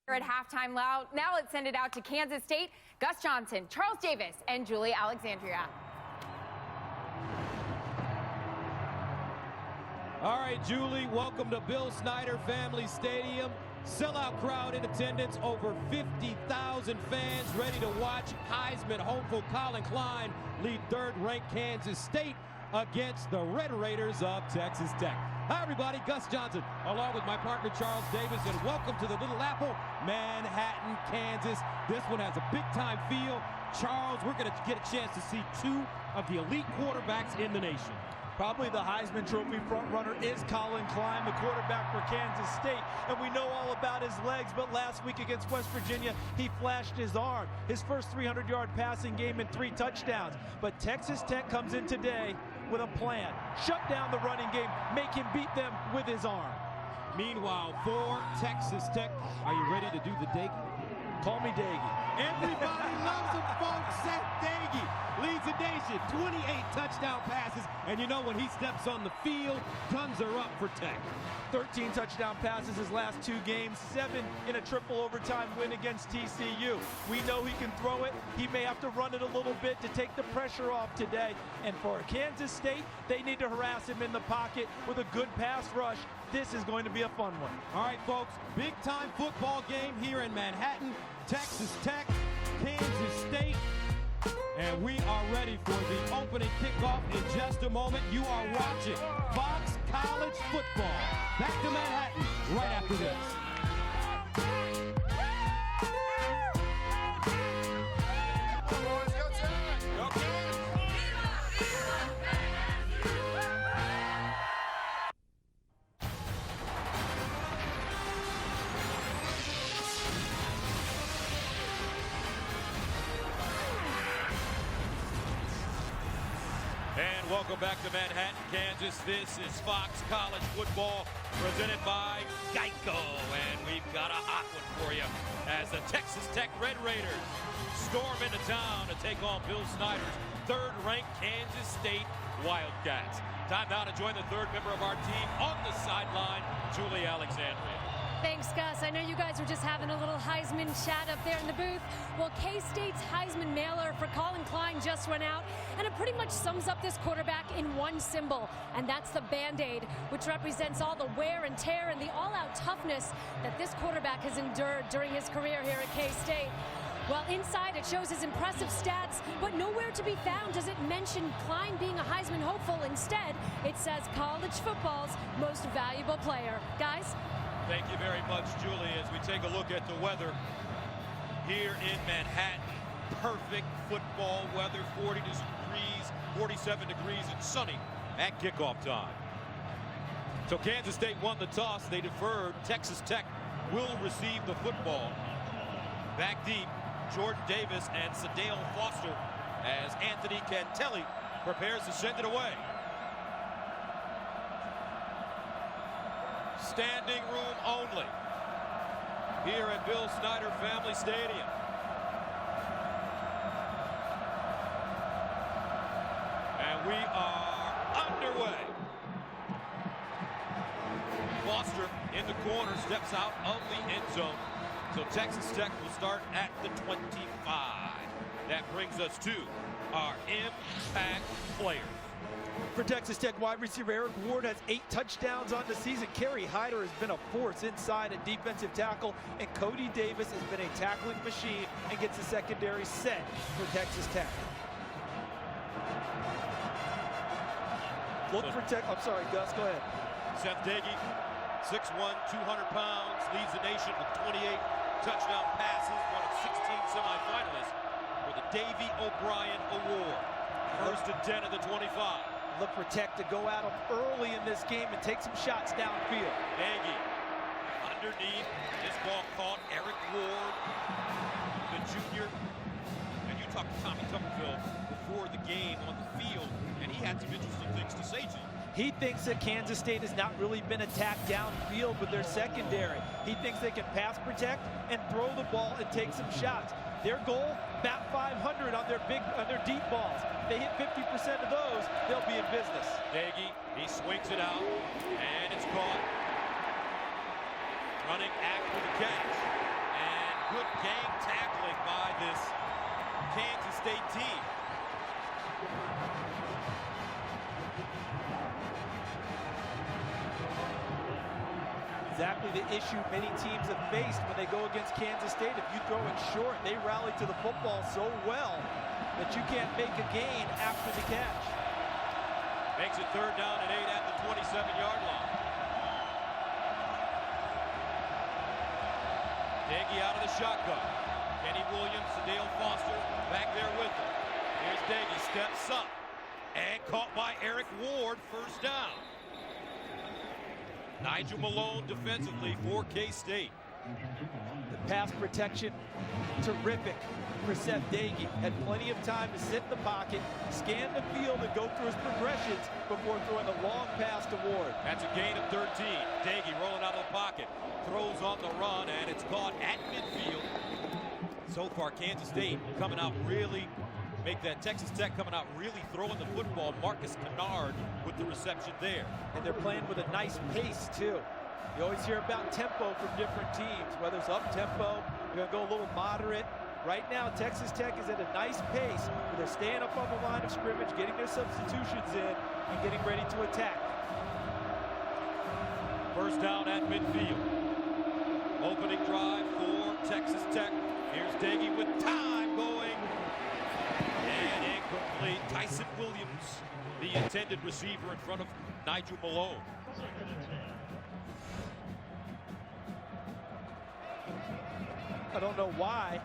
At halftime, now let's send it out to Kansas State. Gus Johnson, Charles Davis, and Julie Alexandria. All right, Julie, welcome to Bill Snyder Family Stadium. Sellout crowd in attendance, over 50,000 fans ready to watch Heisman hopeful Colin Klein lead third-ranked Kansas State against the Red Raiders of Texas Tech. Hi, everybody. Gus Johnson, along with my partner, Charles Davis, and welcome to the Little Apple, Manhattan, Kansas. This one has a big-time feel. Charles, we're going to get a chance to see two of the elite quarterbacks in the nation. Probably the Heisman Trophy frontrunner is Colin Klein, the quarterback for Kansas State. And we know all about his legs, but last week against West Virginia, he flashed his arm. His first 300-yard passing game and 3 touchdowns. But Texas Tech comes in today with a plan. Shut down the running game, make him beat them with his arm. Meanwhile, for Texas Tech, are you ready to do the Daggy? Call me Daggy. Everybody loves him, folks. Seth Daggy leads the nation, 28 touchdown passes, and you know when he steps on the field, guns are up for Tech. 13 touchdown passes his last 2 games, 7 in a triple overtime win against TCU. We know he can throw it. He may have to run it a little bit to take the pressure off today. And for Kansas State, they need to harass him in the pocket with a good pass rush. This is going to be a fun one. All right, folks, big-time football game here in Manhattan. Texas Tech, Kansas State, and we are ready for the opening kickoff in just a moment. You are watching Fox College Football. Back to Manhattan right after this. And welcome back to Manhattan, Kansas. This is Fox College Football presented by Geico. And we've got a hot one for you as the Texas Tech Red Raiders storm into town to take on Bill Snyder's third-ranked Kansas State Wildcats. Time now to join the third member of our team on the sideline, Julie Alexandria. Thanks, Gus. I know you guys were just having a little Heisman chat up there in the booth. Well, K-State's Heisman mailer for Colin Klein just went out, and it pretty much sums up this quarterback in one symbol, and that's the Band-Aid, which represents all the wear and tear and the all-out toughness that this quarterback has endured during his career here at K-State. Well, inside it shows his impressive stats, but nowhere to be found does it mention Klein being a Heisman hopeful. Instead, it says college football's most valuable player. Guys? Thank you very much, Julie, as we take a look at the weather here in Manhattan. Perfect football weather, 40 degrees, 47 degrees, and sunny at kickoff time. So Kansas State won the toss. They deferred. Texas Tech will receive the football. Back deep, Jordan Davis and Sadale Foster as Anthony Cantelli prepares to send it away. Standing room only here at Bill Snyder Family Stadium. And we are underway. Foster in the corner steps out of the end zone. So Texas Tech will start at the 25. That brings us to our impact players. For Texas Tech wide receiver Eric Ward has 8 touchdowns on the season. Kerry Hyder has been a force inside at defensive tackle, and Cody Davis has been a tackling machine and gets the secondary set for Texas Tech. Look for Tech. I'm sorry, Gus, go ahead. Seth Daggy, 6'1", 200 pounds, leads the nation with 28 touchdown passes, one of 16 semifinalists for the Davey O'Brien Award. First and 10 at the 25. Look for Tech to go at him early in this game and take some shots downfield. Nagy underneath. This ball caught. Eric Ward, the junior. And you talked to Tommy Tuberville before the game on the field, and he had some interesting things to say to you. He thinks that Kansas State has not really been attacked downfield with their secondary. He thinks they can pass protect and throw the ball and take some shots. Their goal, bat 500 on their deep balls. They hit 50% of those, they'll be in business. Nagy, he swings it out, and it's caught. Running after the catch. this Kansas State team. Exactly the issue many teams have faced when they go against Kansas State. If you throw it short, they rally to the football so well that you can't make a gain after the catch. Makes it 3rd down and 8 at the 27-yard line. Daggy out of the shotgun. Kenny Williams, Dale Foster back there with him. Here's Daggy, steps up, and caught by Eric Ward, 1st down. Nigel Malone defensively for K-State. The pass protection, terrific for Seth Daggy. Had plenty of time to sit in the pocket, scan the field, and go through his progressions before throwing a long pass to Ward. That's a gain of 13. Daggy rolling out of the pocket, throws on the run, and it's caught at midfield. So far, Kansas State coming out really, make that Texas Tech coming out really throwing the football. Marcus Kennard with the reception there. And they're playing with a nice pace, too. You always hear about tempo from different teams, whether it's up-tempo, they're going to go a little moderate. Right now, Texas Tech is at a nice pace where they're staying up on the line of scrimmage, getting their substitutions in, and getting ready to attack. 1st down at midfield. Opening drive for Texas Tech. Here's Daggy with time going. And incomplete. Tyson Williams, the intended receiver in front of Nigel Malone. I don't know why.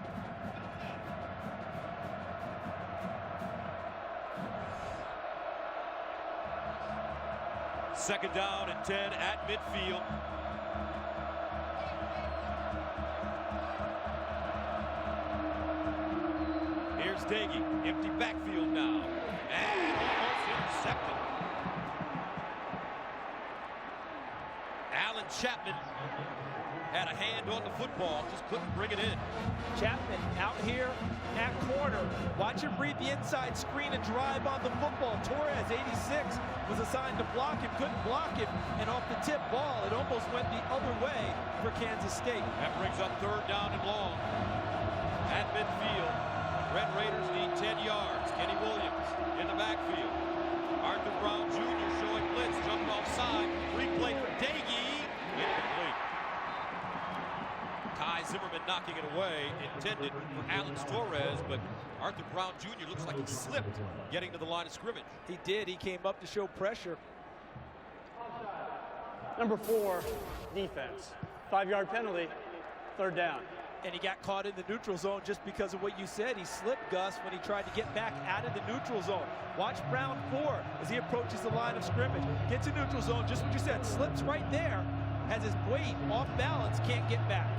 Second down and 10 at midfield. Here's Daggy, empty backfield now, and almost intercepted. Alan Chapman had a hand on the football, just couldn't bring it in. Chapman out here at corner. Watch him read the inside screen and drive on the football. Torres, 86, was assigned to block him, couldn't block him, and off the tip ball, it almost went the other way for Kansas State. That brings up 3rd down and long. At midfield, Red Raiders need 10 yards. Kenny Williams in the backfield. Arthur Brown Jr. showing blitz, jumped offside. Replay for Daggy. Incomplete. Kai Zimmerman knocking it away, intended for Alex Torres, but Arthur Brown Jr. looks like he slipped getting to the line of scrimmage. He did. He came up to show pressure. Number 4, defense. 5-yard penalty, 3rd down. And he got caught in the neutral zone just because of what you said. He slipped, Gus, when he tried to get back out of the neutral zone. Watch Brown 4 as he approaches the line of scrimmage. Gets in neutral zone, just what you said, slips right there, has his weight off balance, can't get back.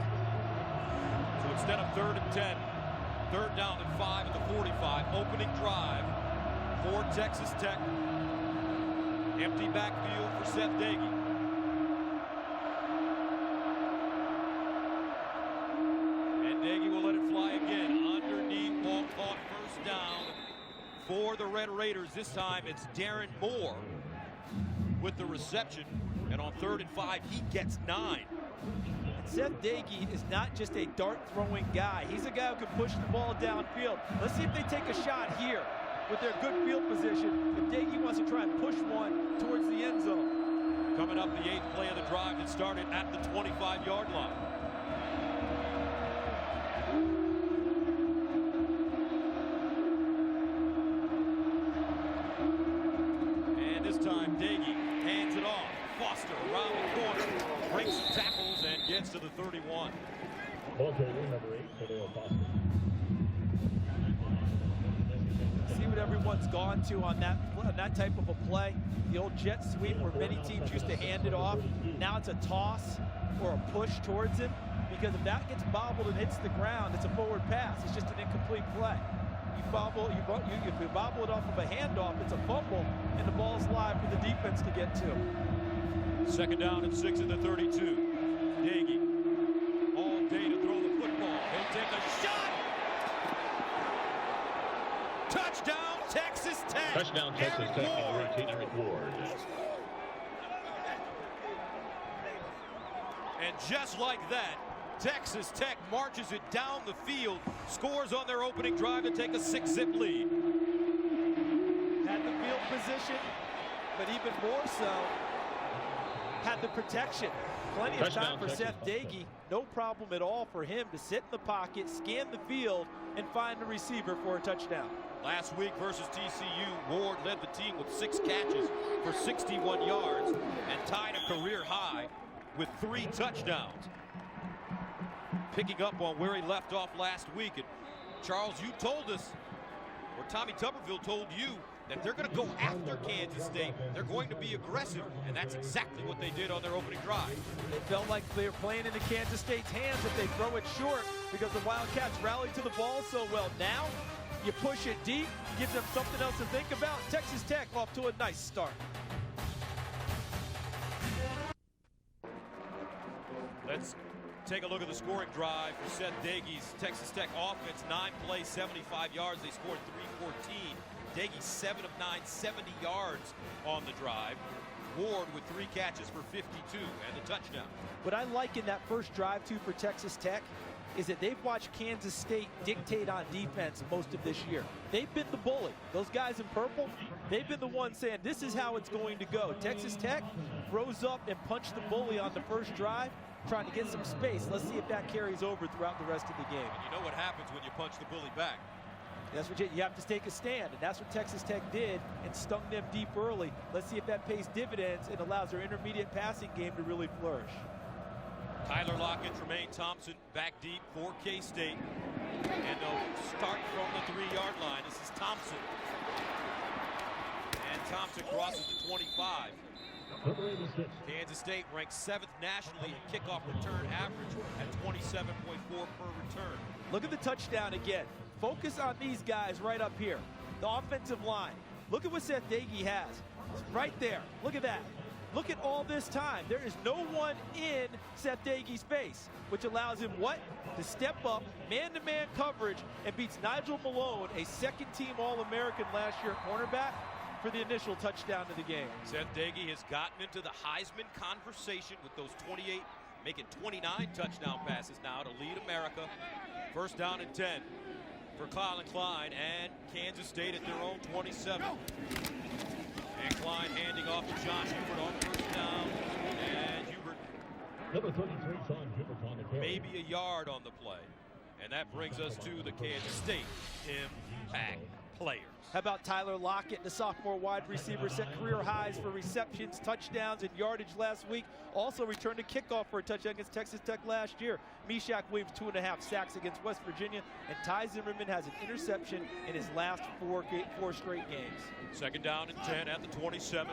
So instead of 3rd and 10, 3rd down and 5 at the 45, opening drive for Texas Tech. Empty backfield for Seth Daggy. And Daggy will let it fly again. Underneath, ball caught, 1st down for the Red Raiders. This time it's Darren Moore with the reception. And on 3rd and 5, he gets 9. Seth Daggy is not just a dart-throwing guy. He's a guy who can push the ball downfield. Let's see if they take a shot here with their good field position. If Daggy wants to try and push one towards the end zone. Coming up, the 8th play of the drive that started at the 25-yard line. And this time, Daggy hands it off. Foster around the corner, breaks some tackles and gets to the 31. See what everyone's gone to on that type of a play. The old jet sweep where many teams used to hand it off. Now it's a toss or a push towards him, because if that gets bobbled and hits the ground, it's a forward pass. It's just an incomplete play. If you bobble it off of a handoff, it's a fumble, and the ball's live for the defense to get to. 2nd down and 6 at the 32. Daggy all day to throw the football. He'll take a shot. Touchdown, Texas Tech. Touchdown, Texas Tech, number 18, Eric Ward. And just like that, Texas Tech marches it down the field, scores on their opening drive to take a 6-zip lead. Had the field position, but even more so, had the protection. Plenty of time for Seth Dagey. No problem at all for him to sit in the pocket, scan the field, and find the receiver for a touchdown. Last week versus TCU, Ward led the team with 6 catches for 61 yards and tied a career high with 3 touchdowns. Picking up on where he left off last week. And Charles, you told us, or Tommy Tuberville told you, that they're going to go after Kansas State. They're going to be aggressive, and that's exactly what they did on their opening drive. It felt like they were playing into Kansas State's hands if they throw it short, because the Wildcats rallied to the ball so well. Now, you push it deep, gives them something else to think about. Texas Tech off to a nice start. Let's take a look at the scoring drive for Seth Dagey's Texas Tech offense. 9 plays, 75 yards. They scored 314. Dagey 7 of 9, 70 yards on the drive. Ward with 3 catches for 52 and the touchdown. What I like in that first drive, too, for Texas Tech is that they've watched Kansas State dictate on defense most of this year. They've been the bully. Those guys in purple, they've been the ones saying, this is how it's going to go. Texas Tech rose up and punched the bully on the first drive, trying to get some space. Let's see if that carries over throughout the rest of the game. And you know what happens when you punch the bully back. That's what you have to take a stand, and that's what Texas Tech did and stung them deep early. Let's see if that pays dividends and allows their intermediate passing game to really flourish. Tyler Lockett, Tremaine Thompson back deep for K-State. And they'll start from the 3-yard line. This is Thompson. And Thompson crosses the 25. Kansas State ranks 7th nationally in kickoff return average at 27.4 per return. Look at the touchdown again. Focus on these guys right up here. The offensive line. Look at what Seth Dagey has. It's right there. Look at that. Look at all this time. There is no one in Seth Dagey's face, which allows him what? To step up, man-to-man coverage, and beats Nigel Malone, a second-team All-American last year cornerback, for the initial touchdown of the game. Seth Dagey has gotten into the Heisman conversation with those 28, making 29 touchdown passes now to lead America. First down and 10 for Colin Klein and Kansas State at their own 27. And Klein handing off to Josh Hubert on first down. And Hubert, Number 33, Sean Hubert on the carry. maybe a yard on the play. And that brings us to the Kansas State impact players. How about Tyler Lockett, the sophomore wide receiver, set career highs for receptions, touchdowns, and yardage last week. Also returned a kickoff for a touchdown against Texas Tech last year. Meshach Williams, 2.5 sacks against West Virginia. And Ty Zimmerman has an interception in his last four straight games. Second down and 10 at the 27.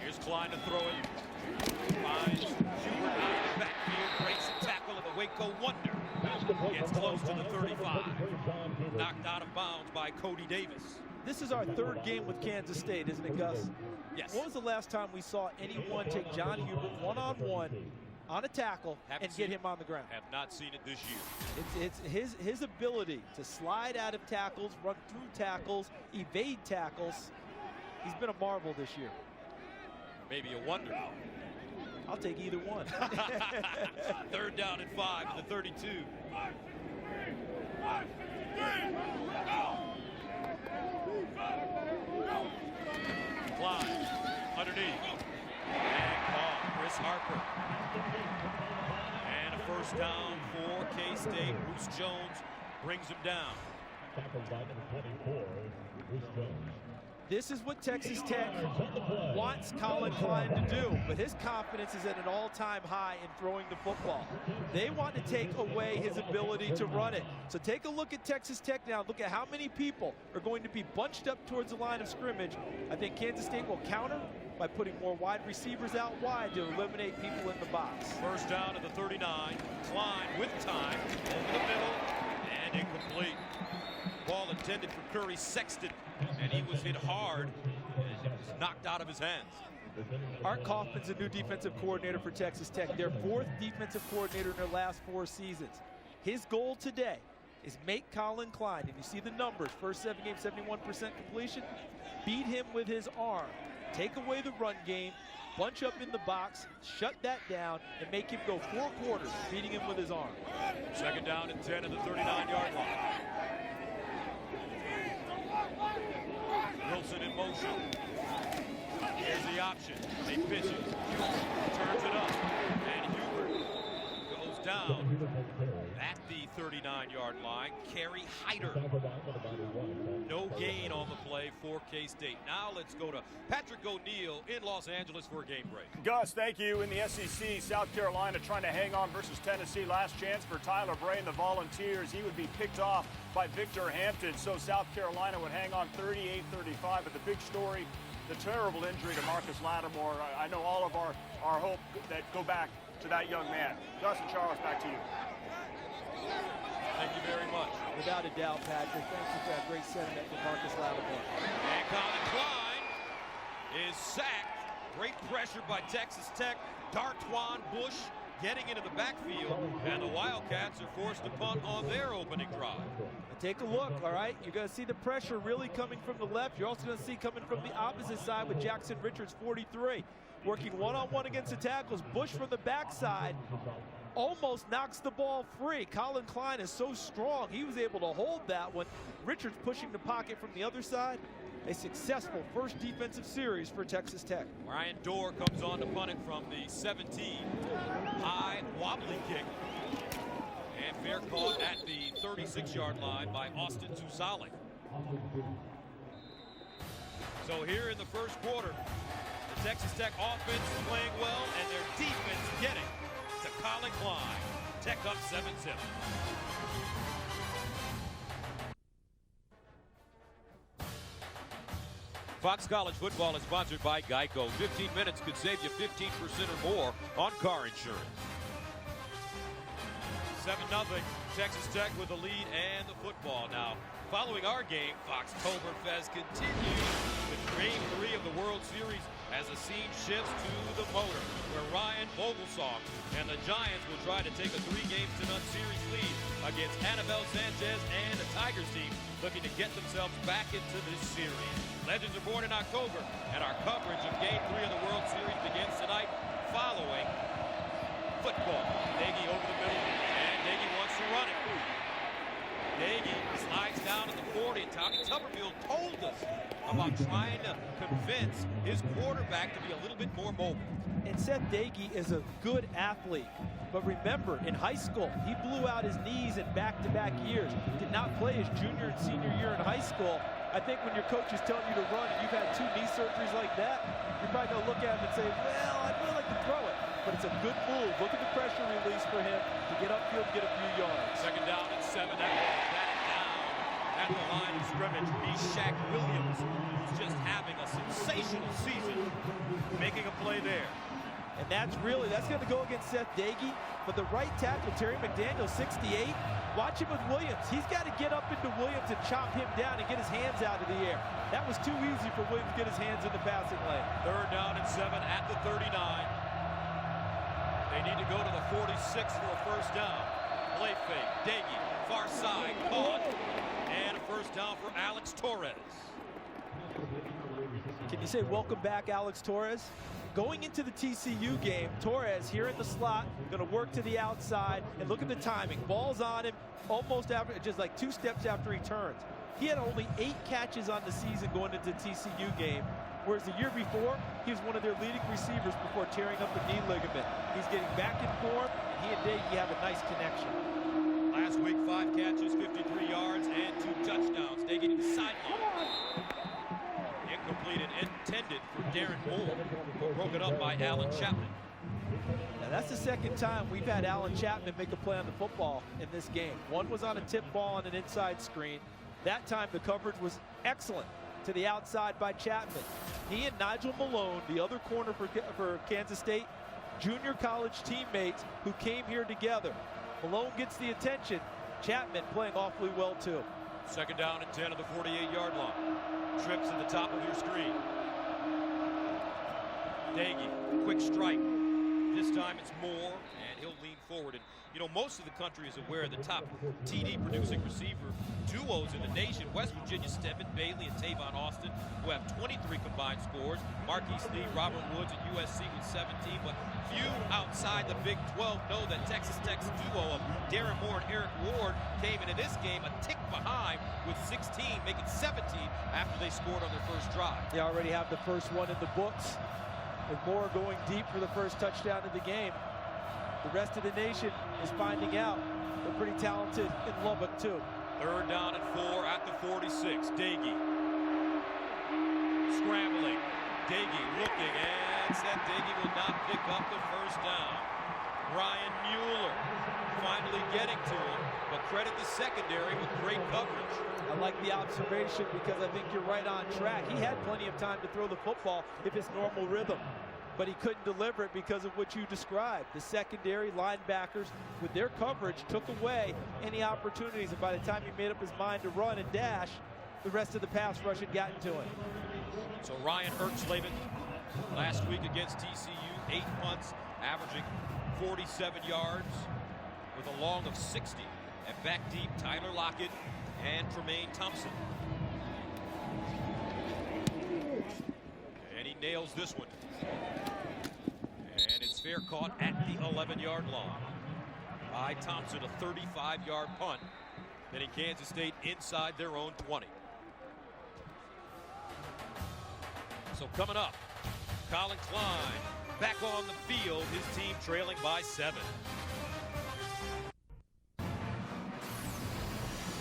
Here's Klein to throw it. Finds Hubert out of the backfield, breaks a tackle of the Waco Wonder. Gets close to the 35. Knocked out of bounds by Cody Davis. This is our third game with Kansas State, isn't it, Gus? Yes. When was the last time we saw anyone take John Hubert one-on-one on a tackle and get him on the ground? Have not seen it this year. It's his ability to slide out of tackles, run through tackles, evade tackles. He's been a marvel this year. Maybe a wonder. I'll take either one. Third down and 5 at the 32. Klein underneath. And caught. Chris Harper. And a first down for K-State. Bruce Jones brings him down. Tackled by number 24, Bruce Jones. This is what Texas Tech wants Colin Klein to do, but his confidence is at an all-time high in throwing the football. They want to take away his ability to run it. So take a look at Texas Tech now. Look at how many people are going to be bunched up towards the line of scrimmage. I think Kansas State will counter by putting more wide receivers out wide to eliminate people in the box. First down at the 39. Klein with time over the middle and incomplete. Ball intended for Curry Sexton, and he was hit hard and it was knocked out of his hands. Art Kaufman's a new defensive coordinator for Texas Tech, their 4th defensive coordinator in their last 4 seasons. His goal today is make Colin Klein, and you see the numbers, first 7 games, 71% completion, beat him with his arm. take away the run game, bunch up in the box, shut that down, and make him go 4 quarters, beating him with his arm. Second down and 10 at the 39-yard line. Wilson in motion. Here's the option. They pitch it. Turns it up. And Hubert goes down at the 39-yard line. Carey Hyder. No gain on the play for K-State. Now let's go to Patrick O'Neill in Los Angeles for a game break. Gus, thank you. In the SEC, South Carolina trying to hang on versus Tennessee. Last chance for Tyler Bray and the Volunteers. He would be picked off by Victor Hampton, so South Carolina would hang on 38-35. But the big story, the terrible injury to Marcus Lattimore. I know all of our hope that go back to that young man. Gus and Charles, back to you. Thank you very much. Without a doubt, Patrick. Thank you for that great sentiment for Marcus Lattimore. And Colin Klein is sacked. Great pressure by Texas Tech. Dartwan Bush getting into the backfield, and the Wildcats are forced to punt on their opening drive. And take a look, all right? You're going to see the pressure really coming from the left. You're also going to see coming from the opposite side with Jackson Richards, 43. Working one-on-one against the tackles. Bush from the backside almost knocks the ball free. Colin Klein is so strong, he was able to hold that one. Richards pushing the pocket from the other side. A successful first defensive series for Texas Tech. Ryan Dorr comes on to punt it from the 17. High wobbly kick. And fair caught at the 36-yard line by Austin Zusali. So here in the first quarter, the Texas Tech offense is playing well and their defense getting to Colin Klein. Tech up 7-0. Fox College football is sponsored by Geico. 15 minutes could save you 15% or more on car insurance. 7-0, Texas Tech with the lead and the football. Now, following our game, Foxtoberfest continues with Game 3 of the World Series as the scene shifts to the motor, where Ryan Vogelsong and the Giants will try to take a 3-0 series lead against Anibal Sanchez and the Tigers team looking to get themselves back into this series. Legends are born in October, and our coverage of Game 3 of the World Series begins tonight following football. Nagy over the middle, and Nagy wants to run it. Nagy slides down at the 40, and Tommy Tuberville told us about trying to convince his quarterback to be a little bit more mobile. And Seth Nagy is a good athlete. But remember, in high school, he blew out his knees in back-to-back years. Did not play his junior and senior year in high school. I think when your coach is telling you to run and you've had 2 knee surgeries like that, you're probably going to look at him and say, well, I'd really like to throw it. But it's a good move. Look at the pressure release for him to get upfield and get a few yards. Second down and 7. That down at the line of scrimmage. Shaq Williams, who's just having a sensational season, making a play there. And that's going to go against Seth Nagy. But the right tackle, Terry McDaniel, 68. Watch him with Williams. He's got to get up into Williams and chop him down and get his hands out of the air. That was too easy for Williams to get his hands in the passing lane. Third down and 7 at the 39. They need to go to the 46 for a first down. Play fake. Nagy, far side, caught. And a first down for Alex Torres. Can you say welcome back, Alex Torres? Going into the TCU game, Torres here in the slot, going to work to the outside, and look at the timing. Ball's on him almost after, just like 2 steps after he turns. He had only 8 catches on the season going into the TCU game, whereas the year before, he was one of their leading receivers before tearing up the knee ligament. He's getting back in form, and he and Nagy have a nice connection. Last week, 5 catches, 53 yards, and 2 touchdowns. Nagy to the sideline. Incomplete and intended for Darren Moore. Broken up by Alan Chapman. Now that's the second time we've had Alan Chapman make a play on the football in this game. One was on a tip ball on an inside screen. That time the coverage was excellent to the outside by Chapman. He and Nigel Malone, the other corner for Kansas State, junior college teammates who came here together. Malone gets the attention. Chapman playing awfully well too. Second down and 10 at the 48-yard line. Trips at the top of your screen. Nagy, quick strike. This time it's Moore, and he'll lean forward. And, you know, most of the country is aware of the top TD-producing receiver duos in the nation. West Virginia, Stephen Bailey and Tavon Austin, who have 23 combined scores. Marquise Lee, Robert Woods at USC with 17. But few outside the Big 12 know that Texas Tech's duo of Darren Moore and Eric Ward came into this game a tick behind with 16, making 17 after they scored on their first drive. They already have the first one in the books, with Moore going deep for the first touchdown of the game. The rest of the nation is finding out they're pretty talented in Lubbock, too. Third down and 4 at the 46. Dagey scrambling. Dagey looking, and Seth Dagey will not pick up the first down. Ryan Mueller finally getting to him, but credit the secondary with great coverage. I like the observation because I think you're right on track. He had plenty of time to throw the football if it's normal rhythm, but he couldn't deliver it because of what you described. The secondary linebackers with their coverage took away any opportunities, and by the time he made up his mind to run and dash, the rest of the pass rush had gotten to him. So Ryan Ertzleben last week against TCU, 8 punts, averaging 47 yards with a long of 60. And back deep, Tyler Lockett and Tremaine Thompson. And he nails this one. And it's fair caught at the 11-yard line by Thompson, a 35-yard punt. Then in Kansas State inside their own 20. So coming up, Colin Klein back on the field, his team trailing by 7.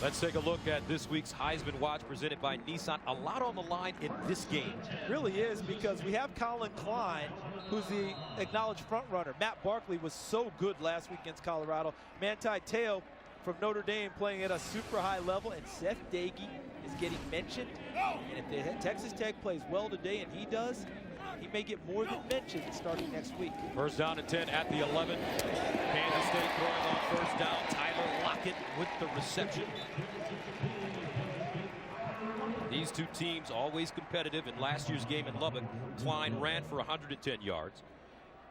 Let's take a look at this week's Heisman Watch presented by Nissan. A lot on the line in this game. It really is, because we have Colin Klein, who's the acknowledged front runner. Matt Barkley was so good last week against Colorado. Manti Te'o from Notre Dame playing at a super high level, and Seth Dagey is getting mentioned. And if Texas Tech plays well today, and he does, he may get more than mentioned starting next week. First down and 10 at the 11. Kansas State throwing on first down. Tyler Lockett with the reception. These two teams always competitive. In last year's game in Lubbock, Klein ran for 110 yards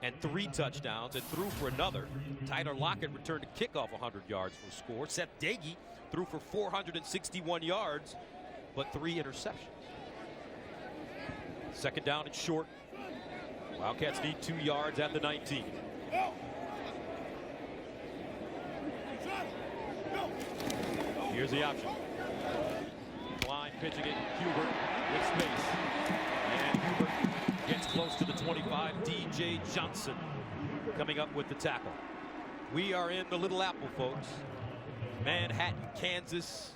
and 3 touchdowns and threw for another. Tyler Lockett returned to kickoff 100 yards for a score. Seth Dagey threw for 461 yards, but 3 interceptions. Second down and short. Wildcats need 2 yards at the 19. Here's the option. Klein pitching it. Hubert with space. And Hubert gets close to the 25. DJ Johnson coming up with the tackle. We are in the Little Apple, folks. Manhattan, Kansas.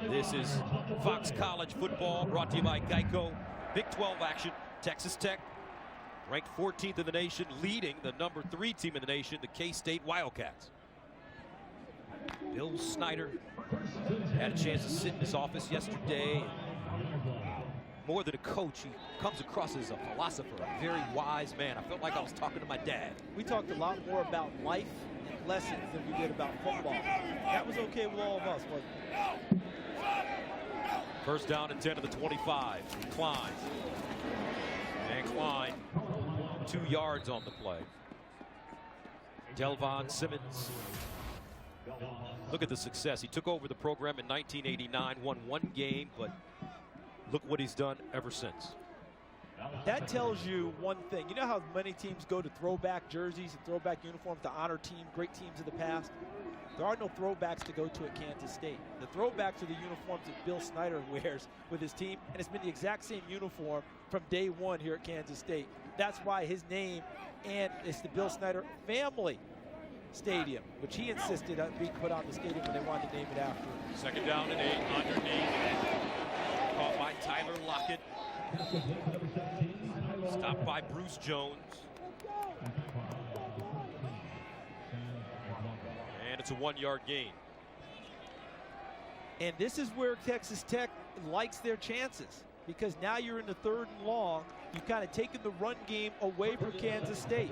This is Fox College football brought to you by Geico. Big 12 action. Texas Tech ranked 14th in the nation, leading the number 3 team in the nation, the K-State Wildcats. Bill Snyder had a chance to sit in his office yesterday. More than a coach, he comes across as a philosopher, a very wise man. I felt like I was talking to my dad. We talked a lot more about life and lessons than we did about football. That was okay with all of us, wasn't it? First down and 10 to the 25. Klein. And Klein, 2 yards on the play. Delvon Simmons. Look at the success. He took over the program in 1989, won 1 game, but look what he's done ever since. That tells you one thing. You know how many teams go to throwback jerseys and throwback uniforms to honor great teams of the past? There are no throwbacks to go to at Kansas State. The throwbacks are the uniforms that Bill Snyder wears with his team, and it's been the exact same uniform from day 1 here at Kansas State. That's why his name, and it's the Bill Snyder Family Stadium, which he insisted on being put on the stadium when they wanted to name it after him. Second down and 8 underneath. Caught by Tyler Lockett. Stopped by Bruce Jones. And it's a 1-yard gain. And this is where Texas Tech likes their chances, because now you're in the 3rd and long. You've kind of taken the run game away from Kansas State.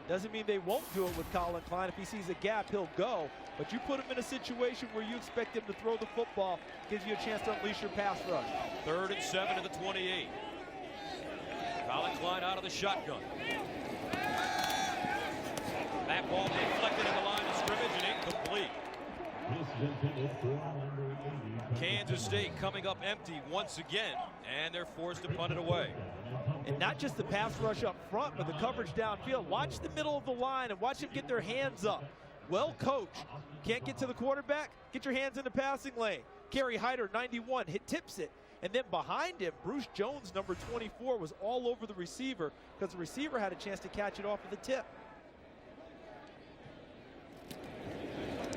Doesn't mean they won't do it with Colin Klein. If he sees a gap, he'll go. But you put him in a situation where you expect him to throw the football, gives you a chance to unleash your pass rush. 3rd and 7 to the 28. Colin Klein out of the shotgun. That ball deflected at the line of scrimmage and incomplete. Kansas State coming up empty once again, and they're forced to punt it away. And not just the pass rush up front, but the coverage downfield. Watch the middle of the line and watch them get their hands up. Well coached. Can't get to the quarterback? Get your hands in the passing lane. Kerry Hyder, 91, tips it. And then behind him, Bruce Jones, number 24, was all over the receiver because the receiver had a chance to catch it off of the tip.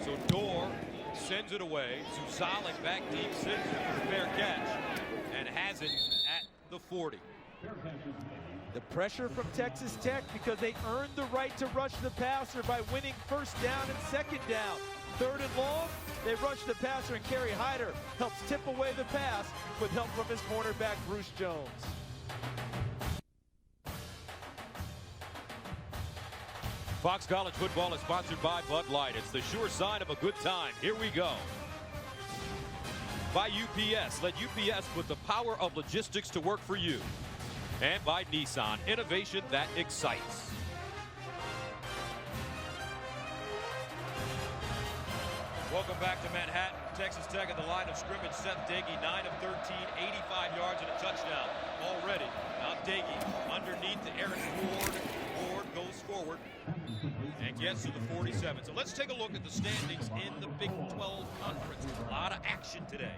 So Dorr sends it away. Zuzalik back deep, sends it for a fair catch, and has it at the 40. The pressure from Texas Tech because they earned the right to rush the passer by winning first down and second down. Third and long, they rush the passer, and Kerry Hyder helps tip away the pass with help from his cornerback, Bruce Jones. Fox College Football is sponsored by Bud Light. It's the sure sign of a good time. Here we go. By UPS. Let UPS put the power of logistics to work for you. And by Nissan. Innovation that excites. Welcome back to Manhattan. Texas Tech at the line of scrimmage. Seth Dagey, 9 of 13, 85 yards and a touchdown already. Now Dagey underneath to Eric Ward. Ward goes forward and gets to the 47. So let's take a look at the standings in the Big 12 Conference. A lot of action today.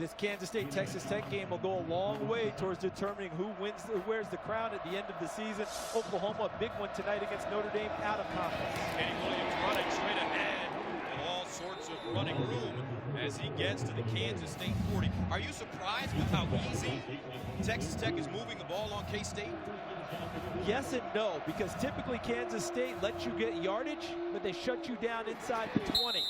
This Kansas State-Texas Tech game will go a long way towards determining who wears the crown at the end of the season. Oklahoma, a big one tonight against Notre Dame, out of conference. Kenny Williams running straight ahead with all sorts of running room as he gets to the Kansas State 40. Are you surprised with how easy Texas Tech is moving the ball on K-State? Yes and no, because typically Kansas State lets you get yardage, but they shut you down inside the 20.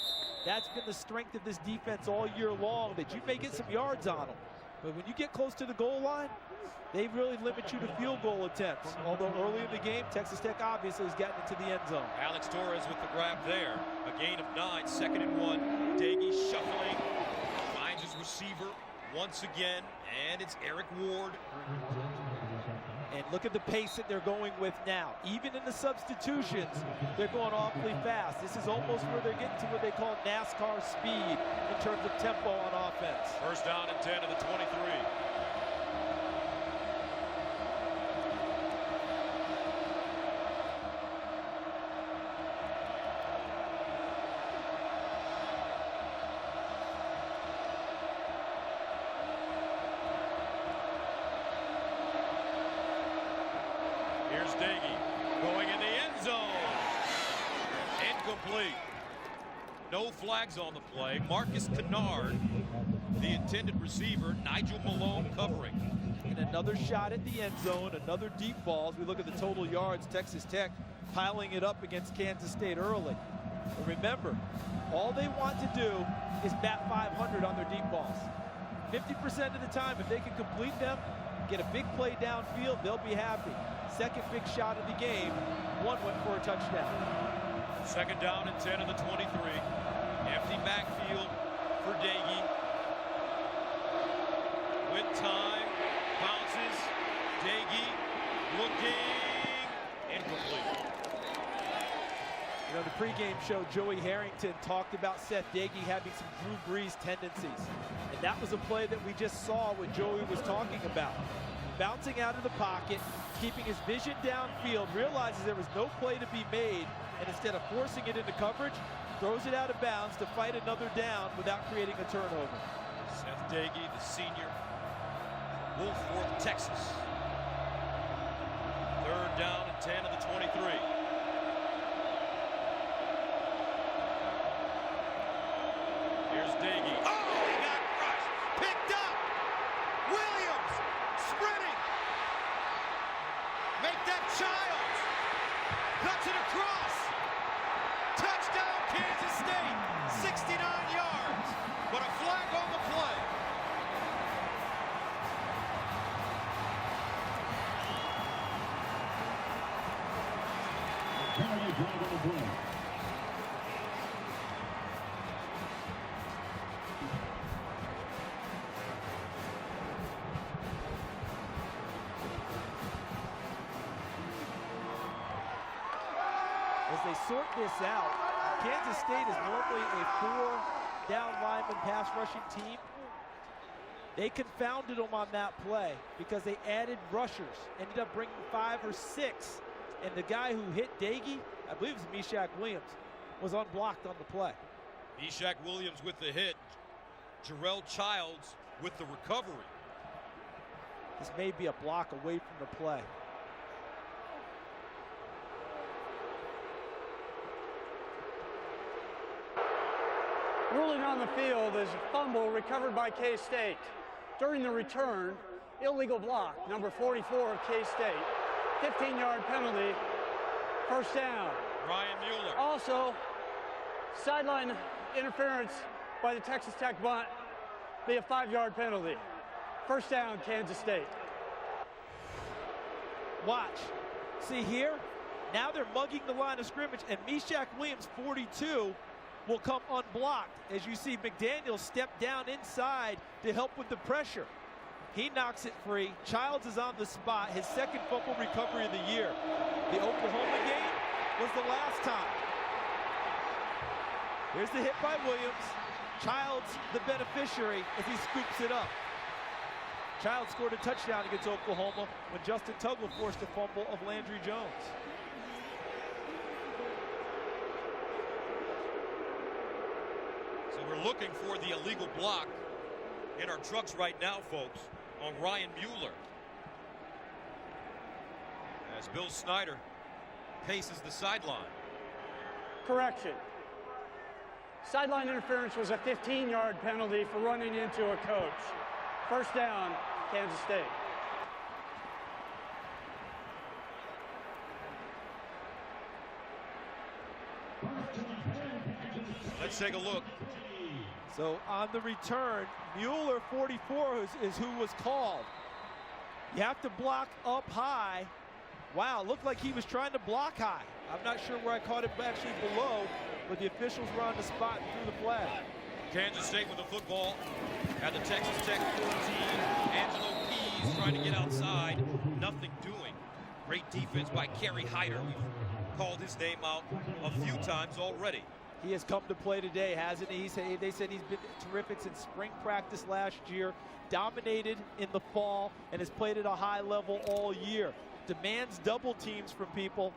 That's been the strength of this defense all year long, that you may get some yards on them. But when you get close to the goal line, they really limit you to field goal attempts. Although early in the game, Texas Tech obviously has gotten into the end zone. Alex Torres with the grab there. A gain of 9, 2nd and 1. Dagey shuffling, finds his receiver once again, and it's Eric Ward. And look at the pace that they're going with now. Even in the substitutions, they're going awfully fast. This is almost where they're getting to what they call NASCAR speed in terms of tempo on offense. First down and 10 to the 23. Here's Dagey going in the end zone. Incomplete. No flags on the play. Marcus Kennard, the intended receiver. Nigel Malone covering. And another shot at the end zone, another deep ball. As we look at the total yards, Texas Tech piling it up against Kansas State early. But remember, all they want to do is bat 500 on their deep balls. 50% of the time, if they can complete them, get a big play downfield, they'll be happy. Second big shot of the game, one went for a touchdown. Second down and 10 of the 23. Empty backfield for Dagey. With time, bounces. Dagey looking incomplete. You know, the pregame show, Joey Harrington talked about Seth Dagey having some Drew Brees tendencies. And that was a play that we just saw what Joey was talking about. Bouncing out of the pocket, keeping his vision downfield, realizes there was no play to be made, and instead of forcing it into coverage, throws it out of bounds to fight another down without creating a turnover. Seth Dagey, the senior, Wolfforth, Texas. Third down and 10 of the 23. Here's Dagey. Oh, he got crushed. Picked up. Williams spreading. Make that Childs. Cuts it across. Touchdown, Kansas State. 69 yards. But a flag on the play. as they sort this out, Kansas State is normally a 4-down lineman pass rushing team. They confounded them on that play because they added rushers, ended up bringing 5 or 6. And the guy who hit Dagey, I believe it was Meshach Williams, was unblocked on the play. Meshach Williams with the hit. Jarrell Childs with the recovery. This may be a block away from the play. Ruling on the field is a fumble recovered by K-State. During the return, illegal block, number 44 of K-State. 15-yard penalty, first down. Ryan Mueller. Also, sideline interference by the Texas Tech bunt, be a 5-yard penalty. First down, Kansas State. Watch. See here? Now they're mugging the line of scrimmage, and Meshach Williams, 42, will come unblocked. As you see, McDaniel step down inside to help with the pressure. He knocks it free. Childs is on the spot. His second fumble recovery of the year. The Oklahoma game was the last time. Here's the hit by Williams. Childs the beneficiary as he scoops it up. Childs scored a touchdown against Oklahoma when Justin Tuggle forced a fumble of Landry Jones. So we're looking for the illegal block in our trucks right now, folks, on Ryan Mueller. As Bill Snyder paces the sideline. Correction. Sideline interference was a 15-yard penalty for running into a coach. First down, Kansas State. Let's take a look. So on the return, Mueller, 44, is who was called. You have to block up high. Wow, looked like he was trying to block high. I'm not sure where I caught him actually below, but the officials were on the spot and threw the flag. Kansas State with the football at the Texas Tech 14. Angelo Pease trying to get outside. Nothing doing. Great defense by Kerry Hyder. We've called his name out a few times already. He has come to play today, hasn't he? They said he's been terrific since spring practice last year, dominated in the fall, and has played at a high level all year. Demands double teams from people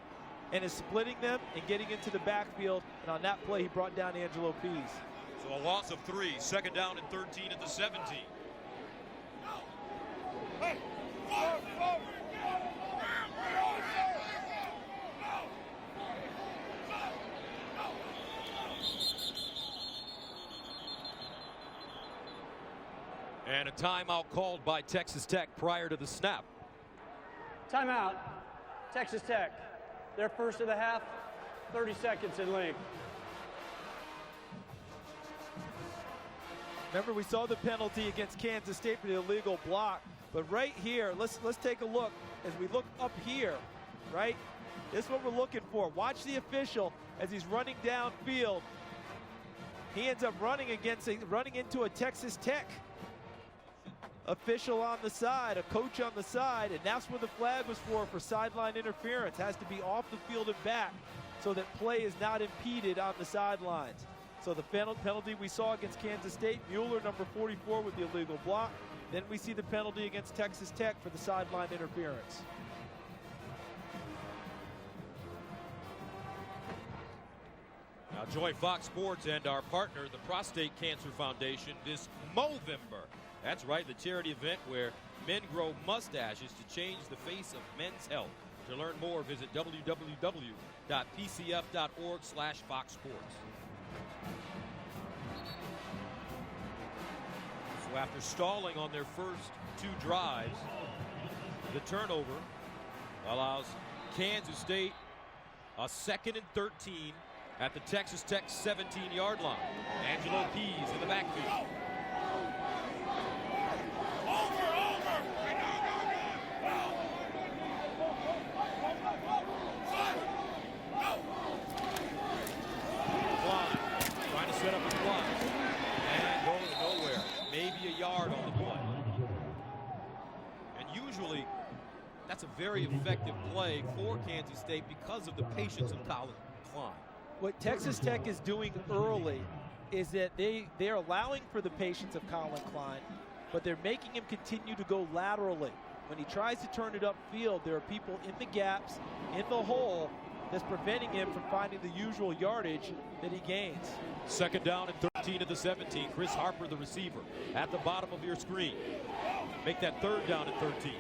and is splitting them and getting into the backfield. And on that play, he brought down Angelo Pease. So a loss of 3, second down and 13 at the 17. And a timeout called by Texas Tech prior to the snap. Timeout, Texas Tech. Their first of the half, 30 seconds in length. Remember, we saw the penalty against Kansas State for the illegal block, but right here, let's take a look. As we look up here, right? This is what we're looking for. Watch the official as he's running downfield. He ends up running into a Texas Tech official on the side, a coach on the side, and that's what the flag was for sideline interference. Has to be off the field and back so that play is not impeded on the sidelines. So the penalty we saw against Kansas State, Mueller, number 44, with the illegal block. Then we see the penalty against Texas Tech for the sideline interference. Now join Fox Sports and our partner, the Prostate Cancer Foundation, this Movember. That's right, the charity event where men grow mustaches to change the face of men's health. To learn more, visit www.pcf.org/foxsports. So after stalling on their first 2 drives, the turnover allows Kansas State a 2nd and 13 at the Texas Tech 17-yard line. Angelo Pease in the backfield. Trying to set up a fly and goes nowhere. Maybe a yard on the play. And usually that's a very effective play for Kansas State because of the patience of Colin Klein. What Texas Tech is doing early is that they're allowing for the patience of Colin Klein, but they're making him continue to go laterally. When he tries to turn it upfield, there are people in the gaps, in the hole, that's preventing him from finding the usual yardage that he gains. Second down and 13 at the 17. Chris Harper, the receiver, at the bottom of your screen. Make that third down and 13.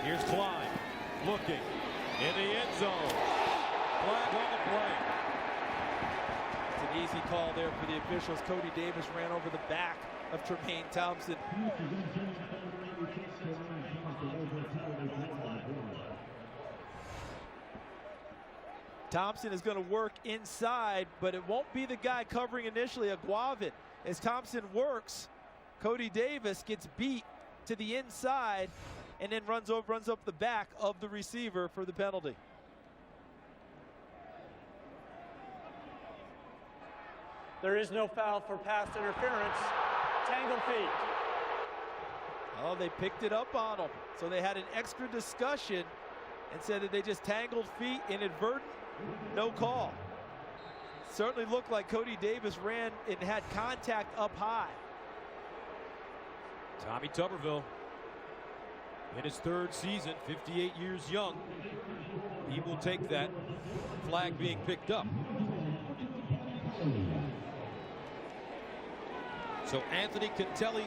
Here's Klein looking in the end zone. Flag on the play. It's an easy call there for the officials. Cody Davis ran over the back of Tremaine Thompson. Thompson is going to work inside, but it won't be the guy covering initially, Aguavin. As Thompson works, Cody Davis gets beat to the inside and then runs up the back of the receiver for the penalty. There is no foul for pass interference. Tangled feet. Oh, they picked it up on him. So they had an extra discussion and said that they just tangled feet, inadvertent, no call. Certainly looked like Cody Davis ran and had contact up high. Tommy Tuberville in his third season, 58 years young. He will take that flag being picked up. So Anthony Cantelli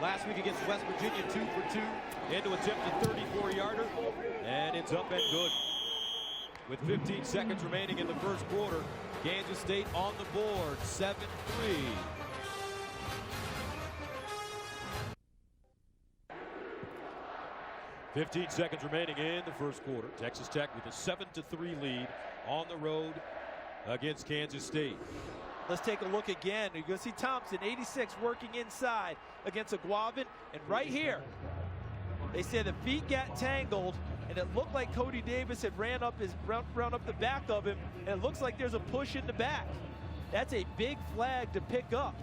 last week against West Virginia, 2 for 2 into attempt a 34-yarder, and it's up and good. With 15 seconds remaining in the first quarter, Kansas State on the board, 7-3. 15 seconds remaining in the first quarter. Texas Tech with a 7-3 lead on the road against Kansas State. Let's take a look again. You're going to see Thompson, 86, working inside against Aguavin. And right here, they say the feet got tangled, and it looked like Cody Davis had ran up the back of him, and it looks like there's a push in the back. That's a big flag to pick up,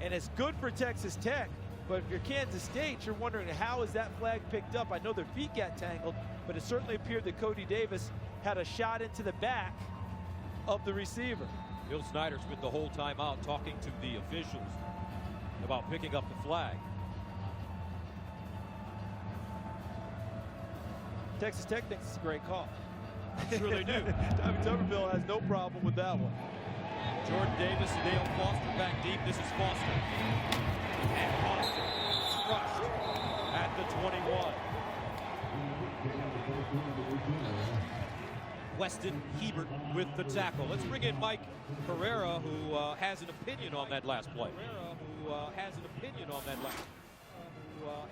and it's good for Texas Tech. But if you're Kansas State, you're wondering, how is that flag picked up? I know their feet got tangled, but it certainly appeared that Cody Davis had a shot into the back of the receiver. Bill Snyder spent the whole time out talking to the officials about picking up the flag. Texas Tech thinks it's a great call. I'm sure they do. Tommy Tuberville has no problem with that one. Jordan Davis and Dale Foster back deep. This is Foster. And Foster crushed at the 21. Weston Hebert with the tackle. Let's bring in Mike Herrera, who has an opinion on that last play.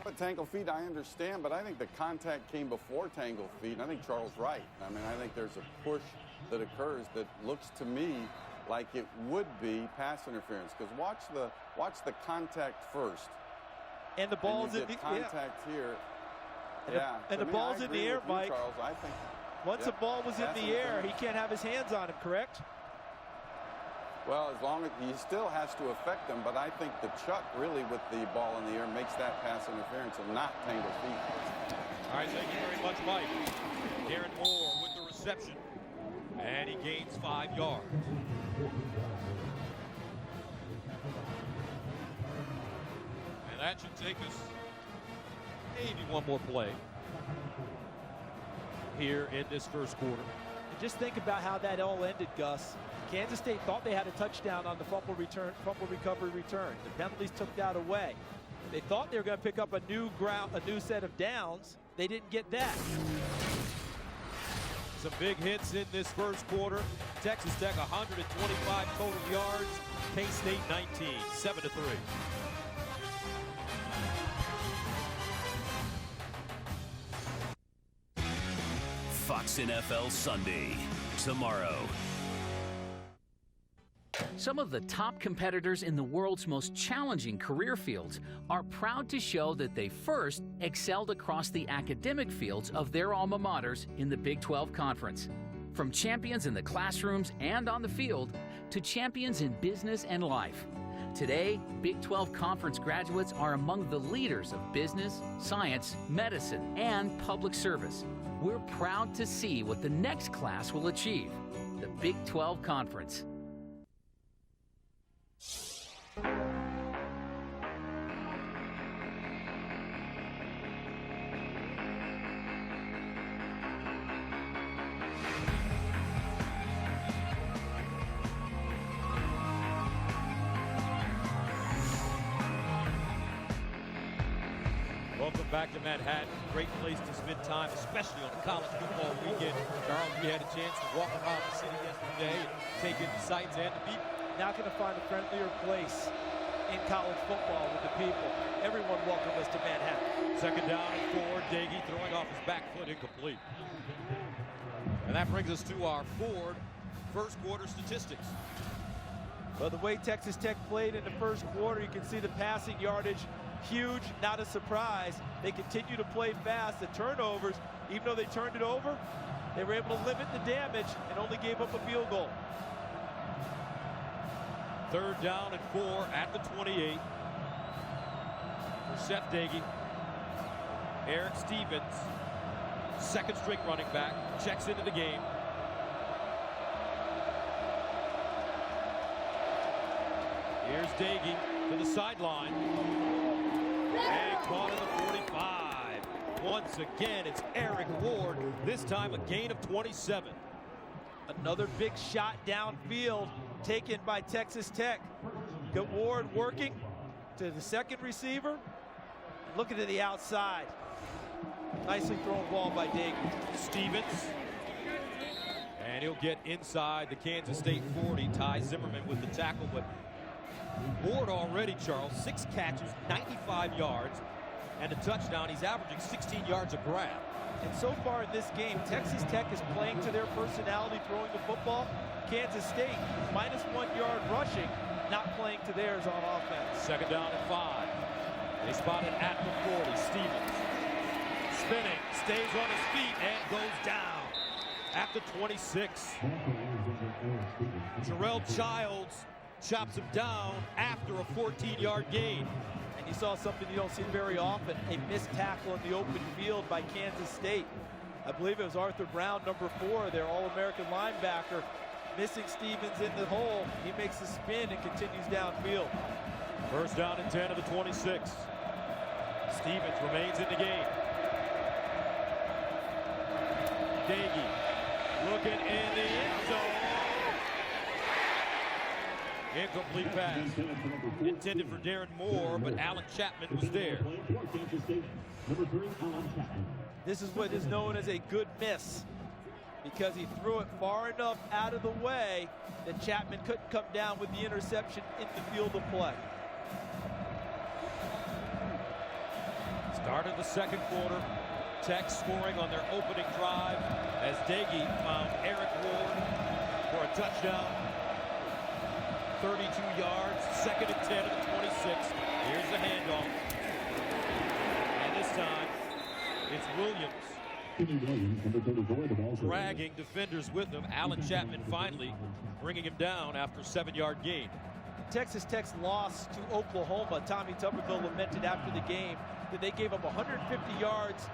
But tangled feet, I understand, but I think the contact came before tangled feet, and I think Charles right. I mean, I think there's a push that occurs that looks to me like it would be pass interference, because watch the contact first. And the ball's in the contact here. And the ball's in the air, Mike. Charles, I think. Once the ball was in the air, he can't have his hands on him, correct? Well, as long as he still has to affect them, but I think the chuck really with the ball in the air makes that pass interference and not tangled feet. All right, thank you very much, Mike. Darren Moore with the reception, and he gains 5 yards. And that should take us maybe one more play here in this first quarter. And just think about how that all ended, Gus. Kansas State thought they had a touchdown on the fumble recovery return. The penalties took that away. They thought they were going to pick up a new set of downs. They didn't get that. Some big hits in this first quarter. Texas Tech 125 total yards. K-State 19, 7-3. Fox NFL Sunday, tomorrow. Some of the top competitors in the world's most challenging career fields are proud to show that they first excelled across the academic fields of their alma maters in the Big 12 Conference. From champions in the classrooms and on the field to champions in business and life, Today, Big 12 Conference graduates are among the leaders of business, science, medicine, and public service. We're proud to see what the next class will achieve. The Big 12 Conference. Welcome back to Manhattan. Great place to spend time, especially on a college football weekend. Charles, we had a chance to walk around the city yesterday and take in the sights and the people. Not going to find a friendlier place in college football with the people. Everyone welcomed us to Manhattan. Second down and 4. Dagey throwing off his back foot, incomplete. And that brings us to our Ford first quarter statistics. Well, the way Texas Tech played in the first quarter, you can see the passing yardage huge, not a surprise. They continue to play fast. The turnovers, even though they turned it over, they were able to limit the damage and only gave up a field goal. Third down and 4 at the 28 for Seth Dagey. Eric Stevens, second string running back, checks into the game. Here's Dagey to the sideline. And caught at the 45. Once again, it's Eric Ward, this time a gain of 27. Another big shot downfield taken by Texas Tech. Got Ward working to the second receiver. Looking to the outside. Nicely thrown ball by Dagey. Stevens. And he'll get inside the Kansas State 40. Ty Zimmerman with the tackle, but Ward already, Charles, 6 catches, 95 yards, and a touchdown. He's averaging 16 yards a grab. And so far in this game, Texas Tech is playing to their personality throwing the football. Kansas State, -1 yard rushing, not playing to theirs on offense. Second down and 5. They spot it at the 40. Stevens spinning, stays on his feet, and goes down at the 26. Jarrell Childs chops him down after a 14-yard gain. And you saw something you don't see very often, a missed tackle in the open field by Kansas State. I believe it was Arthur Brown, number 4, their All-American linebacker, missing Stevens in the hole. He makes a spin and continues downfield. First down and 10 of the 26. Stevens remains in the game. Dagey looking in the end zone. Incomplete pass. Intended for Darren Moore, but Alan Chapman was there. This is what is known as a good miss, because he threw it far enough out of the way that Chapman couldn't come down with the interception in the field of play. Start of the second quarter. Tech scoring on their opening drive as Dagey found Eric Ward for a touchdown. 32 yards, second and 10 of the 26. Here's the handoff. And this time, it's Williams. Dragging defenders with him. Alan Chapman finally bringing him down after a 7-yard gain. Texas Tech's loss to Oklahoma, Tommy Tuberville lamented after the game that they gave up 150 yards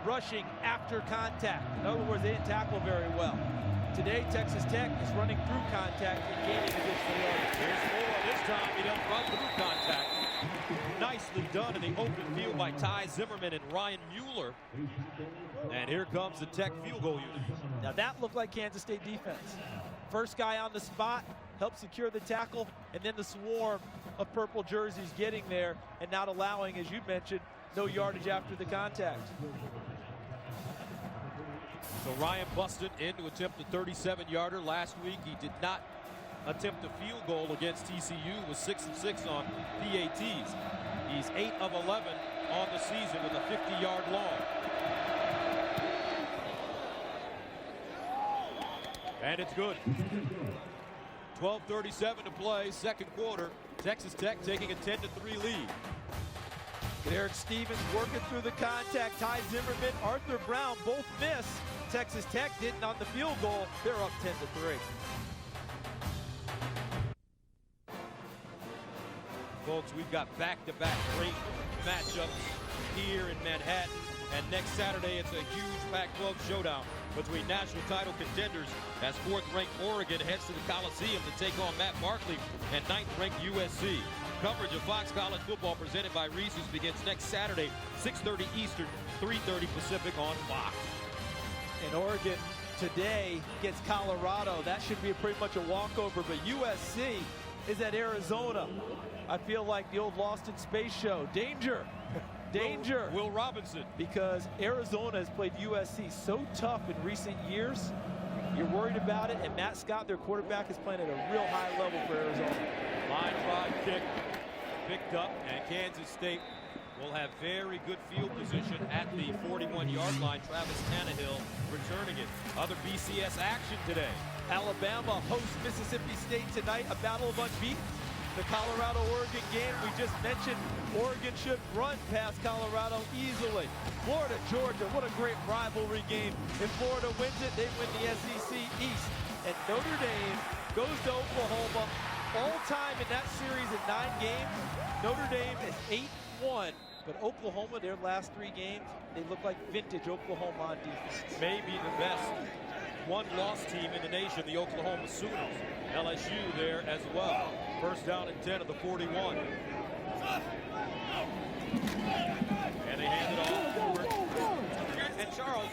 rushing after contact. In other words, they didn't tackle very well. Today, Texas Tech is running through contact and gaining additional yards. Here's Moore. This time, he doesn't run through contact. Nicely done in the open field by Ty Zimmerman and Ryan Mueller. And here comes the Tech field goal unit. Now that looked like Kansas State defense. First guy on the spot, helped secure the tackle, and then the swarm of purple jerseys getting there and not allowing, as you mentioned, no yardage after the contact. So Ryan busted in to attempt a 37-yarder last week. He did not attempt a field goal against TCU, was 6-6 on PATs. He's 8 of 11 on the season with a 50-yard long. And it's good. 12:37 to play, second quarter. Texas Tech taking a 10-3 lead. Eric Stevens working through the contact. Ty Zimmerman, Arthur Brown both miss. Texas Tech didn't on the field goal. They're up 10-3. Folks, we've got back-to-back great matchups here in Manhattan. And next Saturday, it's a huge Pac-12 showdown between national title contenders as 4th-ranked Oregon heads to the Coliseum to take on Matt Barkley and 9th-ranked USC. Coverage of Fox College Football presented by Reese's begins next Saturday, 6:30 Eastern, 3:30 Pacific on Fox. And Oregon today gets Colorado. That should be pretty much a walkover, but USC is at Arizona. I feel like the old Lost in Space show. Danger. Danger. Will Robinson. Because Arizona has played USC so tough in recent years. You're worried about it, and Matt Scott, their quarterback, is playing at a real high level for Arizona. Line drive kick picked up, and Kansas State will have very good field position at the 41-yard line. Travis Tannehill returning it. Other BCS action today. Alabama hosts Mississippi State tonight, a battle of unbeaten. The Colorado-Oregon game we just mentioned, Oregon should run past Colorado easily. Florida-Georgia, what a great rivalry game. If Florida wins it, they win the SEC East. And Notre Dame goes to Oklahoma. All time in that series in 9 games, Notre Dame is 8-1. But Oklahoma, their last 3 games, they look like vintage Oklahoma on defense. Maybe the best one-loss team in the nation, the Oklahoma Sooners. LSU there as well. First down and 10 of the 41. And they hand it off. And Charles,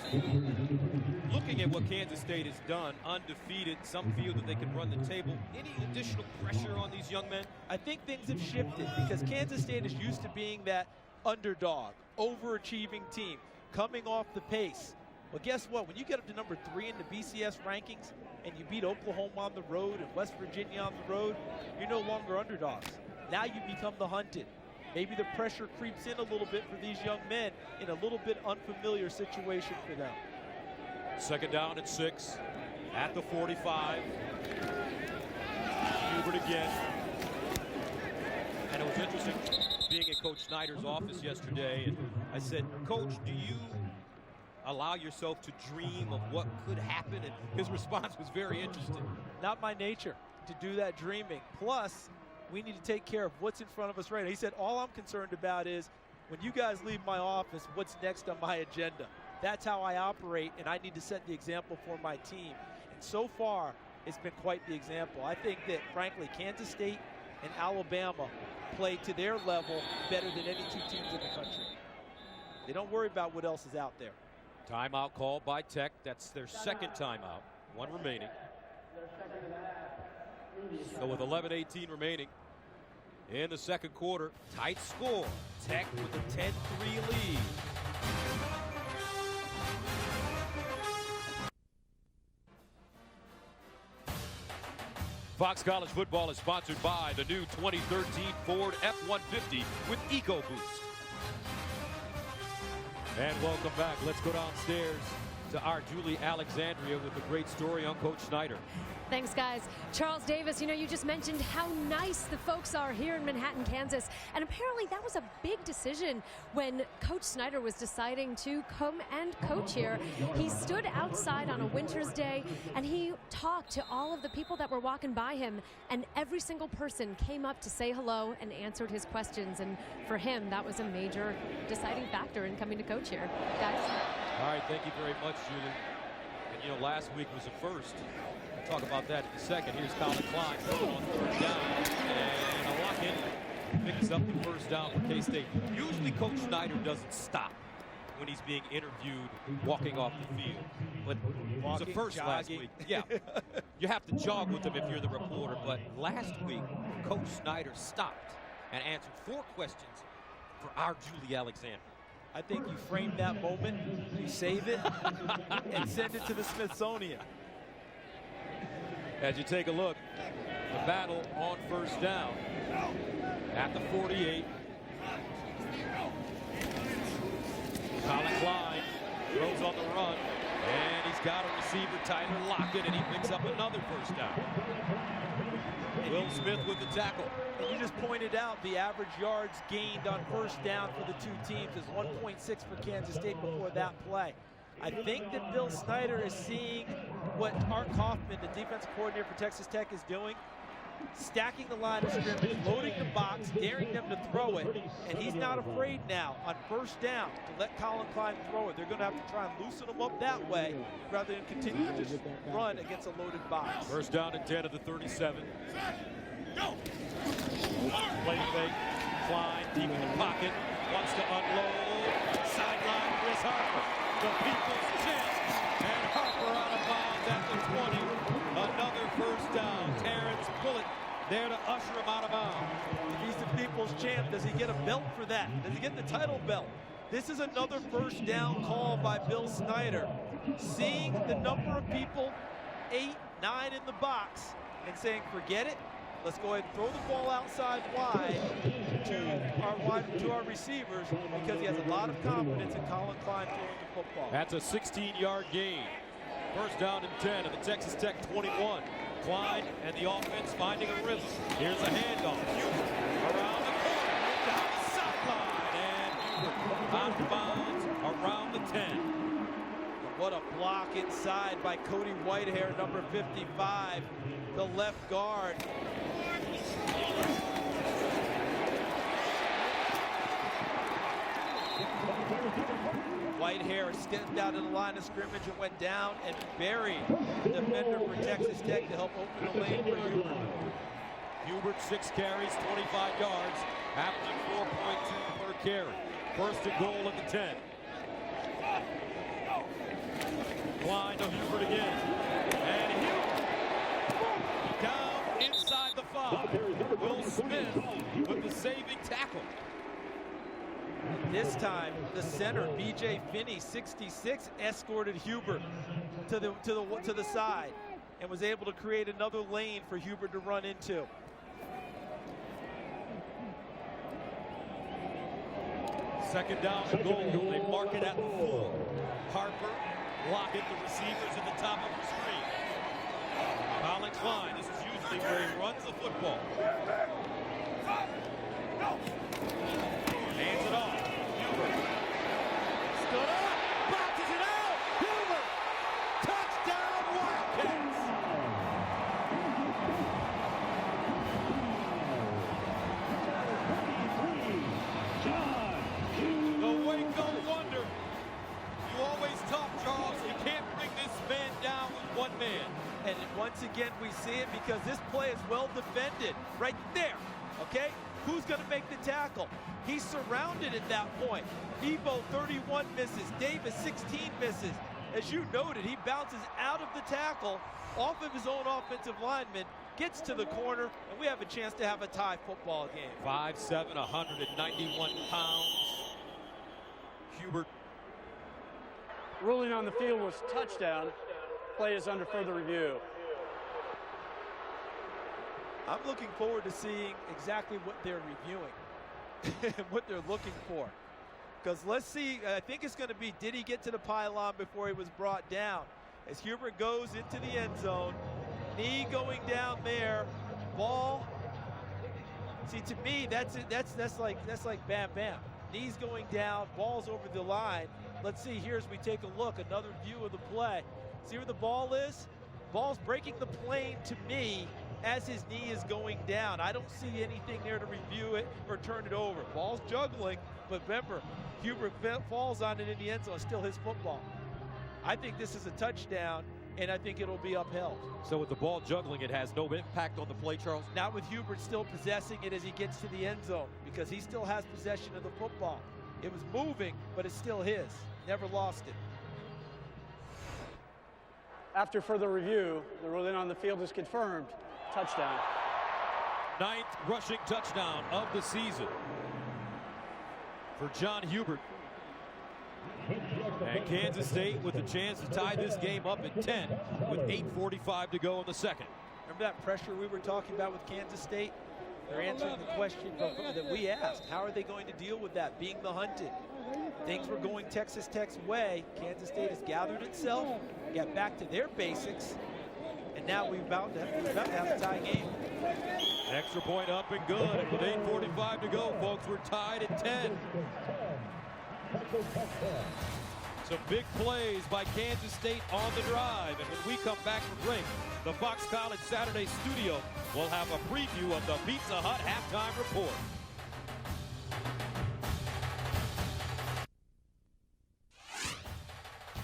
looking at what Kansas State has done, undefeated, some feel that they can run the table. Any additional pressure on these young men? I think things have shifted because Kansas State is used to being that underdog, overachieving team, coming off the pace. Well, guess what? When you get up to number 3 in the BCS rankings and you beat Oklahoma on the road and West Virginia on the road, you're no longer underdogs. Now you become the hunted. Maybe the pressure creeps in a little bit for these young men in a little bit unfamiliar situation for them. Second down and 6 at the 45. Hubert again. And it was interesting being in Coach Snyder's office yesterday, and I said, Coach, do you allow yourself to dream of what could happen? And his response was very interesting. Not my nature to do that dreaming. Plus, we need to take care of what's in front of us right now. He said, all I'm concerned about is when you guys leave my office, what's next on my agenda? That's how I operate, and I need to set the example for my team. And so far, it's been quite the example. I think that, frankly, Kansas State and Alabama play to their level better than any 2 teams in the country. They don't worry about what else is out there. Timeout called by Tech. That's their second timeout. 1 remaining. So with 11:18 remaining in the second quarter, tight score. Tech with a 10-3 lead. Fox College Football is sponsored by the new 2013 Ford F-150 with EcoBoost. And welcome back. Let's go downstairs to our Julie Alexandria with a great story on Coach Snyder. Thanks, guys. Charles Davis, you know, you just mentioned how nice the folks are here in Manhattan, Kansas. And apparently that was a big decision when Coach Snyder was deciding to come and coach here. He stood outside on a winter's day and he talked to all of the people that were walking by him, and every single person came up to say hello and answered his questions. And for him, that was a major deciding factor in coming to coach here. Guys? All right, thank you very much, Julie. And you know, last week was a first. We'll talk about that in a second. Here's Colin Klein on 3rd down, and a lock in picks up the first down for K-State. Usually Coach Snyder doesn't stop when he's being interviewed walking off the field, but it was a first last week. Yeah, you have to jog with him if you're the reporter, but last week Coach Snyder stopped and answered 4 questions for our Julie Alexander. I think you frame that moment, you save it, and send it to the Smithsonian. As you take a look, the battle on first down at the 48. Colin Klein throws on the run, and he's got a receiver, Tyler Lockett, and he picks up another first down. Will Smith with the tackle. And you just pointed out the average yards gained on first down for the 2 teams is 1.6 for Kansas State before that play. I think that Bill Snyder is seeing what Art Kaufman, the defensive coordinator for Texas Tech, is doing. stacking the line of scrimmage, loading the box, daring them to throw it, and he's not afraid now on first down to let Colin Klein throw it. They're going to have to try and loosen him up that way rather than continue to just run against a loaded box. First down and 10 at the 37. Play fake. Klein deep in the pocket. Wants to unload. Sideline, Chris Harper. The people's champ. And Harper out of bounds at the 20. Another first down. Terrence Bullock there to usher him out of bounds. If he's the people's champ, does he get a belt for that? Does he get the title belt? This is another first down call by Bill Snyder. Seeing the number of people, 8, 9 in the box, and saying, forget it. Let's go ahead and throw the ball outside wide to our receivers because he has a lot of confidence in Colin Klein throwing the football. That's a 16-yard gain. First down and 10 at the Texas Tech 21. Klein and the offense finding a rhythm. Here's a handoff. Hubert around the corner, down the sideline, and Hubert out of bounds around the 10. What a block inside by Cody Whitehair, number 55, the left guard. Whitehair stepped out of the line of scrimmage and went down and buried the defender for Texas Tech to help open the lane for Hubert. Hubert, 6 carries, 25 yards, averaging 4.2 per carry. First and goal at the 10. Klein to Hubert again. And Hubert down inside the 5. Will Smith with the saving tackle. This time, the center, B.J. Finney, 66, escorted Hubert to the side and was able to create another lane for Hubert to run into. Second down and goal. They mark it at the 4. Harper blocking the receivers at the top of the screen. Colin Klein, this is usually where he runs the football. Hands it off. Hubert stood up, bounces it out. Hubert, touchdown Wildcats. The Waco Wonder. You always talk, Charles. You can't bring this man down with one man. And once again, we see it because this play is well defended right there. Okay? Who's going to make the tackle? He's surrounded at that point. Ebo, 31 misses. Davis, 16 misses. As you noted, he bounces out of the tackle off of his own offensive lineman, gets to the corner, and we have a chance to have a tie football game. 5'7", 191 pounds. Hubert. Ruling on the field was touchdown. Play is under further review. I'm looking forward to seeing exactly what they're reviewing and what they're looking for. Because let's see, I think it's going to be, did he get to the pylon before he was brought down? As Hubert goes into the end zone, knee going down there, ball. See, to me, that's like bam, bam. Knees going down, ball's over the line. Let's see here as we take a look, another view of the play. See where the ball is? Ball's breaking the plane to me as his knee is going down. I don't see anything there to review it or turn it over. Ball's juggling, but remember, Hubert falls on it in the end zone, still his football. I think this is a touchdown, and I think it'll be upheld. So with the ball juggling, it has no impact on the play, Charles? Not with Hubert still possessing it as he gets to the end zone, because he still has possession of the football. It was moving, but it's still his. Never lost it. After further review, the ruling on the field is confirmed. Touchdown. 9th rushing touchdown of the season for John Hubert. And Kansas State with a chance to tie this game up at 10 with 8:45 to go in the second. Remember that pressure we were talking about with Kansas State? They're answering the question that we asked. How are they going to deal with that, being the hunted? Things were going Texas Tech's way. Kansas State has gathered itself, got back to their basics, and now we're about to have a tie game. Extra point up and good. And with 8:45 to go, folks, we're tied at 10. Some big plays by Kansas State on the drive. And when we come back from break, the Fox College Saturday studio will have a preview of the Pizza Hut halftime report.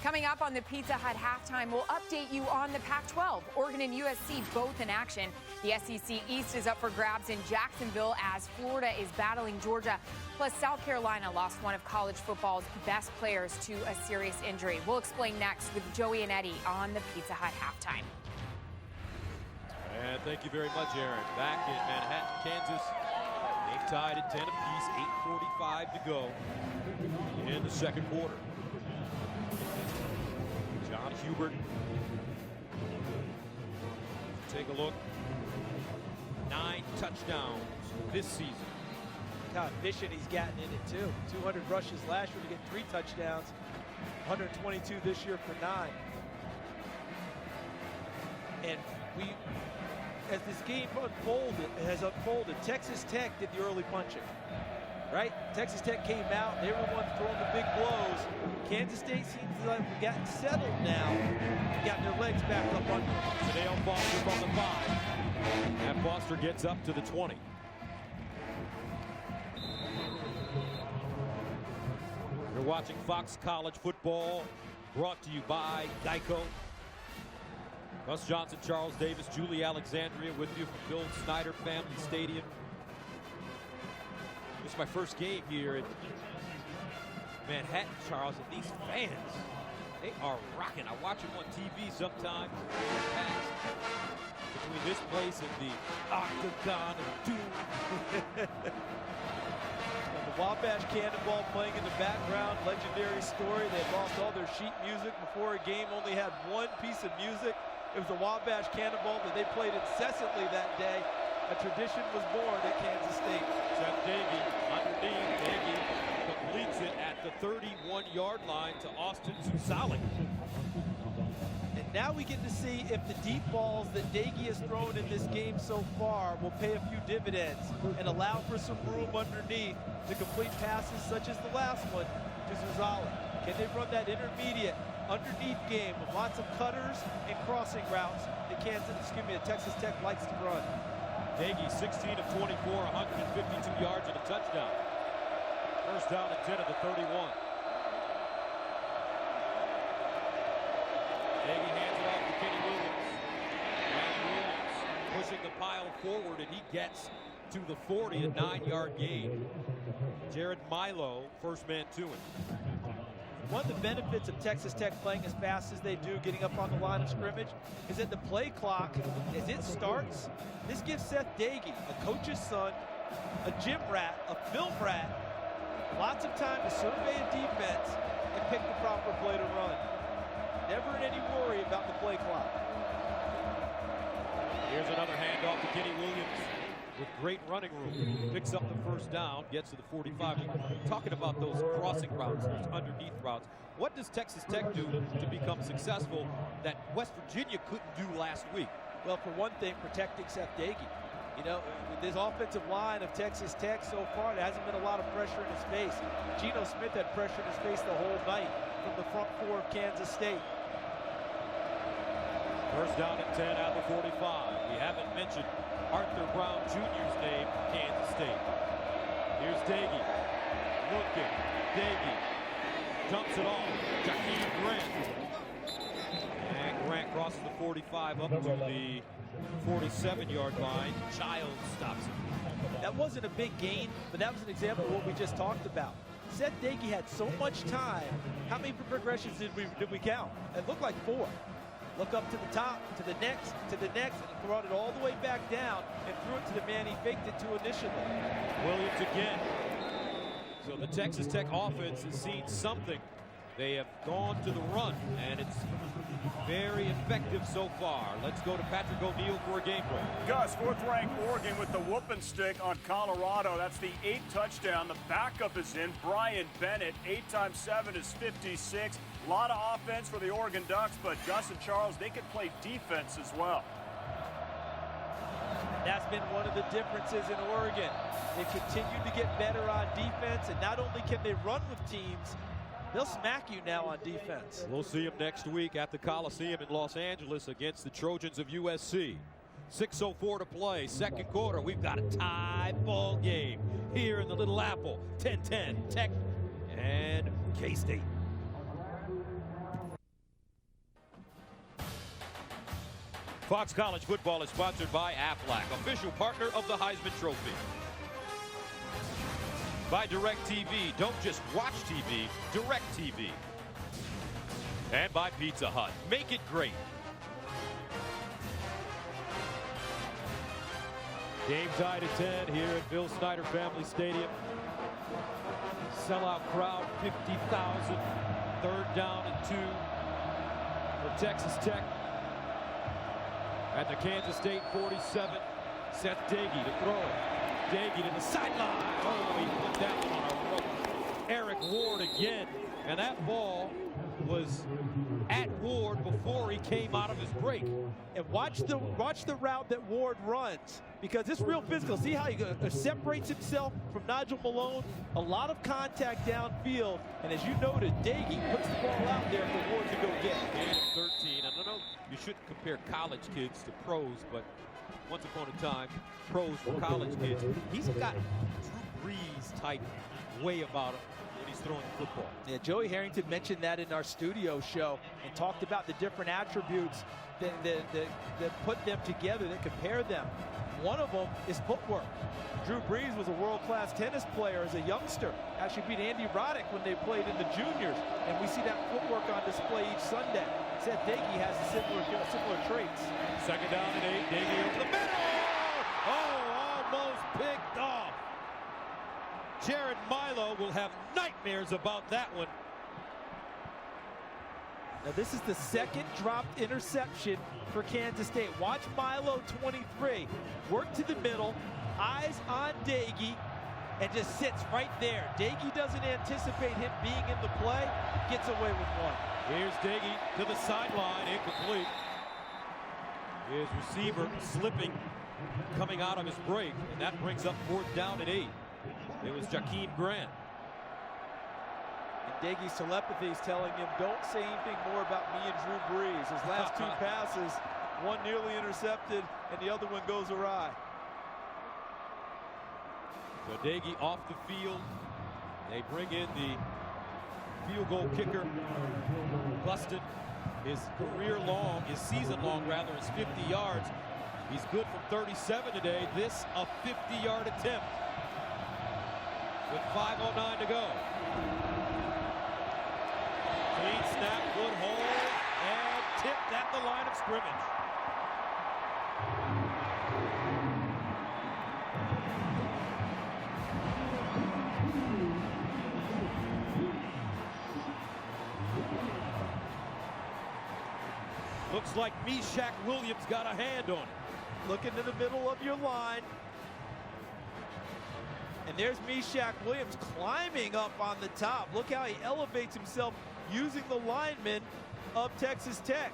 Coming up on the Pizza Hut halftime, we'll update you on the Pac-12. Oregon and USC both in action. The SEC East is up for grabs in Jacksonville as Florida is battling Georgia. Plus, South Carolina lost one of college football's best players to a serious injury. We'll explain next with Joey and Eddie on the Pizza Hut halftime. And thank you very much, Aaron. Back in Manhattan, Kansas. Game tied at 10 apiece, 8:45 to go in the second quarter. John Hubert. Take a look. 9 touchdowns this season. Look how efficient he's gotten in it, too. 200 rushes last year to get 3 touchdowns. 122 this year for 9. And as this game has unfolded, Texas Tech did the early punching. Right? Texas Tech came out. They were the ones throwing the big blows. Kansas State seems like they've gotten settled now and gotten their legs back up under them. Tadeo Foster from the 5. And Foster gets up to the 20. You're watching Fox College football, brought to you by Geico. Gus Johnson, Charles Davis, Julie Alexandria with you from Bill Snyder Family Stadium. This is my first game here in Manhattan, Charles, and these fans, they are rocking. I watch them on TV sometimes. Between this place and the Octagon of Doom. The Wabash Cannonball playing in the background, legendary story. They lost all their sheet music before a game, only had one piece of music. It was the Wabash Cannonball that they played incessantly that day. A tradition was born at Kansas State. Seth Davey underneath. Davey completes it at the 31-yard line to Austin Susalik. And now we get to see if the deep balls that Dagey has thrown in this game so far will pay a few dividends and allow for some room underneath to complete passes such as the last one to Susalik. Can they run that intermediate underneath game with lots of cutters and crossing routes that Texas Tech likes to run? Dagey 16 of 24, 152 yards and a touchdown. First down and 10 at the 31. Dagey hands it off to Kenny Williams. And Williams pushing the pile forward, and he gets to the 40, a 9-yard gain. Jared Milo, first man to him. One of the benefits of Texas Tech playing as fast as they do, getting up on the line of scrimmage, is that the play clock, as it starts, this gives Seth Dagey, a coach's son, a gym rat, a film rat, lots of time to survey a defense and pick the proper play to run. Never in any worry about the play clock. Here's another handoff to Kenny Williams with great running room. Picks up the first down, gets to the 45. We're talking about those crossing routes, those underneath routes. What does Texas Tech do to become successful that West Virginia couldn't do last week? Well, for one thing, protecting Seth Dagey. You know, with this offensive line of Texas Tech so far, there hasn't been a lot of pressure in his face. Geno Smith had pressure in his face the whole night from the front 4 of Kansas State. First down and 10 at the 45. We haven't mentioned Arthur Brown Jr.'s name from Kansas State. Here's Dagey. Looking. Dagey dumps it off. Jakeem Grant. And Grant crosses the 45 up to the 47-yard line. Childs stops it. That wasn't a big gain, but that was an example of what we just talked about. Seth Dagey had so much time. How many progressions did we count? It looked like 4. Look up to the top, to the next, and brought it all the way back down and threw it to the man he faked it to initially. Williams again. So the Texas Tech offense has seen something. They have gone to the run, and it's very effective so far. Let's go to Patrick O'Neill for a game break. Gus, 4th-ranked Oregon with the whooping stick on Colorado. That's the 8th touchdown. The backup is in. Brian Bennett, 8 times 7 is 56. A lot of offense for the Oregon Ducks, but Gus and Charles, they can play defense as well. That's been one of the differences in Oregon. They continue to get better on defense, and not only can they run with teams, They'll smack you now on defense. We'll see him next week at the Coliseum in Los Angeles against the Trojans of USC. 6:04 to play, second quarter. We've got a tie ball game here in the Little Apple. 10-10, Tech and K-State. Fox College football is sponsored by Aflac, official partner of the Heisman Trophy. By DirecTV, don't just watch TV, DirecTV. And by Pizza Hut, make it great. Game tied at 10 here at Bill Snyder Family Stadium. Sellout crowd, 50,000. Third down and 2 for Texas Tech. At the Kansas State 47, Seth Dagey to throw it. Dagey to the sideline. Oh, he put that one on a rope. Eric Ward again. And that ball was at Ward before he came out of his break. And watch the route that Ward runs, because it's real physical. See how he separates himself from Nigel Malone? A lot of contact downfield. And as you noted, Dagey puts the ball out there for Ward to go get. Gain of 13. I don't know, you shouldn't compare college kids to pros, but once upon a time, pros for college kids. He's got Drew Brees type way about him when he's throwing the football. Yeah, Joey Harrington mentioned that in our studio show and talked about the different attributes that put them together, that compare them. One of them is footwork. Drew Brees was a world-class tennis player as a youngster. Actually beat Andy Roddick when they played in the juniors. And we see that footwork on display each Sunday. Seth Dagey has similar traits. Second down and 8. Dagey over the middle. Oh, almost picked off. Jared Milo will have nightmares about that one. Now this is the second dropped interception for Kansas State. Watch Milo 23 work to the middle, eyes on Dagey, and just sits right there. Dagey doesn't anticipate him being in the play, gets away with one. Here's Dagey to the sideline, incomplete. His receiver slipping, coming out of his break, and that brings up fourth down and 8. It was Jakeem Grant. And Dagey's telepathy is telling him, don't say anything more about me and Drew Brees. His last 2 passes, one nearly intercepted, and the other one goes awry. So Dagey off the field. They bring in the field goal kicker, Buston. His season long rather, is 50 yards. He's good from 37 today. This a 50-yard attempt with 5:09 to go. Clean snap, good hold, and tipped at the line of scrimmage. Looks like Meshach Williams got a hand on it. Look into the middle of your line. And there's Meshach Williams climbing up on the top. Look how he elevates himself using the linemen of Texas Tech.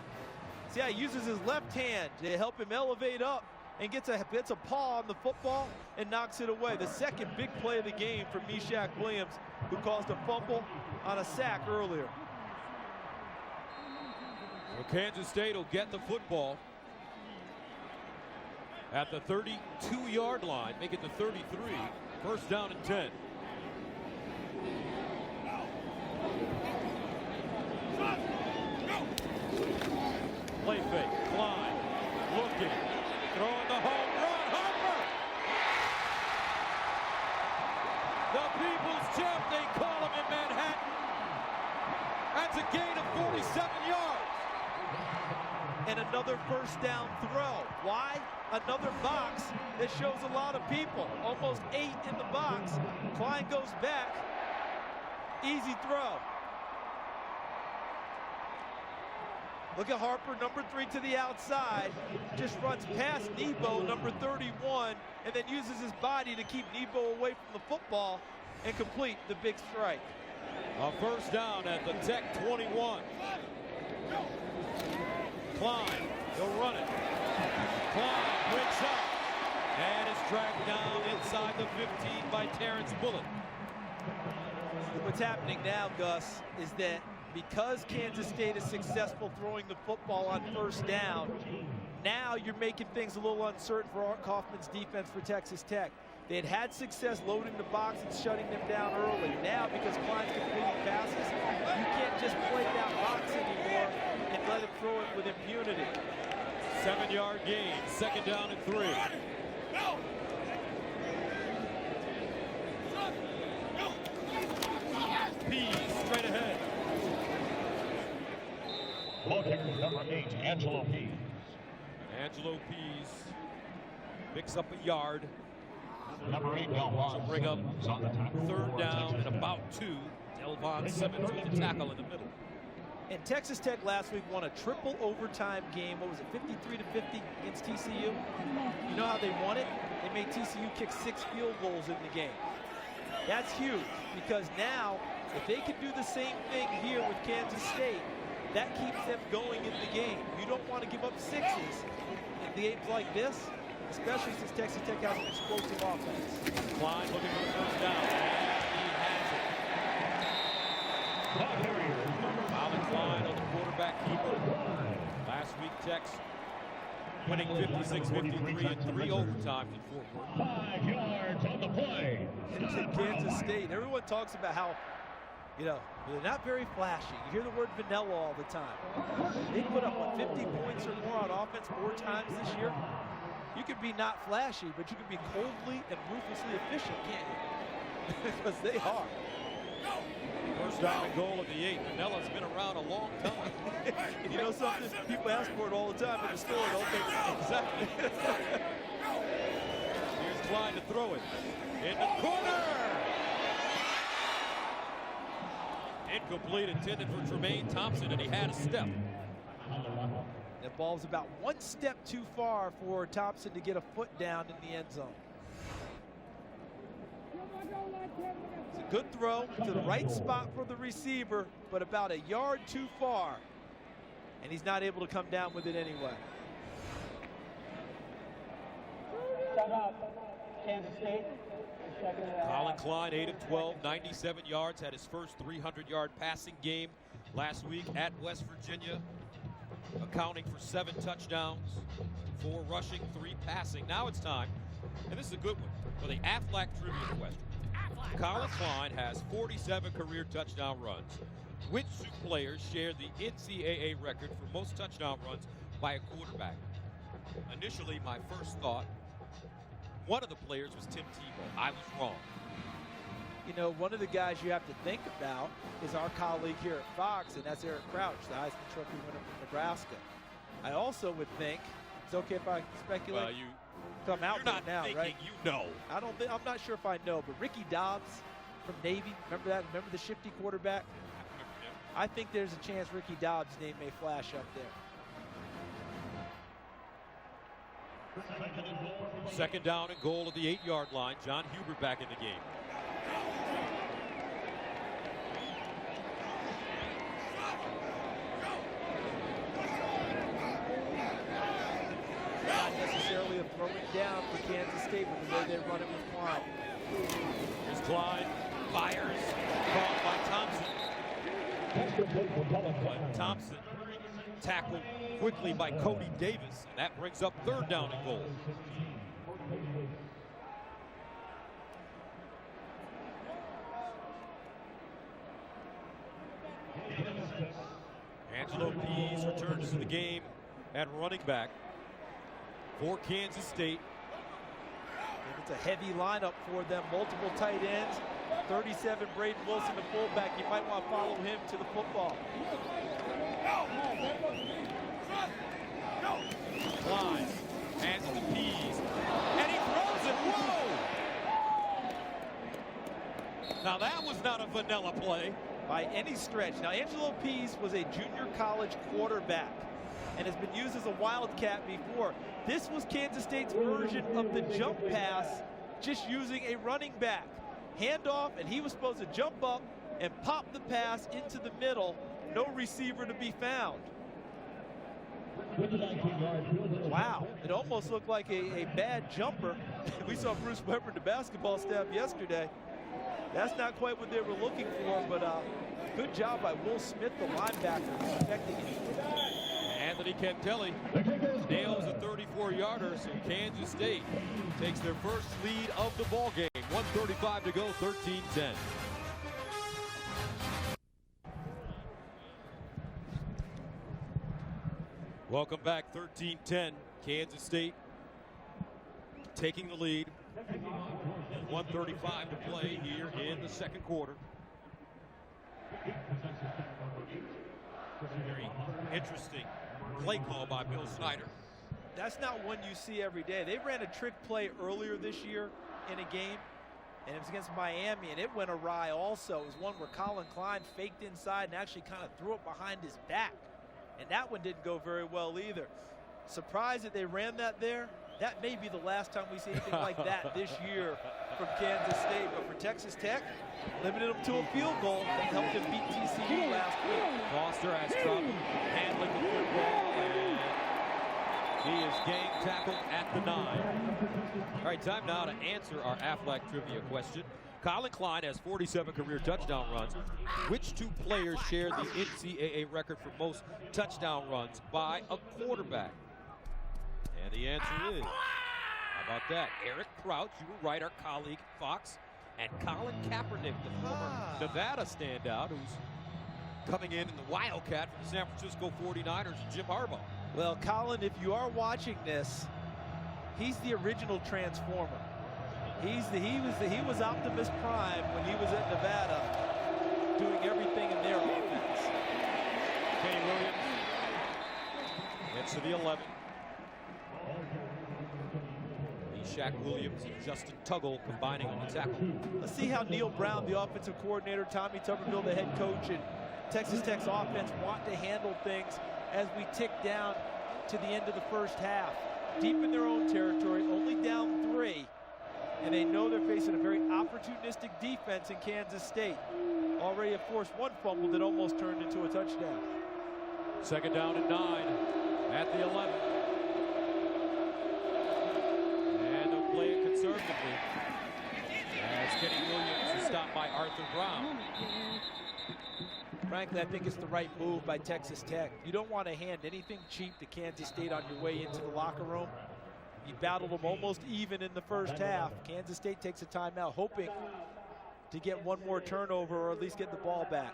See how he uses his left hand to help him elevate up and gets a paw on the football and knocks it away. The second big play of the game for Meshach Williams, who caused a fumble on a sack earlier. Well, Kansas State will get the football at the 32-yard line, make it to 33. First down and 10. Play fake, Klein, looking, throwing the home run, Harper! The people's champ, they call him in Manhattan. That's a gain of 47 yards. And another first down throw. Why? Another box that shows a lot of people. Almost 8 in the box. Klein goes back. Easy throw. Look at Harper, number 3 to the outside. Just runs past Nebo, number 31, and then uses his body to keep Nebo away from the football and complete the big strike. A first down at the Tech 21. Klein, he'll run it. Klein breaks up and is dragged down inside the 15 by Terrence Bullock. What's happening now, Gus, is that because Kansas State is successful throwing the football on first down, now you're making things a little uncertain for Art Kaufman's defense for Texas Tech. They had success loading the box and shutting them down early. Now, because Klein's completing passes, you can't just play that box anymore and let him throw it with impunity. 7-yard gain, 2nd down and 3. Pease straight ahead. Ball carrier number 8, Angelo Pease. Angelo Pease picks up a yard. Number 8, To bring up 3rd down and about 2. Delvon Simmons with the tackle in the middle. And Texas Tech last week won a triple overtime game. What was it, 53-50 against TCU? You know how they won it? They made TCU kick 6 field goals in the game. That's huge, because now, if they can do the same thing here with Kansas State, that keeps them going in the game. You don't want to give up 6s in games like this, especially since Texas Tech has an explosive offense. Klein looking for the 1st down. And he has it. Colin Klein on the quarterback keeper. Last week, Tech's winning 56-53 in 3 overtimes in Fort Worth. 5 yards on the play. Kansas State, everyone talks about how, they're not very flashy. You hear the word vanilla all the time. They put up, 50 points or more on offense 4 times this year? You can be not flashy, but you can be coldly and ruthlessly efficient, can't you? Because they are. 1st down and goal at the 8. Vanilla's been around a long time. You know something? People ask for it all the time in the store, don't they? Exactly. Here's Klein to throw it. In the corner! Incomplete, intended for Tremaine Thompson, and he had a step. That ball's about 1 step too far for Thompson to get a foot down in the end zone. It's a good throw to the right spot for the receiver, but about a yard too far. And he's not able to come down with it anyway. Kansas State. Colin Klein, 8 of 12, 97 yards, had his first 300-yard passing game last week at West Virginia, accounting for 7 touchdowns, 4 rushing, 3 passing. Now it's time, and this is a good one, for the Aflac Trivia question. Colin Klein has 47 career touchdown runs. Which 2 players share the NCAA record for most touchdown runs by a quarterback? Initially, my first thought, one of the players was Tim Tebow. I was wrong. One of the guys you have to think about is our colleague here at Fox, and that's Eric Crouch, the Heisman Trophy winner from Nebraska. I also would think, it's okay if I speculate? Well, come out you're not now, thinking, right? you know. I'm not sure if I know, but Ricky Dobbs from Navy, remember that? Remember the shifty quarterback? I think there's a chance Ricky Dobbs' name may flash up there. 2nd down and goal at the 8-yard line. John Huber back in the game. Not necessarily a throwing down for Kansas State with the way they run it with Klein. Here's Klein, fires, caught by Thompson. Thompson tackled quickly by Cody Davis, and that brings up 3rd down and goal. Angelo Pease returns to the game at running back for Kansas State. And it's a heavy lineup for them, multiple tight ends. 37, Braden Wilson, the fullback. You might want to follow him to the football. Klein hands it to Pease, and he throws it. Whoa! Now that was not a vanilla play by any stretch. Now Angelo Pease was a junior college quarterback and has been used as a Wildcat before. This was Kansas State's version of the jump pass, just using a running back. Handoff, and he was supposed to jump up and pop the pass into the middle. No receiver to be found. Wow, it almost looked like a bad jumper. We saw Bruce Weber, the basketball staff, yesterday. That's not quite what they were looking for, but good job by Will Smith, the linebacker, expecting it. Anthony Kentelly nails a 34-yarder, so Kansas State takes their first lead of the ball game. 1:35 to go, 13-10. Welcome back, 13-10. Kansas State taking the lead. 1:35 to play here in the second quarter. Very interesting play call by Bill Snyder. That's not one you see every day. They ran a trick play earlier this year in a game, and it was against Miami, and it went awry also. It was one where Colin Klein faked inside and actually kind of threw it behind his back, and that one didn't go very well either. Surprised that they ran that there. That may be the last time we see anything like that this year from Kansas State. But for Texas Tech, limited them to a field goal and helped them beat TCU last week. Foster has trouble handling the football, and he is game tackled at the 9. All right, time now to answer our Aflac trivia question. Colin Klein has 47 career touchdown runs. Which two players share the NCAA record for most touchdown runs by a quarterback? And the answer is, how about that? Eric Crouch, you were right, our colleague Fox, and Colin Kaepernick, the former Nevada standout, who's coming in the Wildcat from the San Francisco 49ers, and Jim Harbaugh. Well, Colin, if you are watching this, he's the original Transformer. He was Optimus Prime when he was at Nevada, doing everything in their offense. Kenny Williams gets to the 11. Shaq Williams and Justin Tuggle combining on the tackle. Let's see how Neil Brown, the offensive coordinator, Tommy Tuberville, the head coach, and Texas Tech's offense want to handle things as we tick down to the end of the first half. Deep in their own territory, only down 3, and they know they're facing a very opportunistic defense in Kansas State. Already have forced one fumble that almost turned into a touchdown. Second down and 9 at the 11. Play it conservatively as Kenny Williams is stopped by Arthur Brown. Frankly, I think it's the right move by Texas Tech. You don't want to hand anything cheap to Kansas State on your way into the locker room. You battled them almost even in the first half. Kansas State takes a timeout, hoping to get one more turnover or at least get the ball back.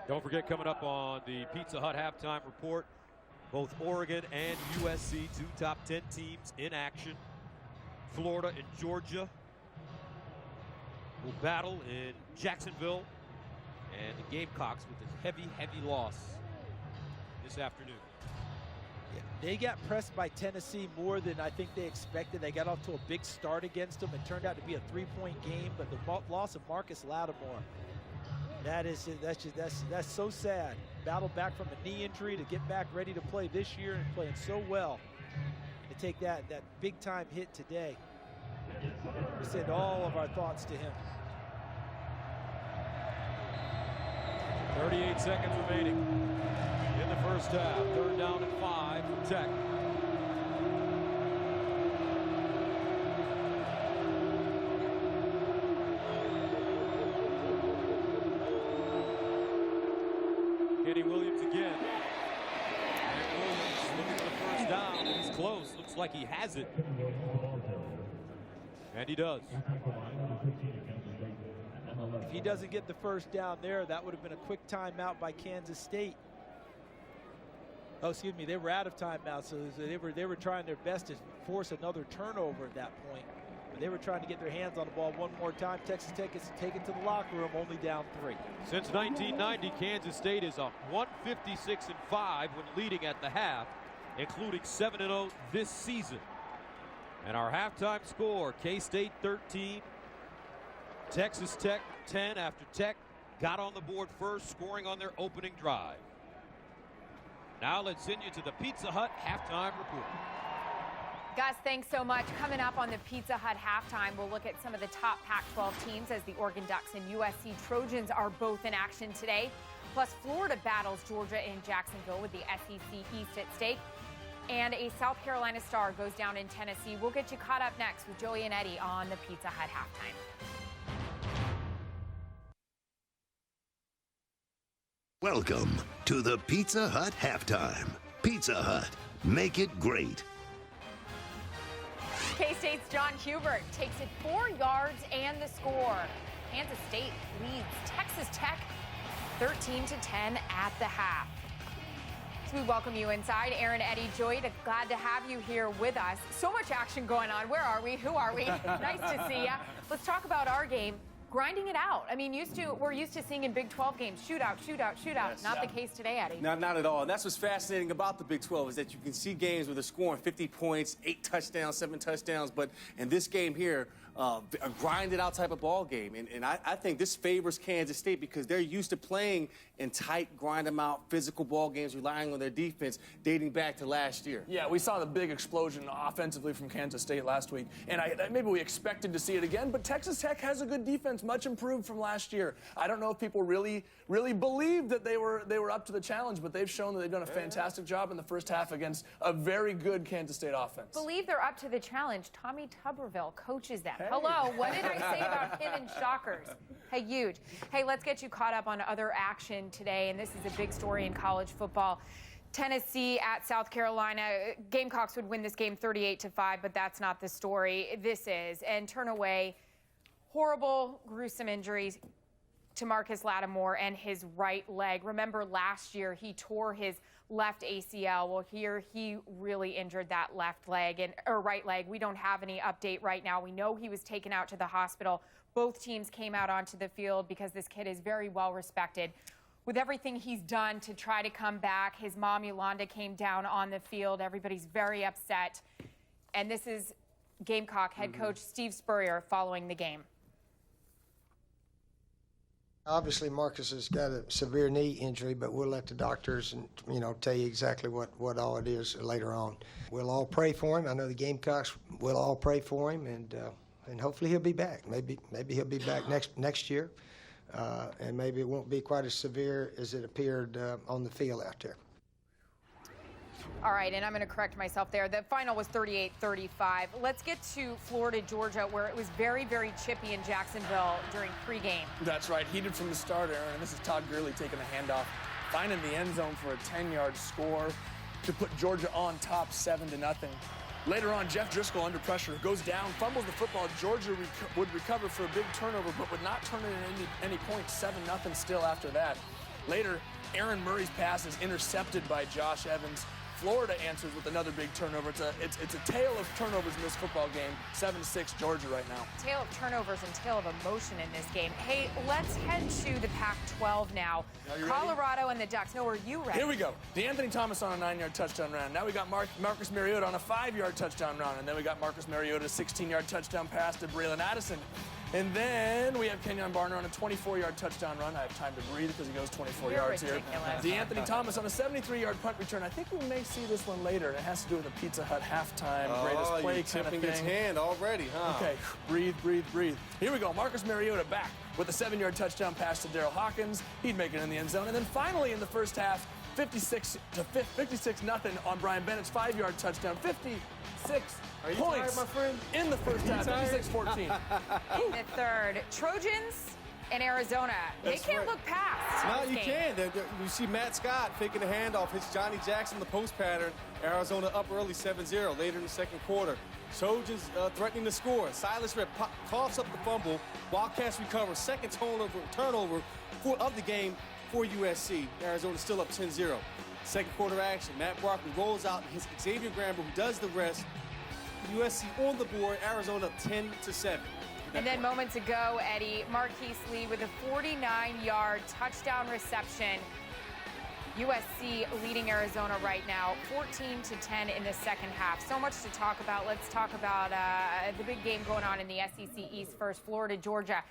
Don't forget, coming up on the Pizza Hut halftime report, both Oregon and USC, 2 top 10 teams in action. Florida and Georgia will battle in Jacksonville, and the Gamecocks with a heavy loss this afternoon. Yeah, they got pressed by Tennessee more than I think they expected. They got off to a big start against them. It turned out to be a 3-point game, but the loss of Marcus Lattimore, that's so sad. Battled back from a knee injury to get back ready to play this year and playing so well. To take that big time hit today. We send all of our thoughts to him. 38 seconds remaining in the first half. Third down and 5 for Tech. Kenny Williams again. And Williams looking for the first down. He's close. Looks like he has it. And he does. If he doesn't get the first down there, that would have been a quick timeout by Kansas State. Oh, excuse me, they were out of timeout, so they were trying their best to force another turnover at that point. But they were trying to get their hands on the ball one more time. Texas Tech is taken to the locker room, only down 3. Since 1990, Kansas State is a 156-5 when leading at the half, including 7-0 this season. And our halftime score, K-State 13, Texas Tech 10 after Tech got on the board first, scoring on their opening drive. Now let's send you to the Pizza Hut halftime report. Gus, thanks so much. Coming up on the Pizza Hut halftime, we'll look at some of the top Pac-12 teams as the Oregon Ducks and USC Trojans are both in action today. Plus, Florida battles Georgia in Jacksonville with the SEC East at stake. And a South Carolina star goes down in Tennessee. We'll get you caught up next with Joey and Eddie on the Pizza Hut halftime. Welcome to the Pizza Hut halftime. Pizza Hut, make it great. K-State's John Hubert takes it 4 yards and the score. Kansas State leads Texas Tech 13-10 at the half. So we welcome you inside. Aaron, Eddie, Joy, glad to have you here with us. So much action going on. Where are we? Who are we? Nice to see ya. Let's talk about our game. Grinding it out. I mean, we're used to seeing in Big 12 games, shootout. Yes. Not the case today, Eddie. Not at all. And that's what's fascinating about the Big 12 is that you can see games where they're scoring 50 points, 8 touchdowns, 7 touchdowns. But in this game here, a grinded out type of ball game. And I think this favors Kansas State because they're used to playing in tight, grind them out, physical ball games, relying on their defense dating back to last year. Yeah, we saw the big explosion offensively from Kansas State last week. And maybe we expected to see it again, but Texas Tech has a good defense, much improved from last year. I don't know if people really believed that they were up to the challenge, but they've shown that they've done a fantastic job in the first half against a very good Kansas State offense. Believe they're up to the challenge. Tommy Tuberville coaches them. Hey. Hello, what did I say about him and Shockers? Hey, huge. Hey, let's get you caught up on other action today, and this is a big story in college football. Tennessee at South Carolina. Gamecocks would win this game 38-5, but that's not the story. This is. And turn away. Horrible, gruesome injuries to Marcus Lattimore and his right leg. Remember last year he tore his left ACL. Well, here he really injured that left leg or right leg. We don't have any update right now. We know he was taken out to the hospital. Both teams came out onto the field because this kid is very well respected. With everything he's done to try to come back, his mom Yolanda came down on the field. Everybody's very upset. And this is Gamecock head coach Steve Spurrier following the game. Obviously, Marcus has got a severe knee injury, but we'll let the doctors, tell you exactly what all it is later on. We'll all pray for him. I know the Gamecocks will all pray for him, and hopefully he'll be back. Maybe he'll be back next year, and maybe it won't be quite as severe as it appeared on the field out there. All right, and I'm going to correct myself there. The final was 38-35. Let's get to Florida, Georgia, where it was very, very chippy in Jacksonville during pregame. That's right. Heated from the start, Aaron. And this is Todd Gurley taking the handoff, finding the end zone for a 10-yard score to put Georgia on top 7-0. Later on, Jeff Driscoll under pressure goes down, fumbles the football. Georgia would recover for a big turnover, but would not turn it at any point. 7-0 still after that. Later, Aaron Murray's pass is intercepted by Josh Evans. Florida answers with another big turnover. It's a tale of turnovers in this football game. 7-6 Georgia right now. Tale of turnovers and tale of emotion in this game. Hey, let's head to the Pac-12 now. Colorado ready? And the Ducks. No, are you ready? Here we go. DeAnthony Thomas on a 9-yard touchdown run. Now we got Marcus Mariota on a 5-yard touchdown run. And then we got Marcus Mariota, a 16-yard touchdown pass to Braylon Addison. And then we have Kenyon Barner on a 24-yard touchdown run. I have time to breathe because he goes 24 yards here. DeAnthony Thomas on a 73-yard punt return. I think we may see this one later. It has to do with the Pizza Hut halftime greatest play kind of thing. His hand already, huh? Okay, breathe. Here we go. Marcus Mariota back with a 7-yard touchdown pass to Daryl Hawkins. He'd make it in the end zone. And then finally in the first half, 56-0 on Brian Bennett's 5-yard touchdown. 56 Are you points tired, my friend? In the first half, 56-14. In the third, Trojans in Arizona. That's they can't right. look past. No, you can. You see Matt Scott faking the handoff, hits Johnny Jackson the post pattern. Arizona up early 7-0 later in the second quarter. Trojans threatening to score. Silas Redd coughs up the fumble. Wildcats recover. Second turnover of the game for USC. Arizona still up 10-0. Second quarter action. Matt Barkley rolls out his Xavier Gramble, who does the rest. USC on the board. Arizona up 10-7. And then moments ago, Eddie, Marquise Lee with a 49-yard touchdown reception. USC leading Arizona right now, 14-10 in the second half. So much to talk about. Let's talk about the big game going on in the SEC East first, Florida, Georgia.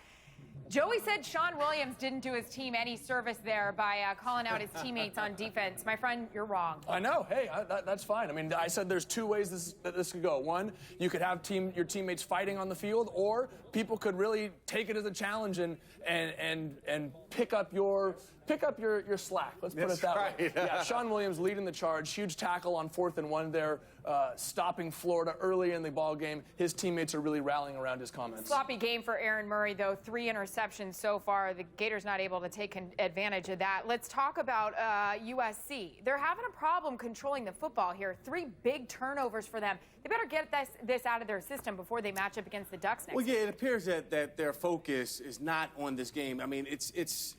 Joey said Sean Williams didn't do his team any service there by calling out his teammates on defense. My friend, you're wrong. I know. Hey, that's fine. I mean, I said there's two ways this could go. One, you could have your teammates fighting on the field, or people could really take it as a challenge and pick up your pick up your slack. Let's put it that way. Yeah, Sean Williams leading the charge. Huge tackle on 4th and 1 there, stopping Florida early in the ball game. His teammates are really rallying around his comments. Sloppy game for Aaron Murray, though. 3 interceptions so far. The Gators not able to take advantage of that. Let's talk about USC. They're having a problem controlling the football here. 3 big turnovers for them. They better get this out of their system before they match up against the Ducks next week. Well, yeah, it appears that their focus is not on this game. I mean, it's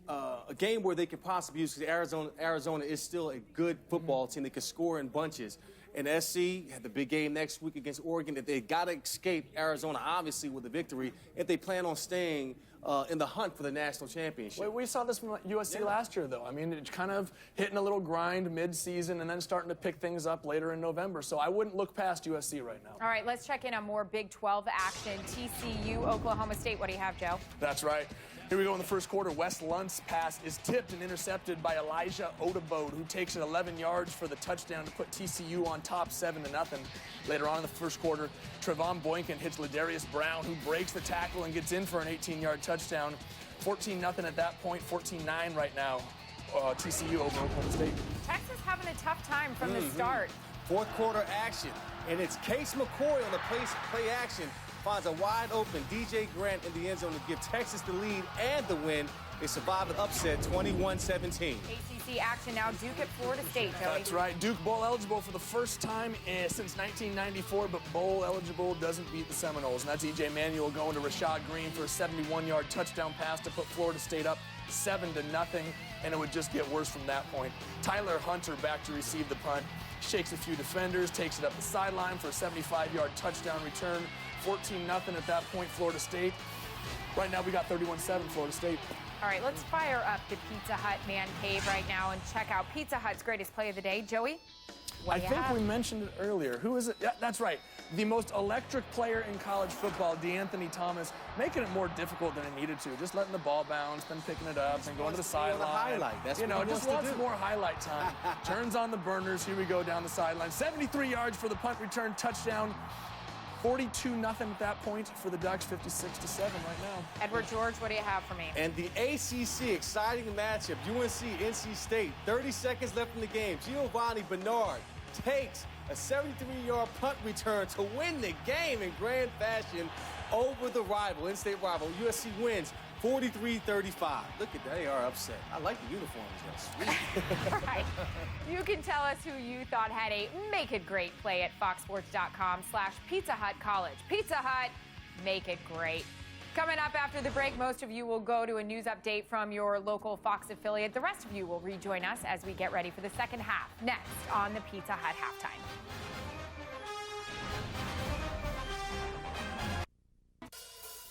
a game where they could possibly use, because Arizona is still a good football team. They can score in bunches. And SC had the big game next week against Oregon. They got to escape Arizona, obviously, with a victory if they plan on staying in the hunt for the national championship. We saw this from USC last year, though. I mean, it's kind of hitting a little grind mid-season and then starting to pick things up later in November. So I wouldn't look past USC right now. All right, let's check in on more Big 12 action. TCU, Oklahoma State. What do you have, Joe? That's right. Here we go in the first quarter. Wes Lunt's pass is tipped and intercepted by Elijah Odebode, who takes it 11 yards for the touchdown to put TCU on top 7-0. Later on in the first quarter, Trevon Boykin hits Ladarius Brown, who breaks the tackle and gets in for an 18-yard touchdown. 14-0 at that point, 14-9 right now. TCU over Oklahoma State. Texas having a tough time from the start. Fourth quarter action, and it's Case McCoy on the play action. Finds a wide open DJ Grant in the end zone to give Texas the lead and the win. They survive an upset, 21-17. ACC action now. Duke at Florida State, Joey. That's right. Duke bowl eligible for the first time since 1994, but bowl eligible doesn't beat the Seminoles. And that's E.J. Manuel going to Rashad Green for a 71-yard touchdown pass to put Florida State up 7-0, and it would just get worse from that point. Tyler Hunter back to receive the punt. Shakes a few defenders, takes it up the sideline for a 75-yard touchdown return. 14-0 at that point, Florida State. Right now, we got 31-7, Florida State. All right, let's fire up the Pizza Hut Man Cave right now and check out Pizza Hut's greatest play of the day. Joey, what do you have? I think we mentioned it earlier. Who is it? Yeah, that's right. The most electric player in college football, DeAnthony Thomas, making it more difficult than it needed to. Just letting the ball bounce, then picking it up, and going to the sideline. Highlight. That's what he just wants more highlight time. Turns on the burners. Here we go down the sideline. 73 yards for the punt return touchdown. 42-0 at that point for the Ducks, 56-7 right now. Edward George, what do you have for me? And the ACC exciting matchup, UNC, NC State. 30 seconds left in the game. Giovanni Bernard takes a 73-yard punt return to win the game in grand fashion over the rival, in-state rival. USC wins 43-35. Look at that, they are upset. I like the uniforms, though. Sweet. All right. You can tell us who you thought had a Make It Great play at foxsports.com/Pizza Hut College. Pizza Hut, make it great. Coming up after the break, most of you will go to a news update from your local Fox affiliate. The rest of you will rejoin us as we get ready for the second half, next on the Pizza Hut Halftime.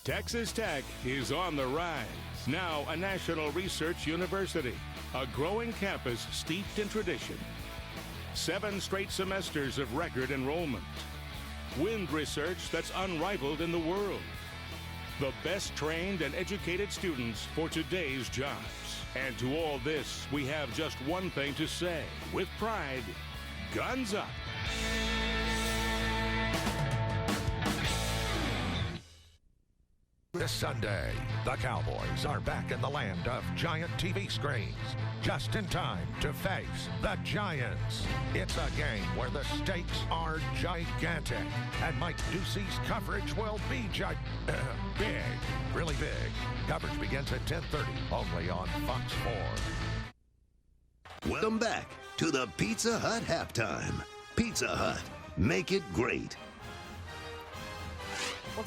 Texas Tech is on the rise, now a national research university, a growing campus steeped in tradition. 7 straight semesters of record enrollment. Wind research that's unrivaled in the world. The best trained and educated students for today's jobs. And to all this, we have just one thing to say. With pride, guns up. This Sunday, the Cowboys are back in the land of giant TV screens, just in time to face the Giants. It's a game where the stakes are gigantic, and Mike Ducey's coverage will be big, really big. Coverage begins at 10:30, only on Fox 4. Welcome back to the Pizza Hut Halftime. Pizza Hut, make it great. Well,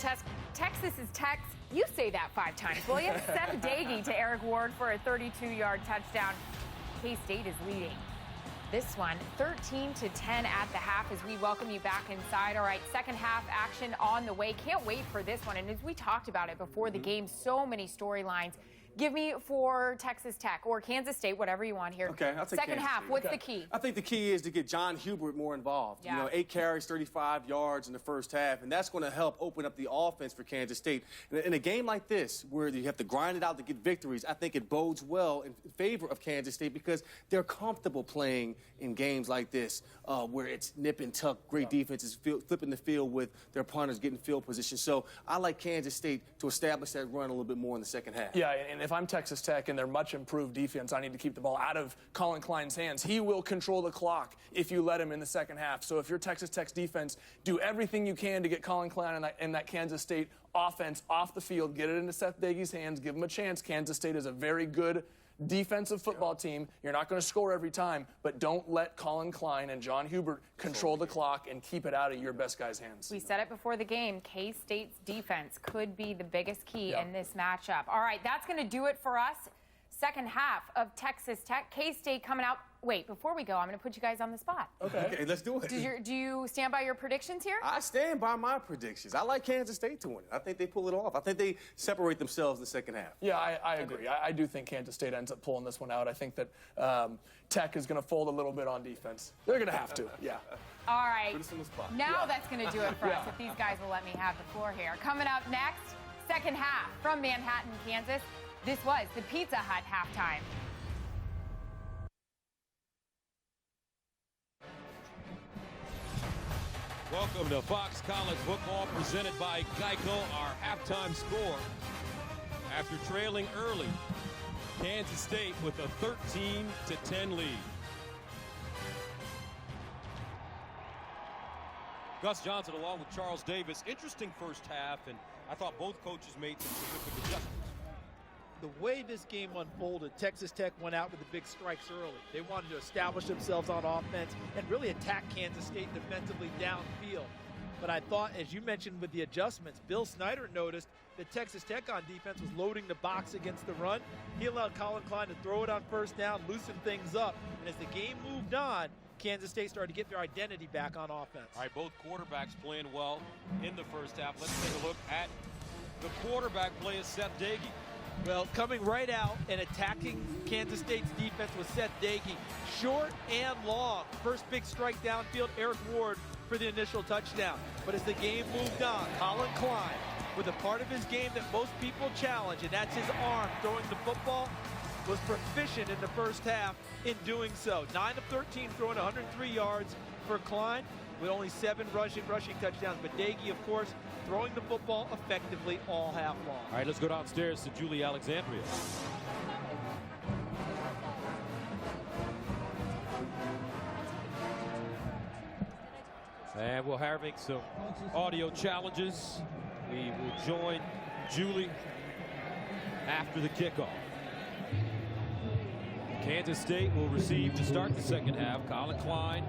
Texas is Tex. You say that 5 times, will you? Seth Dagey to Eric Ward for a 32-yard touchdown. K-State is leading this one 13-10 at the half as we welcome you back inside. All right, second half action on the way. Can't wait for this one. And as we talked about it before the game, so many storylines. Give me for Texas Tech or Kansas State, whatever you want here. Okay, I'll take second Kansas half, State. what's the key? I think the key is to get John Hubert more involved. Yeah. You know, 8 carries, 35 yards in the first half, and that's going to help open up the offense for Kansas State. In a game like this, where you have to grind it out to get victories, I think it bodes well in favor of Kansas State because they're comfortable playing in games like this, where it's nip and tuck, great defenses, flipping the field with their punters, getting field position. So I like Kansas State to establish that run a little bit more in the second half. Yeah, and if I'm Texas Tech and their much improved defense, I need to keep the ball out of Colin Klein's hands. He will control the clock if you let him in the second half. So if you're Texas Tech's defense, do everything you can to get Colin Klein and that Kansas State offense off the field, get it into Seth Daigie's hands, give him a chance. Kansas State is a very good defensive football team. You're not going to score every time, but don't let Colin Klein and John Hubert control the clock and keep it out of your best guy's hands. We said it before the game, K-State's defense could be the biggest key in this matchup. All right, that's going to do it for us. Second half of Texas Tech. K-State coming out. Wait, before we go, I'm going to put you guys on the spot. Okay, let's do it. Do you stand by your predictions here? I stand by my predictions. I like Kansas State to win it. I think they pull it off. I think they separate themselves in the second half. Yeah, I agree. I do think Kansas State ends up pulling this one out. I think that Tech is going to fold a little bit on defense. They're going to have to, yeah. All right. Put us on the spot. Now that's going to do it for us if these guys will let me have the floor here. Coming up next, second half from Manhattan, Kansas. This was the Pizza Hut halftime. Welcome to Fox College Football presented by Geico. Our halftime score after trailing early, Kansas State with a 13-10 lead. Gus Johnson along with Charles Davis. Interesting first half, and I thought both coaches made some significant adjustments. The way this game unfolded, Texas Tech went out with the big strikes early. They wanted to establish themselves on offense and really attack Kansas State defensively downfield. But I thought, as you mentioned with the adjustments, Bill Snyder noticed that Texas Tech on defense was loading the box against the run. He allowed Colin Klein to throw it on first down, loosen things up. And as the game moved on, Kansas State started to get their identity back on offense. All right, both quarterbacks playing well in the first half. Let's take a look at the quarterback play of Seth Daiggie. Well, coming right out and attacking Kansas State's defense was Seth Daiggie. Short and long. First big strike downfield, Eric Ward for the initial touchdown. But as the game moved on, Colin Klein, with a part of his game that most people challenge, and that's his arm throwing the football, was proficient in the first half in doing so. 9 of 13 throwing 103 yards for Klein with only 7 rushing touchdowns. But Daiggie, of course, throwing the football effectively all half long. All right, let's go downstairs to Julie Alexandria. And we're having some audio challenges. We will join Julie after the kickoff. Kansas State will receive to start the second half. Colin Klein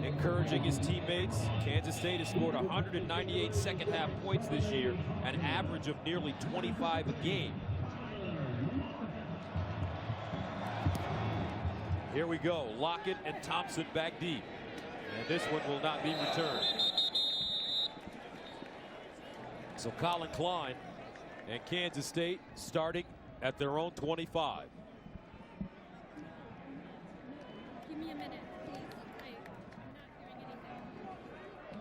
encouraging his teammates. Kansas State has scored 198 second half points this year, an average of nearly 25 a game. Here we go. Lockett and Thompson back deep. And this one will not be returned. So Colin Klein and Kansas State starting at their own 25. Give me a minute, please. I'm not hearing anything.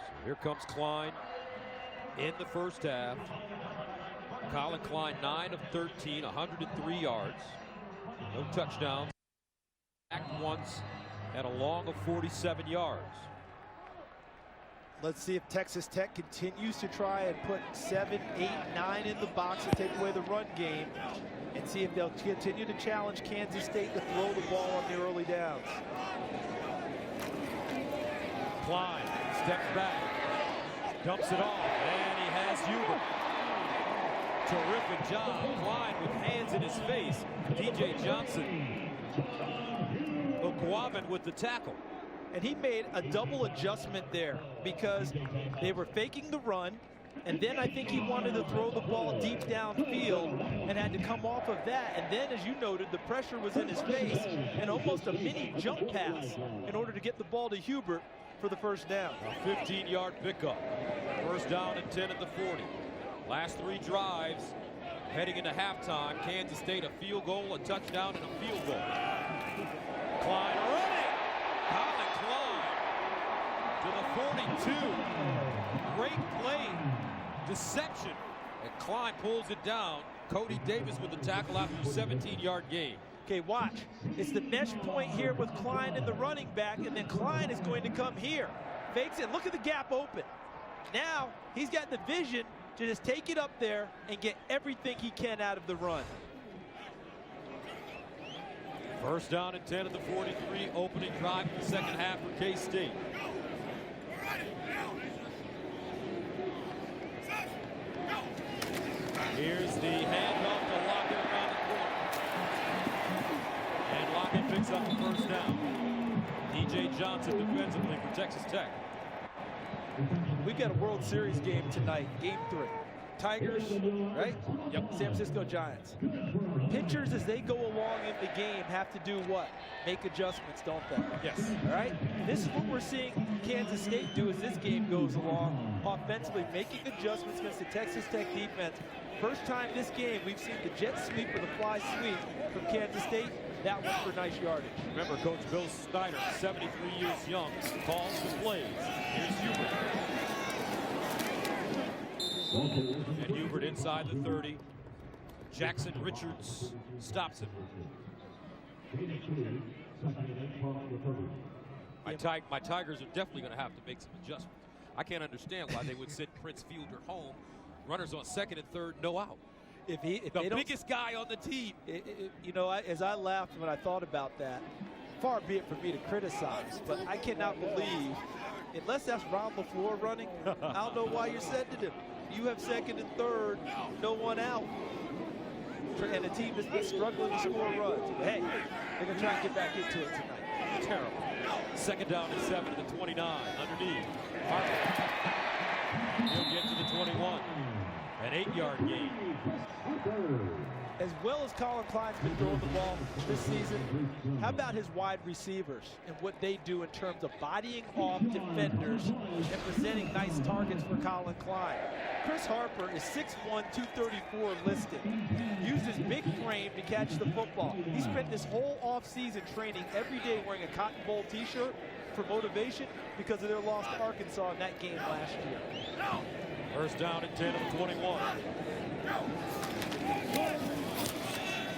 So here comes Klein in the first half. Colin Klein, 9 of 13, 103 yards. No touchdowns. Back once and a long of 47 yards. Let's see if Texas Tech continues to try and put 7, 8, 9 in the box and take away the run game, and see if they'll continue to challenge Kansas State to throw the ball on the early downs. Klein steps back, dumps it off, and he has Hubert. Terrific job. Klein with hands in his face. DJ Johnson. Okwavin with the tackle. And he made a double adjustment there because they were faking the run, and then I think he wanted to throw the ball deep downfield and had to come off of that. And then, as you noted, the pressure was in his face and almost a mini jump pass in order to get the ball to Hubert for the first down. A 15-yard pickup. First down and 10 at the 40. Last 3 drives heading into halftime. Kansas State a field goal, a touchdown, and a field goal. Klein running. Colin Klein to the 42. Great play. Deception. And Klein pulls it down. Cody Davis with the tackle after a 17-yard gain. Okay, watch. It's the mesh point here with Klein and the running back, and then Klein is going to come here. Fakes it. Look at the gap open. Now he's got the vision to just take it up there and get everything he can out of the run. First down and 10 at the 43, opening drive in the second half for K-State. Here's the handoff to Lockett around the corner. And Lockett picks up the first down. DJ Johnson defensively for Texas Tech. We've got a World Series game tonight, game 3. Tigers, right? Yep. San Francisco Giants. Pitchers, as they go along in the game, have to do what? Make adjustments, don't they? Yes. All right? This is what we're seeing Kansas State do as this game goes along, offensively, making adjustments against the Texas Tech defense. First time this game, we've seen the jet sweep or the fly sweep from Kansas State. That one for nice yardage. Remember, Coach Bill Snyder, 73 years young, calls the plays. Here's Hubert. And Hubert inside the 30. Jackson Richards stops him. My Tigers are definitely going to have to make some adjustments. I can't understand why they would send Prince Fielder home. Runners on second and third, no out. If the biggest guy on the team. You know, as I laughed when I thought about that, far be it for me to criticize, but I cannot believe, unless that's Ron LaFleur running, I don't know why you're sending him. You have second and third, no one out. And a team that's been struggling to score runs. Hey, they're going to try and get back into it tonight. Terrible. Second down and 7 to the 29. Underneath. Harper. He'll get to the 21. An 8-yard gain. As well as Colin Klein's been throwing the ball this season, how about his wide receivers and what they do in terms of bodying off defenders and presenting nice targets for Colin Klein? Chris Harper is 6'1", 234 listed. Used his big frame to catch the football. He spent this whole offseason training every day wearing a Cotton Bowl t-shirt for motivation because of their loss to Arkansas in that game last year. First down and 10 of the 21.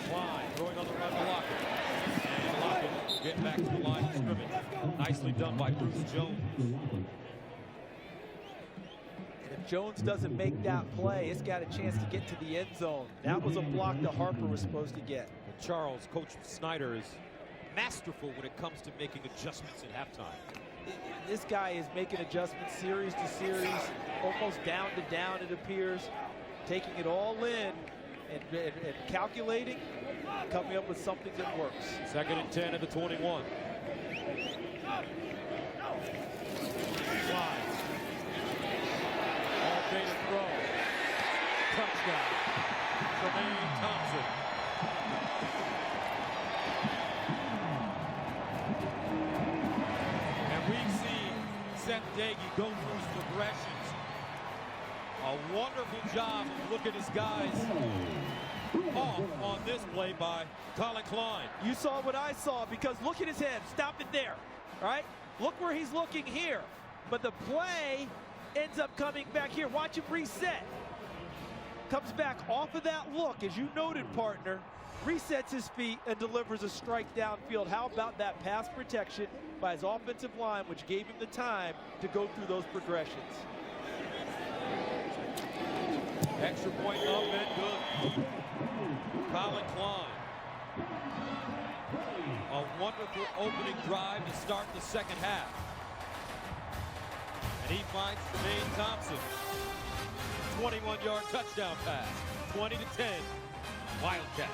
Klein throwing on the run to Lockett. And Lockett getting back to the line of scrimmage. Nicely done by Bruce Jones. And if Jones doesn't make that play, it's got a chance to get to the end zone. That was a block that Harper was supposed to get. And Charles, Coach Snyder, is masterful when it comes to making adjustments at halftime. This guy is making adjustments series to series, almost down to down, it appears, taking it all in and calculating, coming up with something that works. Second and 10 at the 21. Klein. All day to throw. Touchdown. Tremaine Thompson. And we've seen Seth Daggy go through some progressions. A wonderful job of looking at his guys off on this play by Colin Klein. You saw what I saw because look at his head. Stop it there. All right? Look where he's looking here. But the play ends up coming back here. Watch him reset. Comes back off of that look, as you noted, partner. Resets his feet and delivers a strike downfield. How about that pass protection by his offensive line, which gave him the time to go through those progressions. Extra point up and good. Colin Klein. A wonderful opening drive to start the second half. And he finds Tremaine Thompson. 21-yard touchdown pass. 20-10. Wildcats.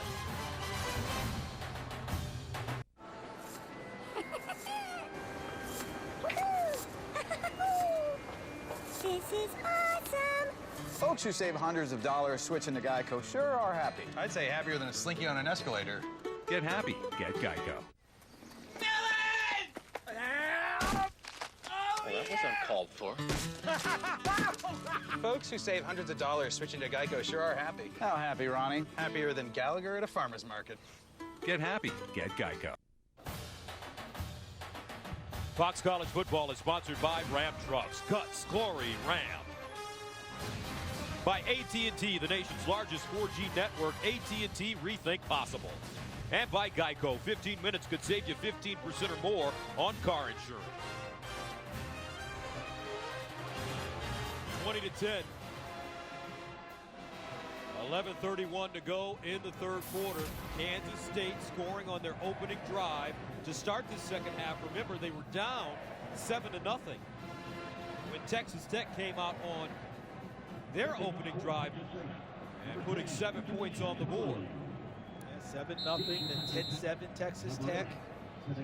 This is awesome! Folks who save hundreds of dollars switching to Geico sure are happy. I'd say happier than a slinky on an escalator. Get happy. Get Geico. That was uncalled for. Folks who save hundreds of dollars switching to Geico sure are happy. How happy, Ronnie? Happier than Gallagher at a farmer's market. Get happy. Get Geico. Fox College Football is sponsored by Ram Trucks. Cuts, glory, Ram. By AT&T, the nation's largest 4G network. AT&T, rethink possible. And by Geico, 15 minutes could save you 15% or more on car insurance. 20-10. 11:31 to go in the third quarter. Kansas State scoring on their opening drive to start the second half. Remember, they were down 7-0 when Texas Tech came out on their opening drive and putting 7 points on the board. Yeah, 7-0, then 10-7 Texas Tech. And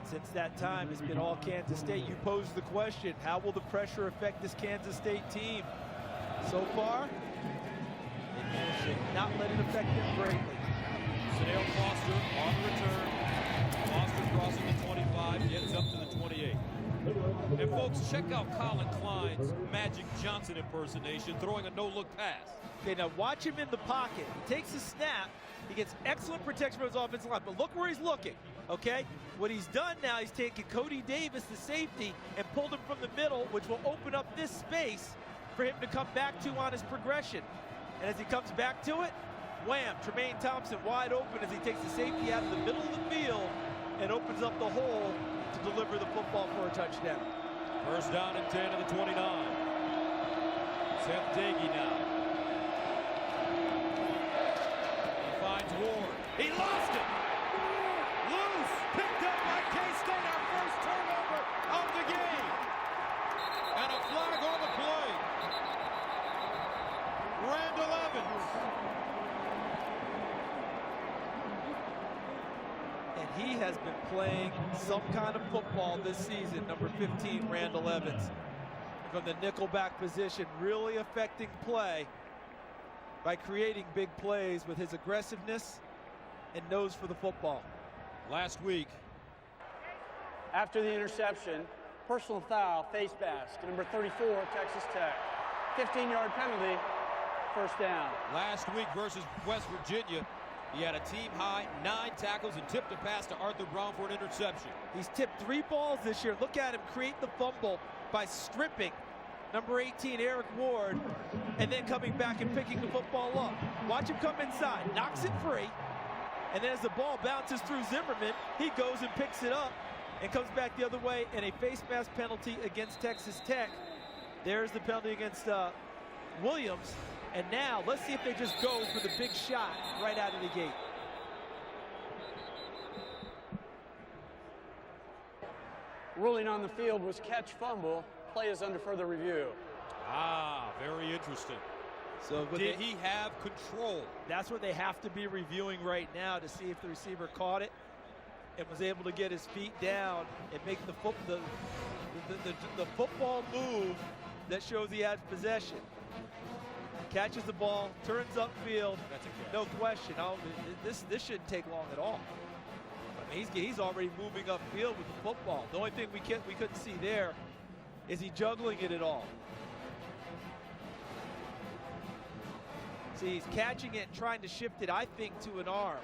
since that time, it's been all Kansas State. You posed the question, how will the pressure affect this Kansas State team? So far, they managed to not let it affect them greatly. Sadale Foster on the return. Foster crossing the 25, gets up to the 28. And folks, check out Colin Klein's Magic Johnson impersonation, throwing a no-look pass. Okay, now watch him in the pocket. He takes a snap. He gets excellent protection from his offensive line, but look where he's looking, okay? What he's done now, he's taken Cody Davis, the safety, and pulled him from the middle, which will open up this space for him to come back to on his progression. And as he comes back to it, wham, Tremaine Thompson wide open as he takes the safety out of the middle of the field and opens up the hole to deliver the football for a touchdown. First down and 10 to the 29. Seth Dagey now. He finds Ward. He lost it. Loose. Picked up by K-State. Our first turnover of the game. And a flag on the play. Randall Evans. And he has been playing some kind of football this season, number 15, Randall Evans. From the nickelback position, really affecting play by creating big plays with his aggressiveness and nose for the football. Last week, After the interception, personal foul, face mask, number 34, Texas Tech. 15-yard penalty, first down. last week versus West Virginia, he had a team-high 9 tackles and tipped a pass to Arthur Brown for an interception. He's tipped 3 balls this year. Look at him create the fumble by stripping number 18, Eric Ward, and then coming back and picking the football up. Watch him come inside, knocks it free, and then as the ball bounces through Zimmerman, he goes and picks it up and comes back the other way, and a face mask penalty against Texas Tech. There's the penalty against Williams. And now, let's see if they just go for the big shot right out of the gate. Ruling on the field was catch fumble. Play is under further review. Ah, very interesting. So did he have control? That's what they have to be reviewing right now to see if the receiver caught it and was able to get his feet down and make the football move that shows he had possession. Catches the ball, turns upfield. That's a catch. No question. This shouldn't take long at all. I mean, he's already moving upfield with the football. The only thing we couldn't see there is he juggling it at all. See, he's catching it and trying to shift it, I think, to an arm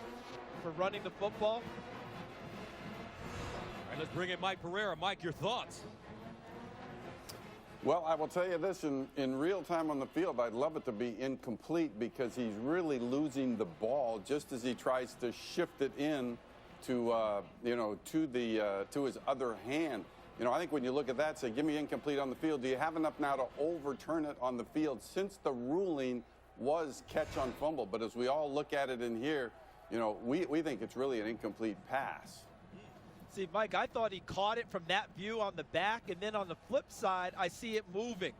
for running the football. All right, let's bring in Mike Pereira. Mike, your thoughts? Well, I will tell you this, in real time on the field, I'd love it to be incomplete because he's really losing the ball just as he tries to shift it in to, to his other hand. You know, I think when you look at that, say, give me incomplete on the field. Do you have enough now to overturn it on the field since the ruling was catch on fumble? But as we all look at it in here, you know, we think it's really an incomplete pass. See, Mike, I thought he caught it from that view on the back, and then on the flip side, I see it moving.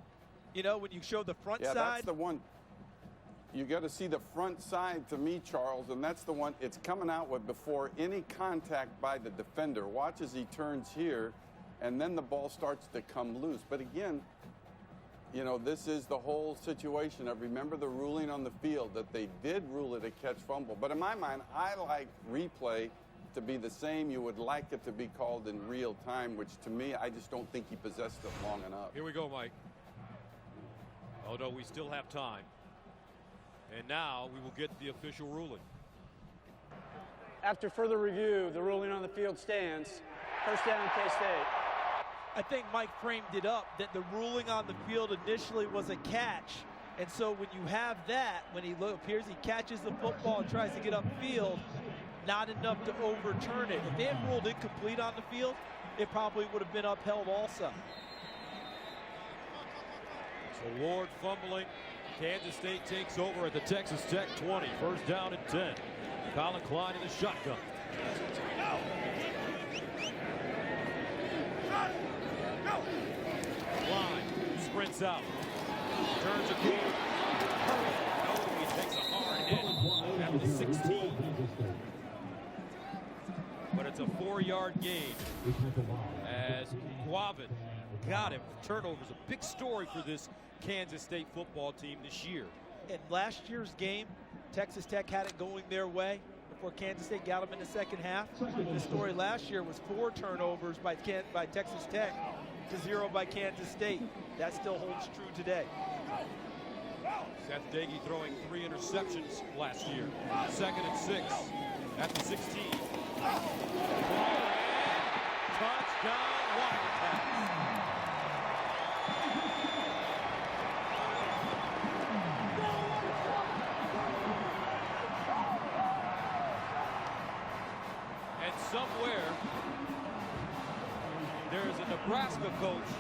You know, when you show the front side. Yeah, that's the one. You got to see the front side to me, Charles, and that's the one it's coming out with before any contact by the defender. Watch as he turns here, and then the ball starts to come loose. But again, you know, this is the whole situation of remember the ruling on the field that they did rule it a catch fumble. But in my mind, I like replay to be the same. You would like it to be called in real time, which to me, I just don't think he possessed it long enough. Here we go, Mike. Oh, no, we still have time. And now we will get the official ruling. After further review, the ruling on the field stands. First down, K-State. I think Mike framed it up that the ruling on the field initially was a catch. And so when you have that, when he appears he catches the football and tries to get upfield, not enough to overturn it. If they had ruled incomplete on the field, it probably would have been upheld also. So Ward fumbling. Kansas State takes over at the Texas Tech 20. First down and 10. Colin Klein in the shotgun. Klein sprints out. Turns a corner. No, he takes a hard hit at the 16. But it's a 4-yard gain as Guavin got him. Turnovers, a big story for this Kansas State football team this year. In last year's game, Texas Tech had it going their way before Kansas State got them in the second half. The story last year was 4 turnovers by Texas Tech to 0 by Kansas State. That still holds true today. Seth Dagey throwing 3 interceptions last year. 2nd and 6 at the 16. Touchdown, Wildcats. And somewhere, there's a Nebraska coach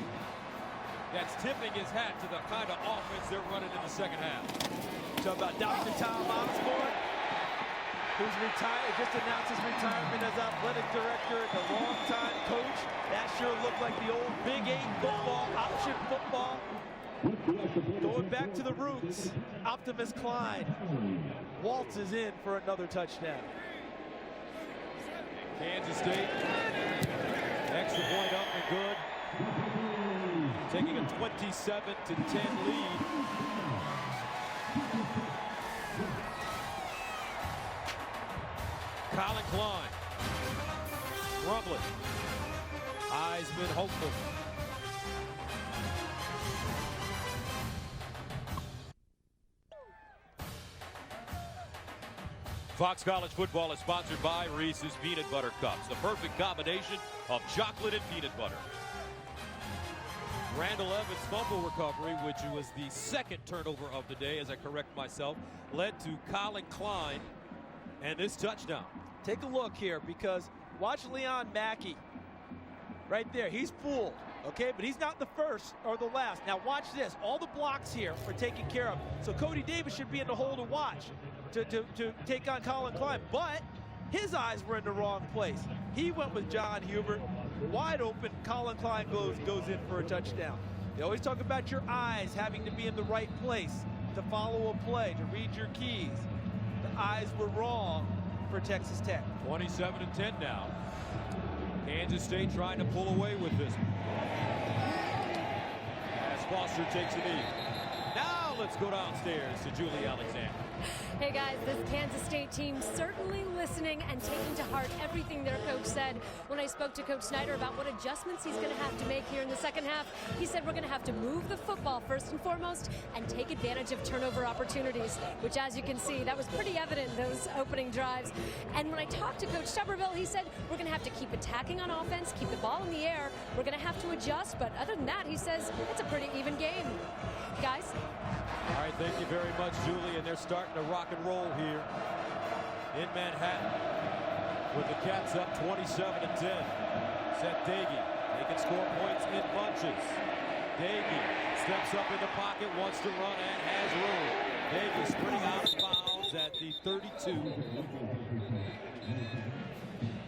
that's tipping his hat to the kind of offense they're running in the second half. Talk about Dr. Tom Osborne, who's retired, just announced his retirement as athletic director and a longtime coach. That sure looked like the old Big 8 football, option football. Going back to the roots, Optimus Klein waltzes in for another touchdown. Kansas State, extra point up and good. Taking a 27-10 lead. Colin Klein, rumbling. Heisman hopeful. Fox College football is sponsored by Reese's Peanut Butter Cups, the perfect combination of chocolate and peanut butter. Randall Evans' fumble recovery, which was the second turnover of the day, as I correct myself, led to Colin Klein and this touchdown. Take a look here, because watch Leon Mackey right there. He's fooled, okay, but he's not the first or the last. Now watch this. All the blocks here are taken care of. So Cody Davis should be in the hole to watch to take on Colin Klein, but his eyes were in the wrong place. He went with John Hubert. Wide open, Colin Klein goes in for a touchdown. They always talk about your eyes having to be in the right place to follow a play, to read your keys. The eyes were wrong for Texas Tech. 27-10 now. Kansas State trying to pull away with this. As Foster takes a knee. Now let's go downstairs to Julie Alexander. Hey guys, this Kansas State team certainly listening and taking to heart everything their coach said. When I spoke to Coach Snyder about what adjustments he's going to have to make here in the second half, he said we're going to have to move the football first and foremost and take advantage of turnover opportunities, which, as you can see, that was pretty evident in those opening drives. And when I talked to Coach Tuberville, he said we're going to have to keep attacking on offense, keep the ball in the air. We're going to have to adjust, but other than that, he says it's a pretty even game. Guys? All right, thank you very much, Julie. And they're starting to rock and roll here in Manhattan with the Cats up 27-10. Seth Dagey, they can score points in bunches. Dagey steps up in the pocket, wants to run, and has room. Dagey sprinting out of bounds at the 32.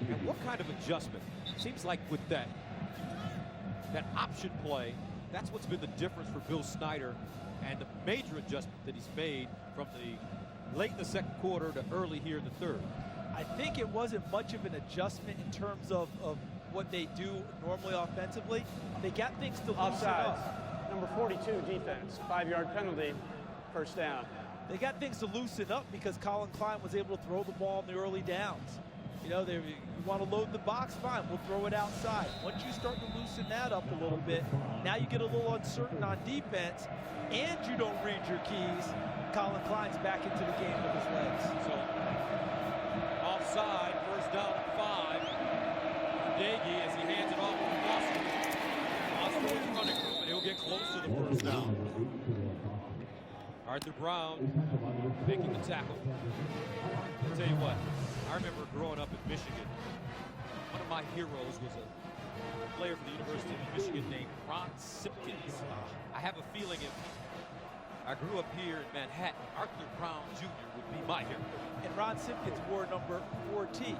And what kind of adjustment? Seems like with that option play, that's what's been the difference for Bill Snyder, and the major adjustment that he's made from the late in the second quarter to early here in the third. I think it wasn't much of an adjustment in terms of what they do normally offensively. They got things to loosen up. Number 42 defense, 5-yard penalty, first down. They got things to loosen up because Colin Klein was able to throw the ball in the early downs. You know, you want to load the box, fine, we'll throw it outside. Once you start to loosen that up a little bit, now you get a little uncertain on defense, and you don't read your keys. Colin Klein's back into the game with his legs. So, offside, first down and 5. Dagey as he hands it off to Foster. Foster with running room, and he'll get close to the first down. Arthur Brown making the tackle. I'll tell you what, I remember growing up in Michigan, one of my heroes was a player for the University of Michigan named Ron Sipke. Simpkins. I have a feeling if I grew up here in Manhattan, Arthur Brown Jr. would be my hero. And Ron Simpkins wore number 4T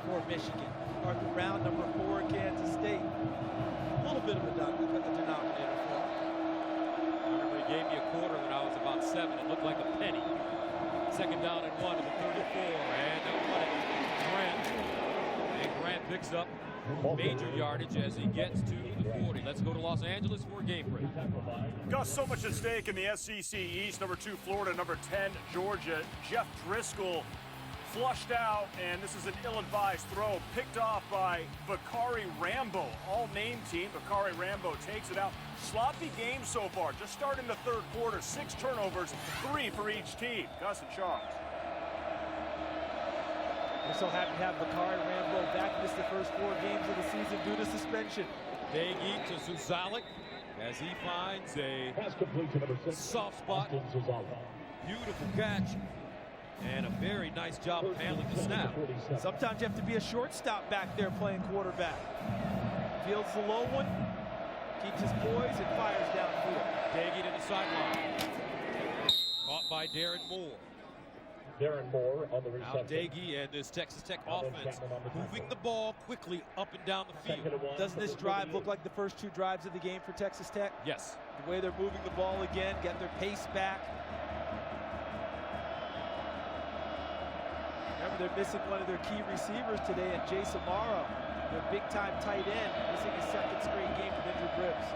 for Michigan. Arthur Brown, number 4, Kansas State. A little bit of a denominator for him. I remember he gave me a quarter when I was about 7. It looked like a penny. Second down and 1 at the 34, and they'll run it. Grant. And Grant picks up major yardage as he gets to the 40. Let's go to Los Angeles for a game break. Gus, so much at stake in the SEC East. Number 2, Florida. Number 10, Georgia. Jeff Driscoll flushed out, and this is an ill-advised throw picked off by Bakari Rambo. All-name team. Bakari Rambo takes it out. Sloppy game so far. Just starting the third quarter. 6 turnovers, 3 for each team. Gus and Charles. We're so happy to have Bakari Rambo back. Missed the first 4 games of the season due to suspension. Daggy to Zuzalik as he finds a soft spot. Beautiful catch. And a very nice job of handling the snap. Sometimes you have to be a shortstop back there playing quarterback. Fields the low one, keeps his poise, and fires downfield. Daggy to the sideline. Caught by Darren Moore. Darren Moore on the reception. Now Daggy and this Texas Tech offense moving the ball quickly up and down the field. Doesn't this drive look like the first 2 drives of the game for Texas Tech? Yes. The way they're moving the ball again, get their pace back. Remember, they're missing one of their key receivers today at Jay Samaro, their big-time tight end, missing his 2nd straight game with injured ribs.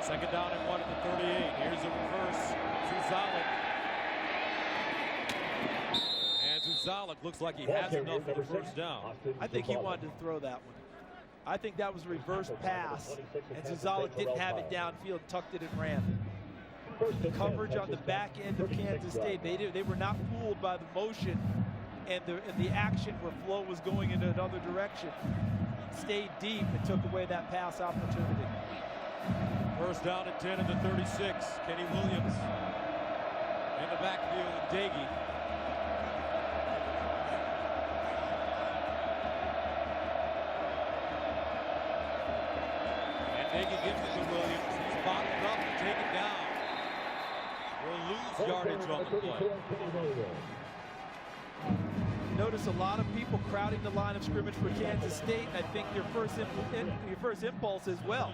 Second down and 1 at the 38. Here's a reverse. Zuzalik. And Zuzalik looks like he has enough for the first down. I think he wanted to throw that one. I think that was a reverse pass, and Zuzalik didn't have it downfield, tucked it and ran. The coverage on the back end of Kansas State, they were not fooled by the motion and the action where Flo was going in another direction. Stayed deep and took away that pass opportunity. First down and 10 at the 36. Kenny Williams in the backfield with Daggy. And Daggy gives it to Williams. He's bottled up and taken down. We'll lose yardage on the play. Notice a lot of people crowding the line of scrimmage for Kansas State, and I think your first impulse as well.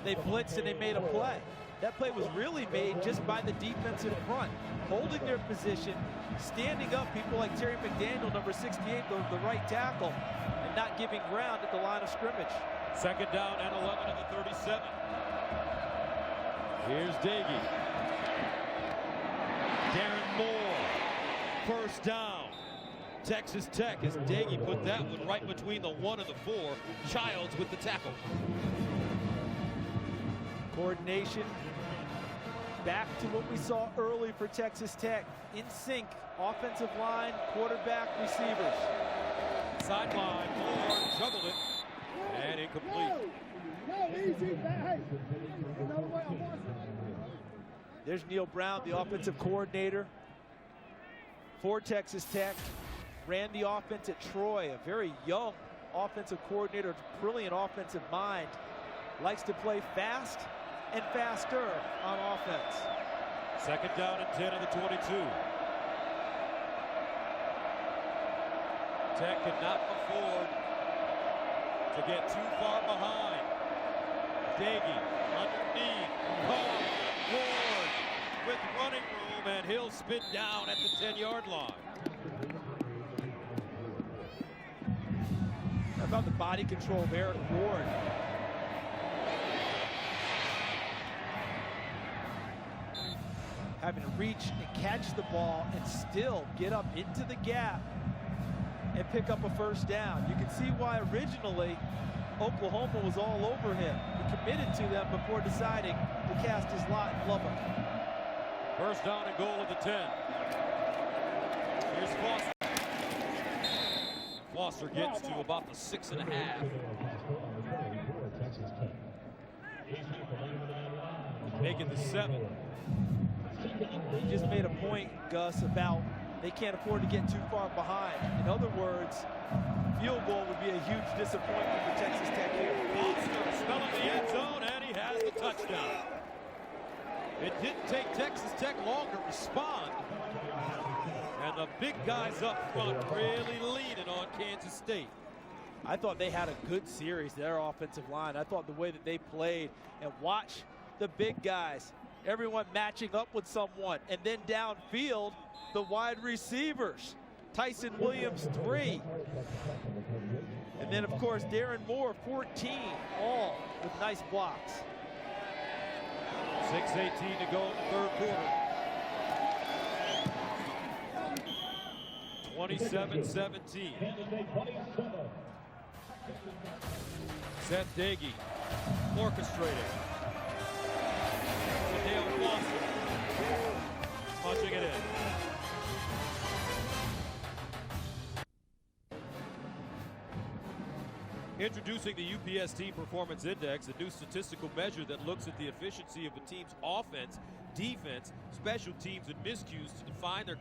They blitzed and they made a play. That play was really made just by the defensive front, holding their position, standing up people like Terry McDaniel, number 68, the right tackle, and not giving ground at the line of scrimmage. Second down and 11 at the 37. Here's Daggy. Darren Moore, first down. Texas Tech as Daggy put that one right between the 1 and the 4. Childs with the tackle. Coordination back to what we saw early for Texas Tech. In sync, offensive line, quarterback, receivers. Sideline, Moore juggled it, and incomplete. There's Neil Brown, the offensive coordinator for Texas Tech. Ran the offense at Troy, a very young offensive coordinator, brilliant offensive mind. Likes to play fast and faster on offense. Second down and 10 at the 22. Tech cannot afford to get too far behind. Daggy underneath, caught, Ward with running room, and he'll spin down at the 10-yard line. How about the body control of Eric Ward? Having to reach and catch the ball and still get up into the gap and pick up a first down. You can see why originally Oklahoma was all over him. He committed to them before deciding to cast his lot in Lubbock. First down and goal at the 10. Here's Foster. Foster gets to about the 6.5. Making the 7. He just made a point, Gus, about they can't afford to get too far behind. In other words, field goal would be a huge disappointment for Texas Tech here. Foster smelling the end zone, and he has the touchdown. It didn't take Texas Tech long to respond. And the big guys up front really leaning on Kansas State. I thought they had a good series, their offensive line. I thought the way that they played, and watch the big guys, everyone matching up with someone, and then downfield, the wide receivers. Tyson Williams, 3. And then, of course, Darren Moore, 14, all with nice blocks. 6:18 to go in the third quarter. 27-17. Seth Dagey orchestrating. Dale Foster punching it in. Introducing the UPST Performance Index, a new statistical measure that looks at the efficiency of a team's offense, defense, special teams, and miscues to define their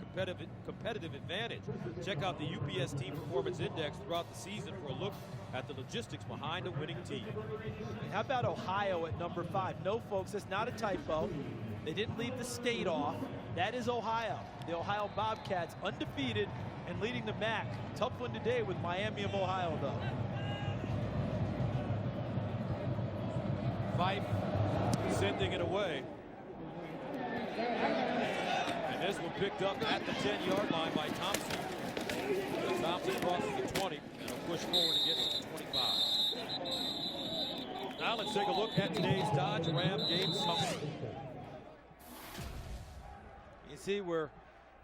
competitive advantage. Check out the UPST Performance Index throughout the season for a look at the logistics behind a winning team. How about Ohio at number 5? No, folks, that's not a typo. They didn't leave the state off. That is Ohio. The Ohio Bobcats, undefeated and leading the MAC. Tough one today with Miami of Ohio, though. Fife sending it away. And this one picked up at the 10-yard line by Thompson. And Thompson crosses the 20 and will push forward to get to the 25. Now let's take a look at today's Dodge Ram game summary. You see, we're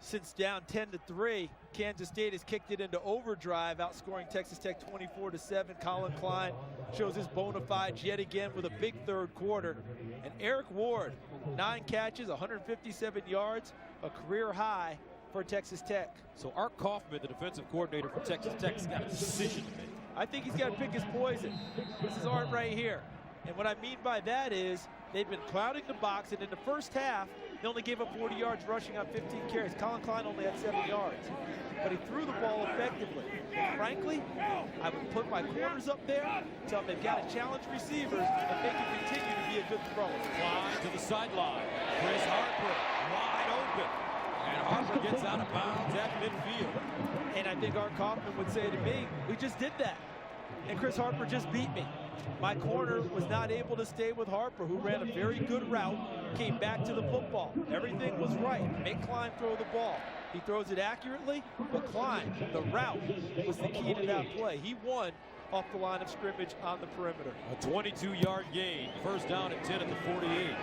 since down 10-3, Kansas State has kicked it into overdrive, outscoring Texas Tech 24-7. Colin Klein shows his bona fides yet again with a big third quarter. And Eric Ward, 9 catches, 157 yards, a career high for Texas Tech. So Art Kaufman, the defensive coordinator for Texas Tech, has got a decision to make. I think he's got to pick his poison. This is Art right here. And what I mean by that is they've been clouding the box, and in the first half, they only gave up 40 yards rushing on 15 carries. Colin Klein only had 7 yards. But he threw the ball effectively. Frankly, I would put my corners up there, tell them they've got to challenge receivers, and they can continue to be a good thrower. Klein to the sideline. Chris Harper wide open. And Harper gets out of bounds at midfield. And I think Art Kaufman would say to me, we just did that. And Chris Harper just beat me. My corner was not able to stay with Harper, who ran a very good route, came back to the football. Everything was right. Make Klein throw the ball. He throws it accurately, but Klein, the route, was the key to that play. He won off the line of scrimmage on the perimeter. A 22-yard gain, first down and 10 at the 48.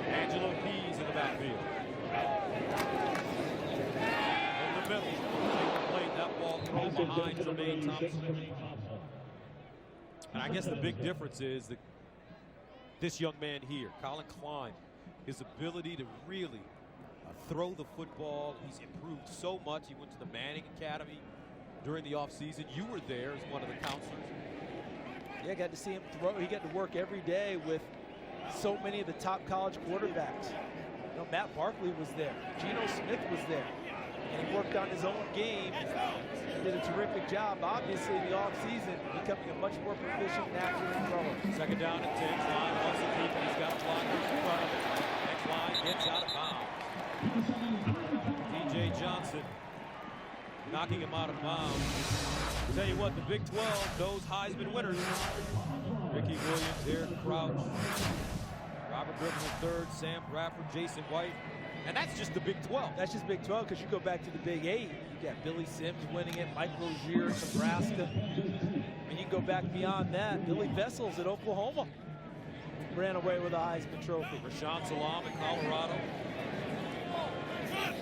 Angelo Keys in the backfield. In the middle. Played that ball thrown behind Jermaine Thompson. And I guess the big difference is that this young man here, Colin Klein, his ability to really throw the football. He's improved so much. He went to the Manning Academy during the offseason. You were there as one of the counselors. Yeah, got to see him throw. He got to work every day with so many of the top college quarterbacks. You know, Matt Barkley was there. Geno Smith was there. And he worked on his own game. Did a terrific job, obviously, in the offseason, becoming a much more proficient and accurate thrower. Second down and 10. Klein wants to keep it. He's got blockers in front of him. And Klein gets out of bounds. DJ Johnson knocking him out of bounds. I'll tell you what, the Big 12 knows Heisman winners. Ricky Williams, Eric Crouch, Robert Griffin III, Sam Bradford, Jason White. And that's just the Big 12. That's just Big 12, because you go back to the Big 8. You got Billy Sims winning it, Mike Rozier at Nebraska. And you can go back beyond that. Billy Vessels at Oklahoma ran away with a Heisman Trophy. Rashawn Salam in Colorado.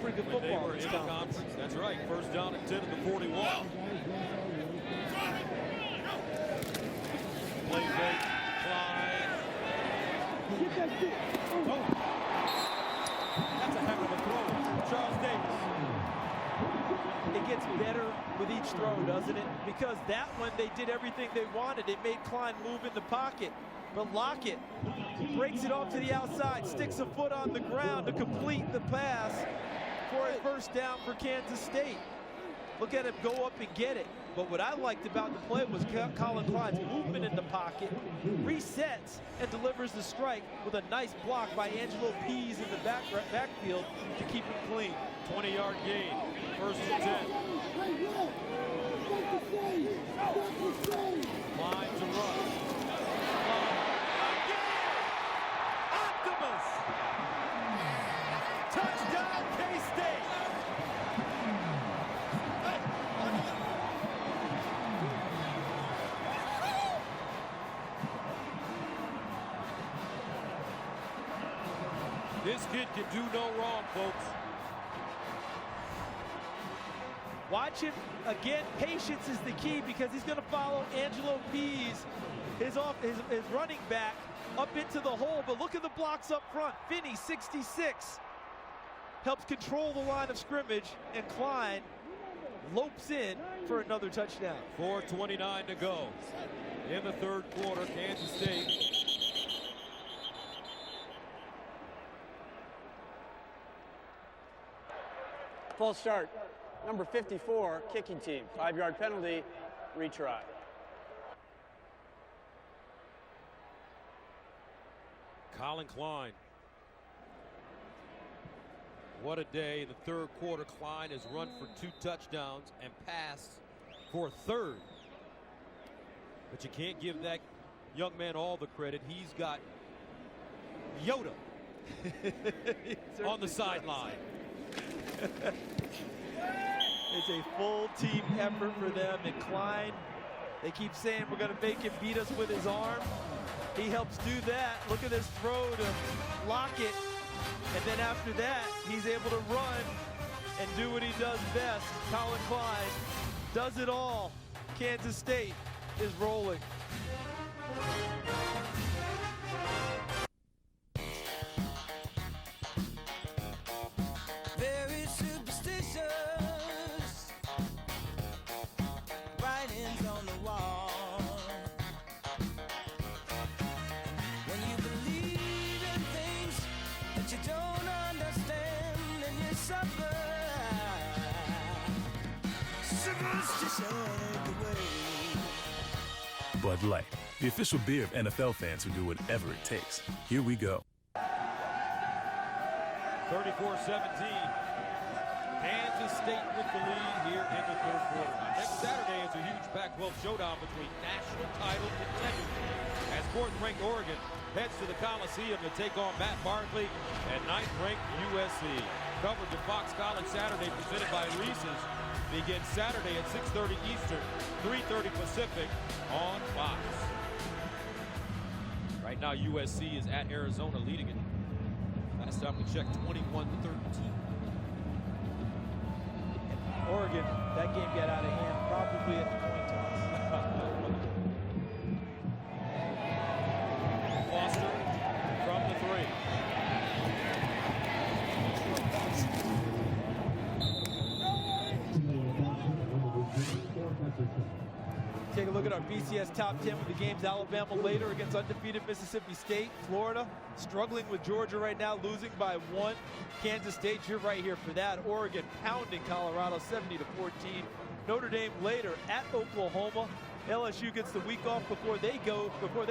Pretty good football. They were in the conference. That's right. First down and 10 at the 41. Play fake. Klein. Oh. That's a heck of a throw. Charles Davis. It gets better with each throw, doesn't it? Because that one, they did everything they wanted. It made Klein move in the pocket. But Lockett breaks it off to the outside, sticks a foot on the ground to complete the pass for a first down for Kansas State. Look at him go up and get it. But what I liked about the play was Colin Klein's movement in the pocket, resets, and delivers the strike with a nice block by Angelo Pease in the backfield to keep him clean. 20-yard gain, first and 10. Line to run. Optimus! Touchdown, K-State! This kid can do no wrong, folks. Watch him again. Patience is the key because he's going to follow Angelo Pease, his running back, up into the hole. But look at the blocks up front. Finney, 66, helps control the line of scrimmage, and Klein lopes in for another touchdown. 4:29 to go in the third quarter. Kansas State. Full start. Number 54, kicking team. 5-yard penalty, retry. Colin Klein. What a day in the third quarter. Klein has run for 2 touchdowns and passed for a third. But you can't give that young man all the credit. He's got Yoda on the sideline. It's a full team effort for them, and Klein, they keep saying we're going to make him beat us with his arm. He helps do that. Look at this throw to Lockett, and then after that, he's able to run and do what he does best. Colin Klein does it all. Kansas State is rolling. Very superstitious. Writings on the wall. When you believe in things that you don't understand, and you suffer. Superstition ain't the way. Bud Light, the official beer of NFL fans who do whatever it takes. Here we go. 34-17. Kansas State with the lead here in the third quarter. Next Saturday is a huge Pac-12 showdown between national title contenders as 4th-ranked Oregon heads to the Coliseum to take on Matt Barkley and 9th-ranked USC. Coverage of Fox College Saturday presented by Reese's begins Saturday at 6:30 Eastern, 3:30 Pacific on Fox. Right now USC is at Arizona leading it. Last time we checked, 21-13. Oregon, that game got out of hand probably at the coin toss. Foster from the 3. Take a look at our BCS top 10 with the games. Alabama later against undefeated Mississippi State. Florida struggling with Georgia right now, losing by 1. Kansas State, you're right here for that. Oregon pounding Colorado 70-14. Notre Dame later at Oklahoma. LSU gets the week off before they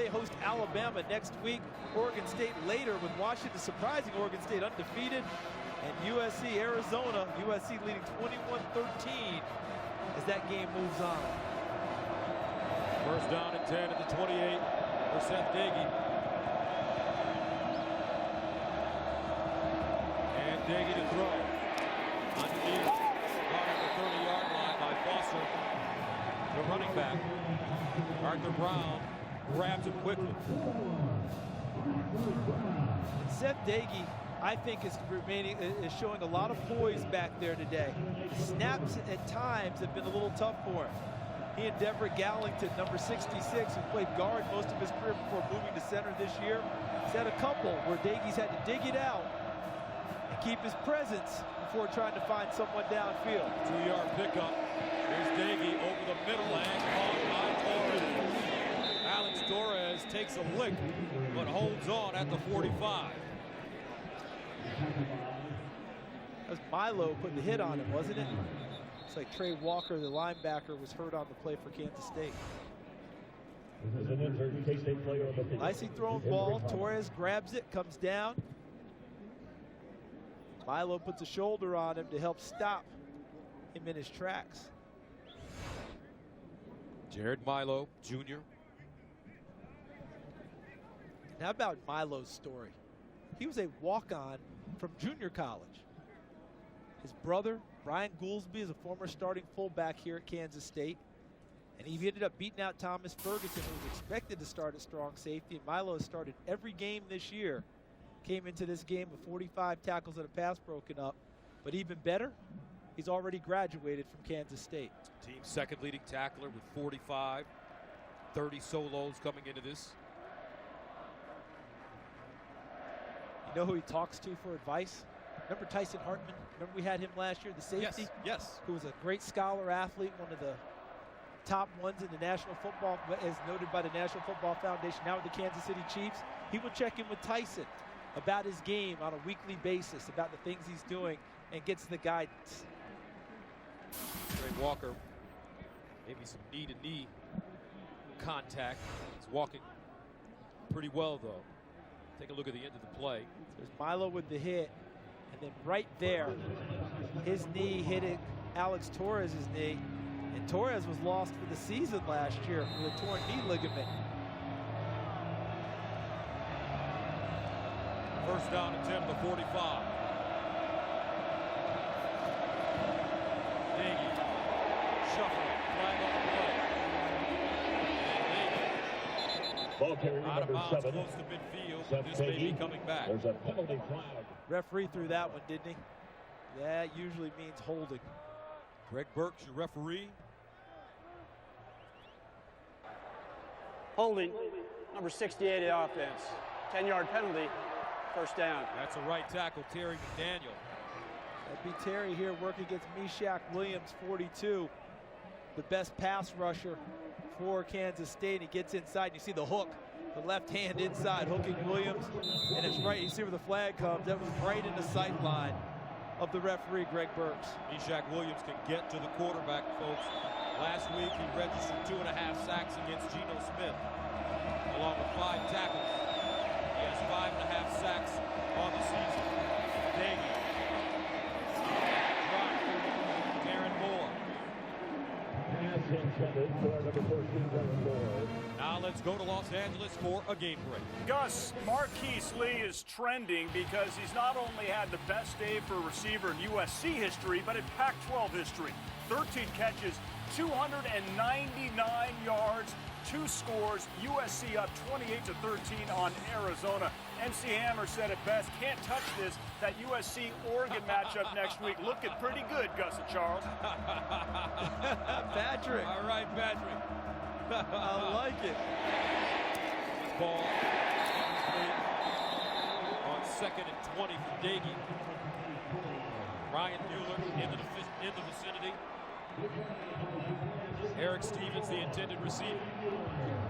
host Alabama next week. Oregon State later with Washington surprising Oregon State undefeated. And USC, Arizona, USC leading 21-13 as that game moves on. First down and 10 at the 28 for Seth Dagey. And Dagey to throw. Underneath, caught at the 30-yard line by Foster. The running back, Arthur Brown, grabs him quickly. Seth Dagey, I think, is showing a lot of poise back there today. Snaps at times have been a little tough for him. He and Deverett Gallington, number 66, who played guard most of his career before moving to center this year, he's had a couple where Dagey's had to dig it out and keep his presence before trying to find someone downfield. 2-yard pickup. Here's Dagey over the middle and caught by Torres. Alex Torres Torres takes a lick, but holds on at the 45. That was Milo putting the hit on him, wasn't it? It's like Trey Walker, the linebacker, was hurt on the play for Kansas State. Nicely thrown ball. Torres grabs it, comes down. Milo puts a shoulder on him to help stop him in his tracks. Jared Milo, Jr. And how about Milo's story? He was a walk-on from junior college. His brother, Brian Goolsby, is a former starting fullback here at Kansas State. And he ended up beating out Thomas Ferguson, who was expected to start at strong safety. And Milo has started every game this year. Came into this game with 45 tackles and a pass broken up. But even better, he's already graduated from Kansas State. Team's second leading tackler with 45. 30 solos coming into this. You know who he talks to for advice? Remember Tyson Hartman? Remember we had him last year, the safety? Yes. Who was a great scholar athlete, one of the top ones in the National Football, as noted by the National Football Foundation, now with the Kansas City Chiefs. He would check in with Tyson about his game on a weekly basis, about the things he's doing, and gets the guidance. Trey Walker, maybe some knee-to-knee contact. He's walking pretty well, though. Take a look at the end of the play. There's Milo with the hit, and then right there, his knee hitting Alex Torres' knee, and Torres was lost for the season last year with a torn knee ligament. First down attempt, the 45. Nagy, shuffle, flag on the play. Ball carrier Out of number bounds, 7. close to midfield, but this may be coming back. There's a penalty flag. Referee threw that one, didn't he? That usually means holding. Greg Burks, your referee. Holding, number 68 of offense. 10-yard penalty, first down. That's a right tackle, Terry McDaniel. That'd be Terry here working against Meshach Williams, 42. The best pass rusher for Kansas State. He gets inside, and you see the hook. The left hand inside, hooking Williams. And it's right, you see where the flag comes. That was right in the sight line of the referee, Greg Burks. Meshach Williams can get to the quarterback, folks. Last week, he registered 2.5 sacks against Geno Smith, along with 5 tackles. He has 5.5 sacks on the season. Nagy. Right. Darren Moore. Pass intended for number 14, Darren Moore. Now let's go to Los Angeles for a game break. Gus, Marquise Lee is trending because he's not only had the best day for a receiver in USC history, but in Pac-12 history. 13 catches, 299 yards, 2 scores. USC up 28-13 on Arizona. MC Hammer said it best, can't touch this. That USC-Oregon matchup next week looking pretty good, Gus and Charles. Patrick. All right, Patrick. I like it. Ball on 2nd and 20 for Nagy. Ryan Mueller in the vicinity. Eric Stevens, the intended receiver.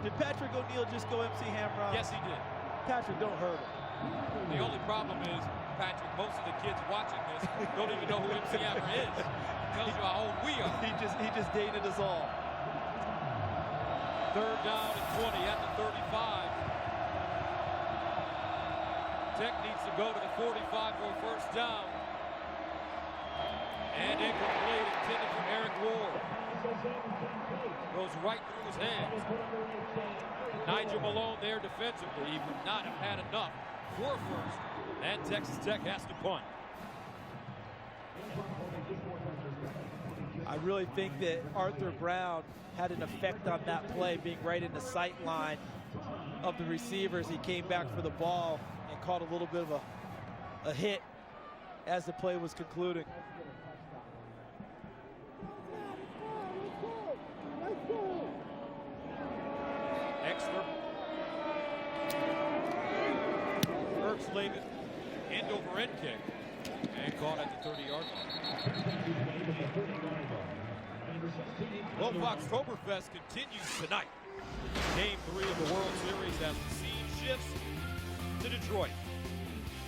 Did Patrick O'Neal just go MC Hammer on? Yes, he did. Patrick, don't hurt him. The only problem is, Patrick, most of the kids watching this don't even know who MC Hammer is. Tells you how old we are. He just dated us all. 3rd down and 20 at the 35. Tech needs to go to the 45 for a first down. And incomplete, intended for Eric Ward. Goes right through his hands. Nigel Malone there defensively. He would not have had enough for a first. And Texas Tech has to punt. I really think that Arthur Brown had an effect on that play, being right in the sight line of the receivers. He came back for the ball and caught a little bit of a hit as the play was concluding. Exler. Burks laid it end over end kick and caught at the 30-yard line. Well, Foxtoberfest continues tonight. Game 3 of the World Series as the scene shifts to Detroit.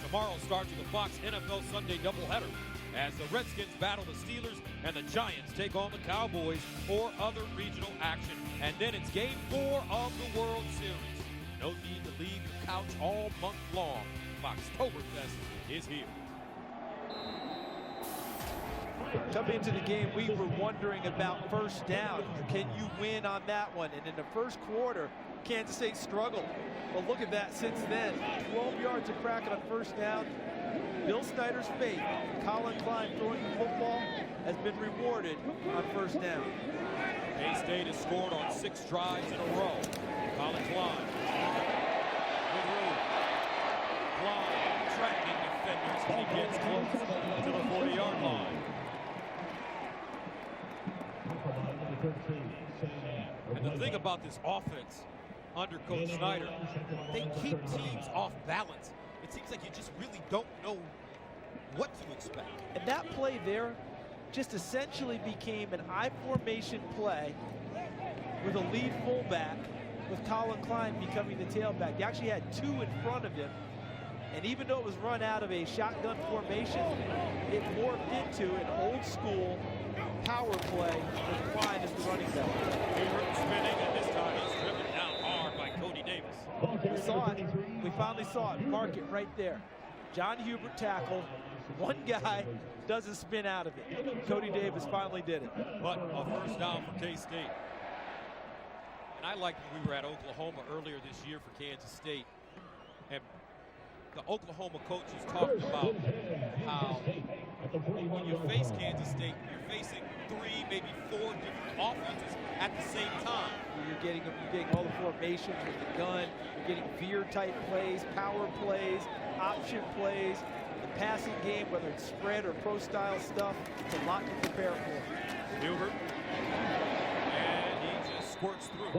Tomorrow starts with the Fox NFL Sunday doubleheader as the Redskins battle the Steelers and the Giants take on the Cowboys for other regional action. And then it's Game 4 of the World Series. No need to leave your couch all month long. Foxtoberfest is here. Coming into the game, we were wondering about first down. Can you win on that one? And in the first quarter, Kansas State struggled. But look at that since then. 12 yards of cracking on first down. Bill Snyder's faith, Colin Klein throwing the football, has been rewarded on first down. K-State has scored on 6 drives in a row. Colin Klein with room. Klein tracking defenders as he gets close to the 40-yard line. And the thing about this offense under Coach Snyder, they keep teams off balance. It seems like you just really don't know what to expect. And that play there just essentially became an I formation play with a lead fullback, with Colin Klein becoming the tailback. He actually had 2 in front of him. And even though it was run out of a shotgun formation, it morphed into an old school power play with Klein as the running back. Hubert spinning, and this time he's driven down hard by Cody Davis. We saw it. We finally saw it. Mark it right there. John Hubert tackled. One guy doesn't spin out of it. Cody Davis finally did it. But a first down for K-State. And I liked when we were at Oklahoma earlier this year for Kansas State. And the Oklahoma coaches talked about how when you face Kansas State, you're facing 3, maybe 4 different offenses at the same time. You're getting all the formations with the gun. You're getting veer-type plays, power plays, option plays. The passing game, whether it's spread or pro-style stuff, it's a lot to prepare for. Hubert. And he just squirts through,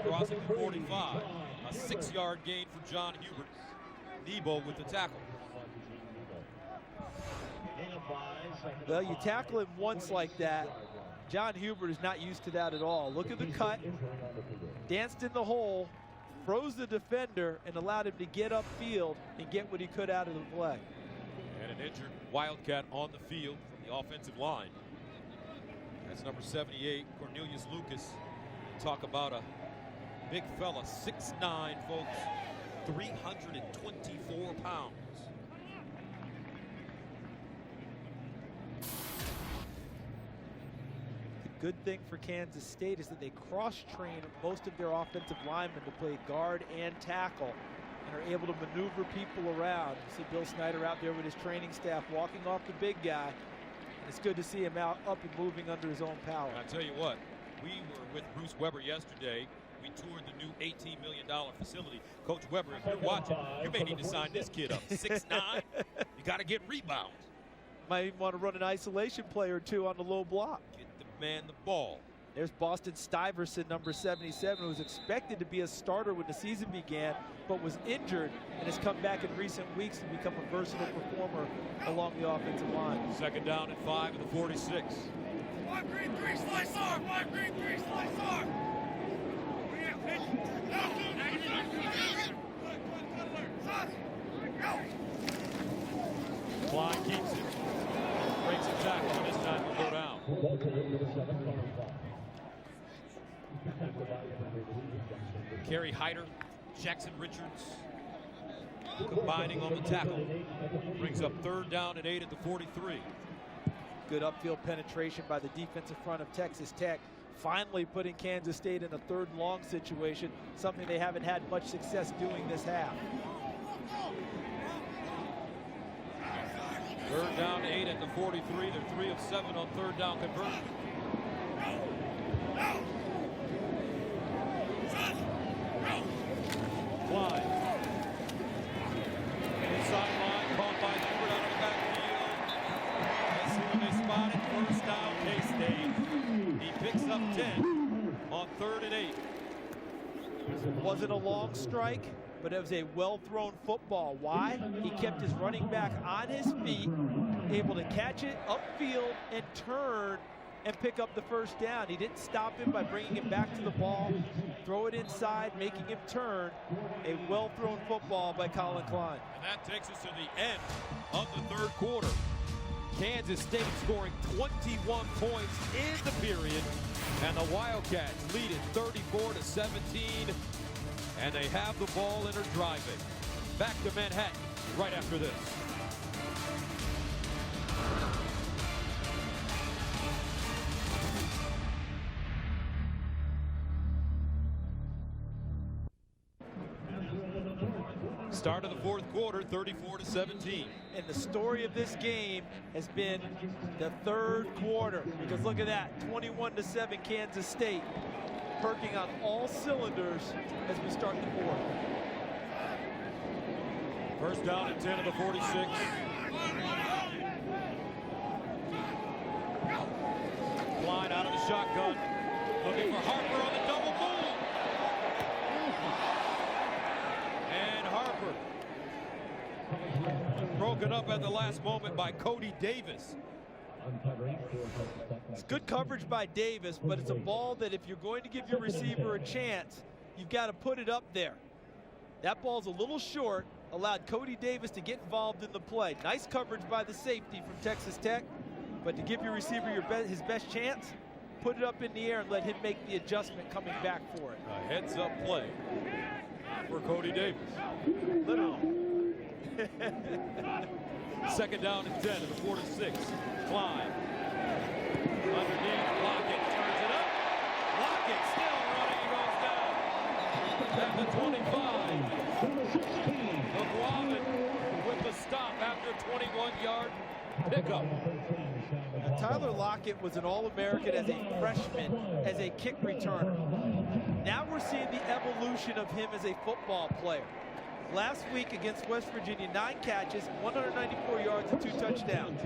crossing the 45. A 6-yard gain for John Hubert. Nebo with the tackle. Well, you tackle him once like that. John Hubert is not used to that at all. Look at the cut. Danced in the hole, froze the defender, and allowed him to get upfield and get what he could out of the play. And an injured Wildcat on the field from the offensive line. That's number 78, Cornelius Lucas. Talk about a big fella, 6'9", folks, 324 pounds. The good thing for Kansas State is that they cross-train most of their offensive linemen to play guard and tackle and are able to maneuver people around. You see Bill Snyder out there with his training staff walking off the big guy. It's good to see him out up and moving under his own power. And I tell you what, we were with Bruce Weber yesterday. We toured the new $18 million facility. Coach Weber, if you're watching, you may need to sign this kid up. 6'9", you got to get rebounds. Might even want to run an isolation play or 2 on the low block. Get the man the ball. There's Boston Stuyvesant, number 77, who was expected to be a starter when the season began, but was injured and has come back in recent weeks to become a versatile performer along the offensive line. Second down at 5 at the 46. 5 green 3 slice arm. 5 green 3 slice arm. Klein keeps it. Breaks a tackle, and this time will go down. Kerry Hyder, Jackson Richards combining on the tackle. Brings up 3rd down and 8 at the 43. Good upfield penetration by the defensive front of Texas Tech. Finally putting Kansas State in a 3rd and long situation, something they haven't had much success doing this half. 3rd down, 8 at the 43. They're 3 of 7 on 3rd down conversion. Klein. Inside line, caught by Hubert out of the backfield. Let's see when they spot it. First down, K-State. He picks up 10 on 3rd and 8. It wasn't a long strike, but it was a well-thrown football. Why? He kept his running back on his feet, able to catch it upfield and turn and pick up the first down. He didn't stop him by bringing him back to the ball, throw it inside, making him turn. A well-thrown football by Colin Klein. And that takes us to the end of the third quarter. Kansas State scoring 21 points in the period, and the Wildcats lead it 34-17, and they have the ball and are driving. Back to Manhattan right after this. Start of the fourth quarter, 34-17. And the story of this game has been the third quarter, because look at that, 21-7 Kansas State, perking on all cylinders as we start the fourth. First down and 10 of the 46. Klein out of the shotgun, looking for Harper on the double move. And Harper broken up at the last moment by Cody Davis. It's good coverage by Davis, but it's a ball that if you're going to give your receiver a chance, you've got to put it up there. That ball's a little short, allowed Cody Davis to get involved in the play. Nice coverage by the safety from Texas Tech, but to give your receiver his best chance, put it up in the air and let him make the adjustment coming back for it. A heads-up play for Cody Davis. Literally. Second down and 10 of the 46. Klein underneath, Lockett turns it up. Lockett still running, he goes down at the 25. McLaughlin with the stop after 21-yard pickup. Now, Tyler Lockett was an All-American as a freshman, as a kick returner. Now we're seeing the evolution of him as a football player. Last week against West Virginia, 9 catches, 194 yards and 2 touchdowns.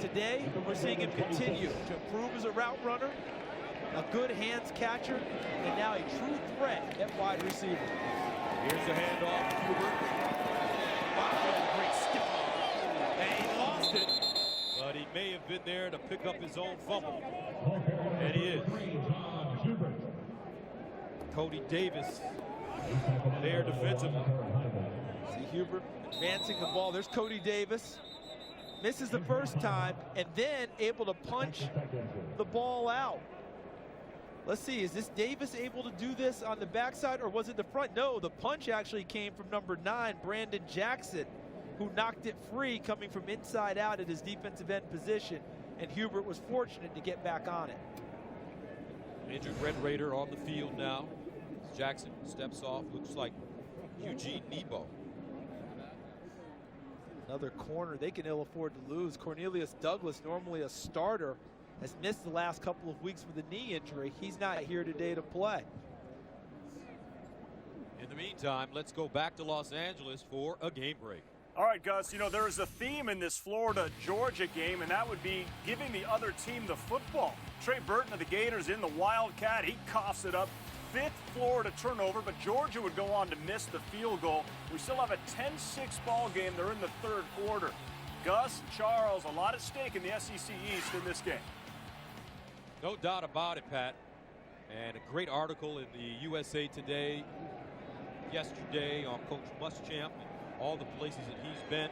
Today, we're seeing him continue to improve as a route runner, a good hands catcher, and now a true threat at wide receiver. Here's the handoff to Hubert. Great stiff arm. And he lost it, but he may have been there to pick up his own fumble. And he is. Cody Davis there defensively. See Hubert advancing the ball. There's Cody Davis. Misses the first time and then able to punch the ball out. Let's see, is this Davis able to do this on the backside, or was it the front? No, the punch actually came from number 9, Brandon Jackson, who knocked it free coming from inside out at his defensive end position, and Hubert was fortunate to get back on it. Injured Red Raider on the field now. Jackson steps off, looks like Eugene Nebo. Another corner they can ill afford to lose. Cornelius Douglas, normally a starter, has missed the last couple of weeks with a knee injury. He's not here today to play. In the meantime, let's go back to Los Angeles for a game break. All right, Gus, you know, there is a theme in this Florida-Georgia game, and that would be giving the other team the football. Trey Burton of the Gators in the Wildcat. He coughs it up. 5th Florida turnover, but Georgia would go on to miss the field goal. We still have a 10-6 ball game. They're in the third quarter. Gus, Charles, a lot at stake in the SEC East in this game. No doubt about it, Pat. And a great article in the USA Today yesterday on Coach Muschamp and all the places that he's been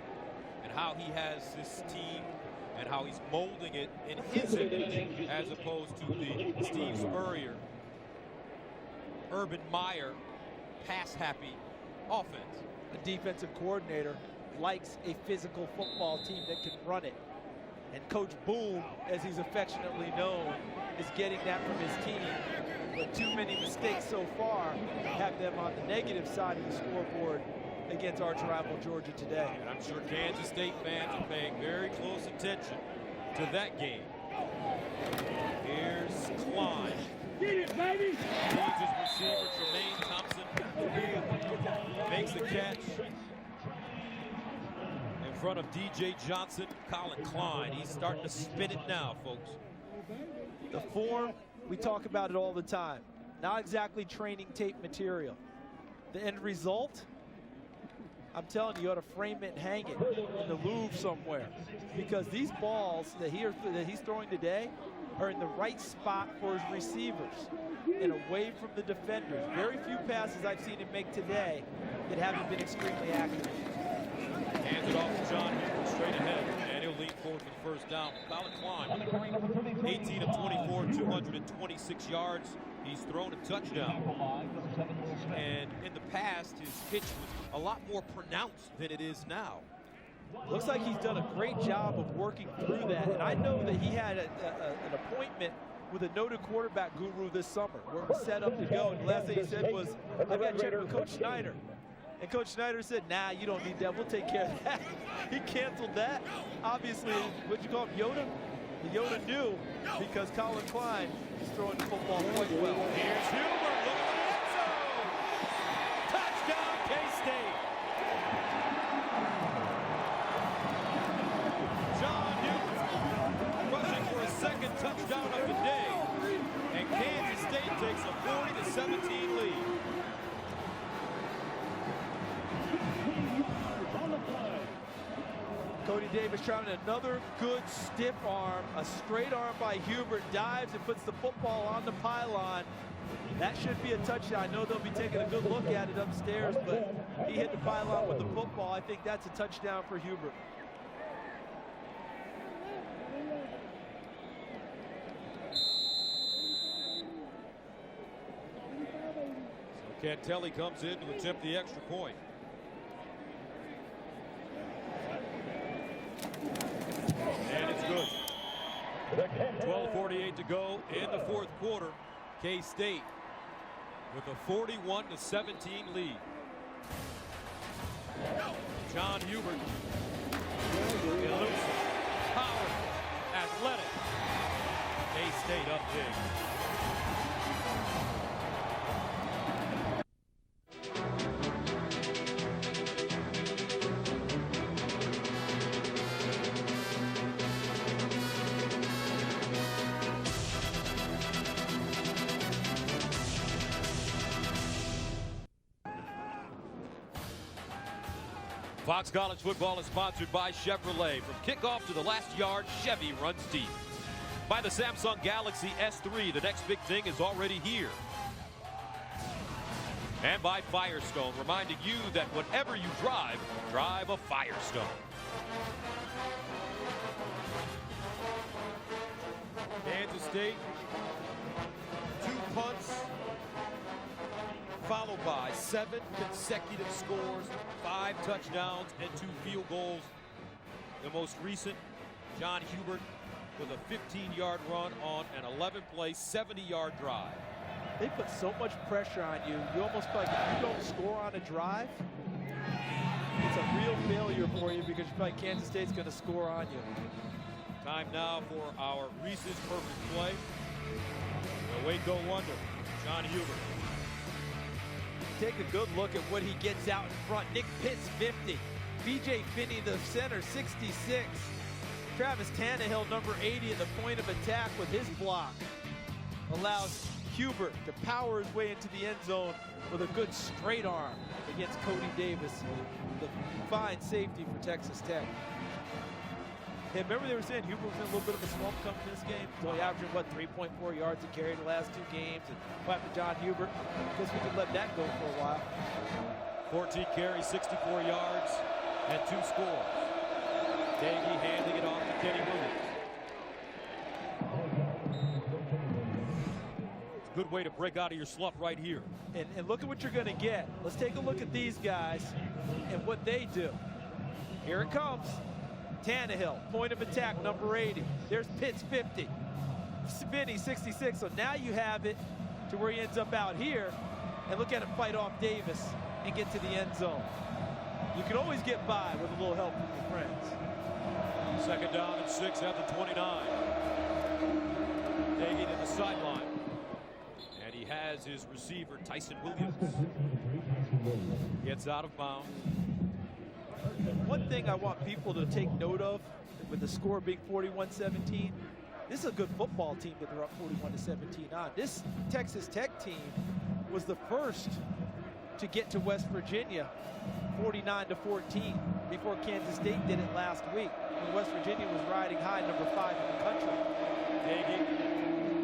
and how he has this team and how he's molding it in his image as opposed to the Steve Spurrier, Urban Meyer, pass-happy offense. A defensive coordinator likes a physical football team that can run it. And Coach Boone, as he's affectionately known, is getting that from his team. But too many mistakes so far have them on the negative side of the scoreboard against arch rival Georgia today. And I'm sure Kansas State fans are paying very close attention to that game. Here's Klein. Get it, baby! Leads his receiver, Tremaine Thompson. Makes the catch. In front of DJ Johnson, Colin Klein. He's starting to spin it now, folks. The form, we talk about it all the time. Not exactly training tape material. The end result, I'm telling you, you ought to frame it and hang it in the Louvre somewhere, because these balls that he's throwing today are in the right spot for his receivers and away from the defenders. Very few passes I've seen him make today that haven't been extremely accurate. Hands it off to John Hubert straight ahead, and he'll lean forward for the first down. Colin Klein, 18 of 24, 226 yards. He's thrown a touchdown. And in the past, his pitch was a lot more pronounced than it is now. Looks like he's done a great job of working through that. And I know that he had an appointment with a noted quarterback guru this summer where he set up to go. And the last thing he said was, I've got to check with Coach Schneider. And Coach Schneider said, nah, you don't need that. We'll take care of that. He canceled that. Obviously, what you call him, Yoda? The Yoda knew, because Colin Klein is throwing the football quite well. Here's Hubert, look at the end zone. Touchdown, K-State. John Hubert rushing for a second touchdown of the day. And Kansas State takes a 40-17 lead. Cody Davis trying another good stiff arm, a straight arm by Hubert, dives and puts the football on the pylon. That should be a touchdown. I know they'll be taking a good look at it upstairs, but he hit the pylon with the football. I think that's a touchdown for Hubert. So Cantelli comes in to attempt the extra point. And it's good. 12:48 to go in the fourth quarter. K-State with a 41-17 lead. John Hubert, elusive, powerful, athletic. K-State up big. Fox College football is sponsored by Chevrolet. From kickoff to the last yard, Chevy runs deep. By the Samsung Galaxy S3, the next big thing is already here. And by Firestone, reminding you that whatever you drive, drive a Firestone. Kansas State, 2 punts, followed by 7 consecutive scores, 5 touchdowns, and 2 field goals. The most recent, John Hubert with a 15-yard run on an 11-play, 70-yard drive. They put so much pressure on you. You almost feel like if you don't score on a drive, it's a real failure for you, because you feel like Kansas State's going to score on you. Time now for our Reese's Perfect Play. The Waco Wonder, John Hubert. Take a good look at what he gets out in front. Nick Pitts, 50. B.J. Finney, the center, 66. Travis Tannehill, number 80, at the point of attack with his block. Allows Hubert to power his way into the end zone with a good straight arm against Cody Davis, the fine safety for Texas Tech. Hey, remember they were saying Hubert was in a little bit of a slump coming to this game? So he averaging, what, 3.4 yards a carry the last 2 games. And what happened to John Hubert? I guess we could let that go for a while. 14 carries, 64 yards, and 2 scores. Daggy handing it off to Kenny Williams. It's a good way to break out of your slump right here. And look at what you're going to get. Let's take a look at these guys and what they do. Here it comes. Tannehill, point of attack, number 80. There's Pitts, 50. Finney, 66. So now you have it to where he ends up out here. And look at him fight off Davis and get to the end zone. You can always get by with a little help from your friends. Second down and 6 after 29. Taking to the sideline. And he has his receiver, Tyson Williams. Gets out of bounds. One thing I want people to take note of, with the score being 41-17, this is a good football team that they're up 41-17 on. This Texas Tech team was the first to get to West Virginia 49-14 before Kansas State did it last week when West Virginia was riding high, number 5 in the country.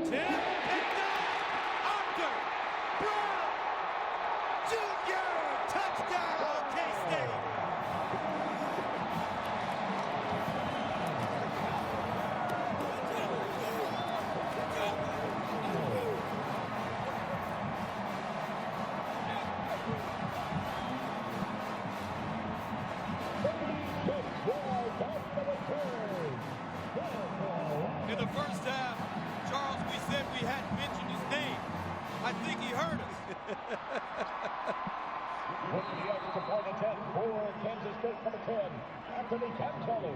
Tip, picked up, Arthur Brown Jr. Touchdown, K-State. In the first half, Charles, we said we hadn't mentioned his name. I think he heard us. With the extra point attempt for Kansas State number 10, Anthony Cantelli.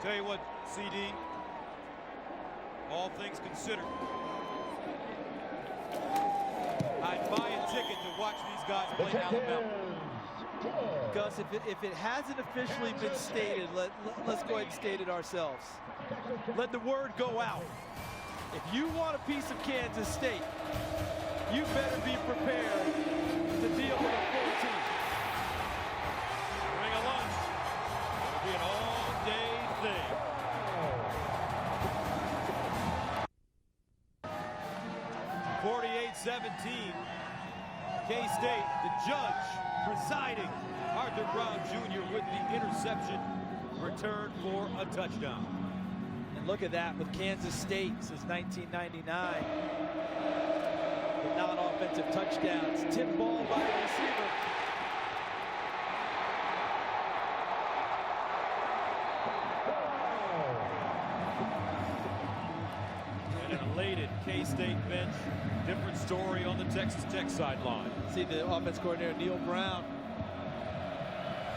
Tell you what, CD, all things considered, I'd buy a ticket to watch these guys play Alabama. Gus, if it hasn't officially been stated, let's go ahead and state it ourselves. Let the word go out. If you want a piece of Kansas State, you better be prepared to deal with a full team. Bring a lunch. It'll be an all-day thing. K-State, the judge presiding. Arthur Brown Jr. with the interception, return for a touchdown. And look at that with Kansas State since 1999. The non-offensive touchdowns. Tip ball by the receiver. And an elated K-State bench. Different story on the Texas Tech sideline. See the offense coordinator, Neil Brown,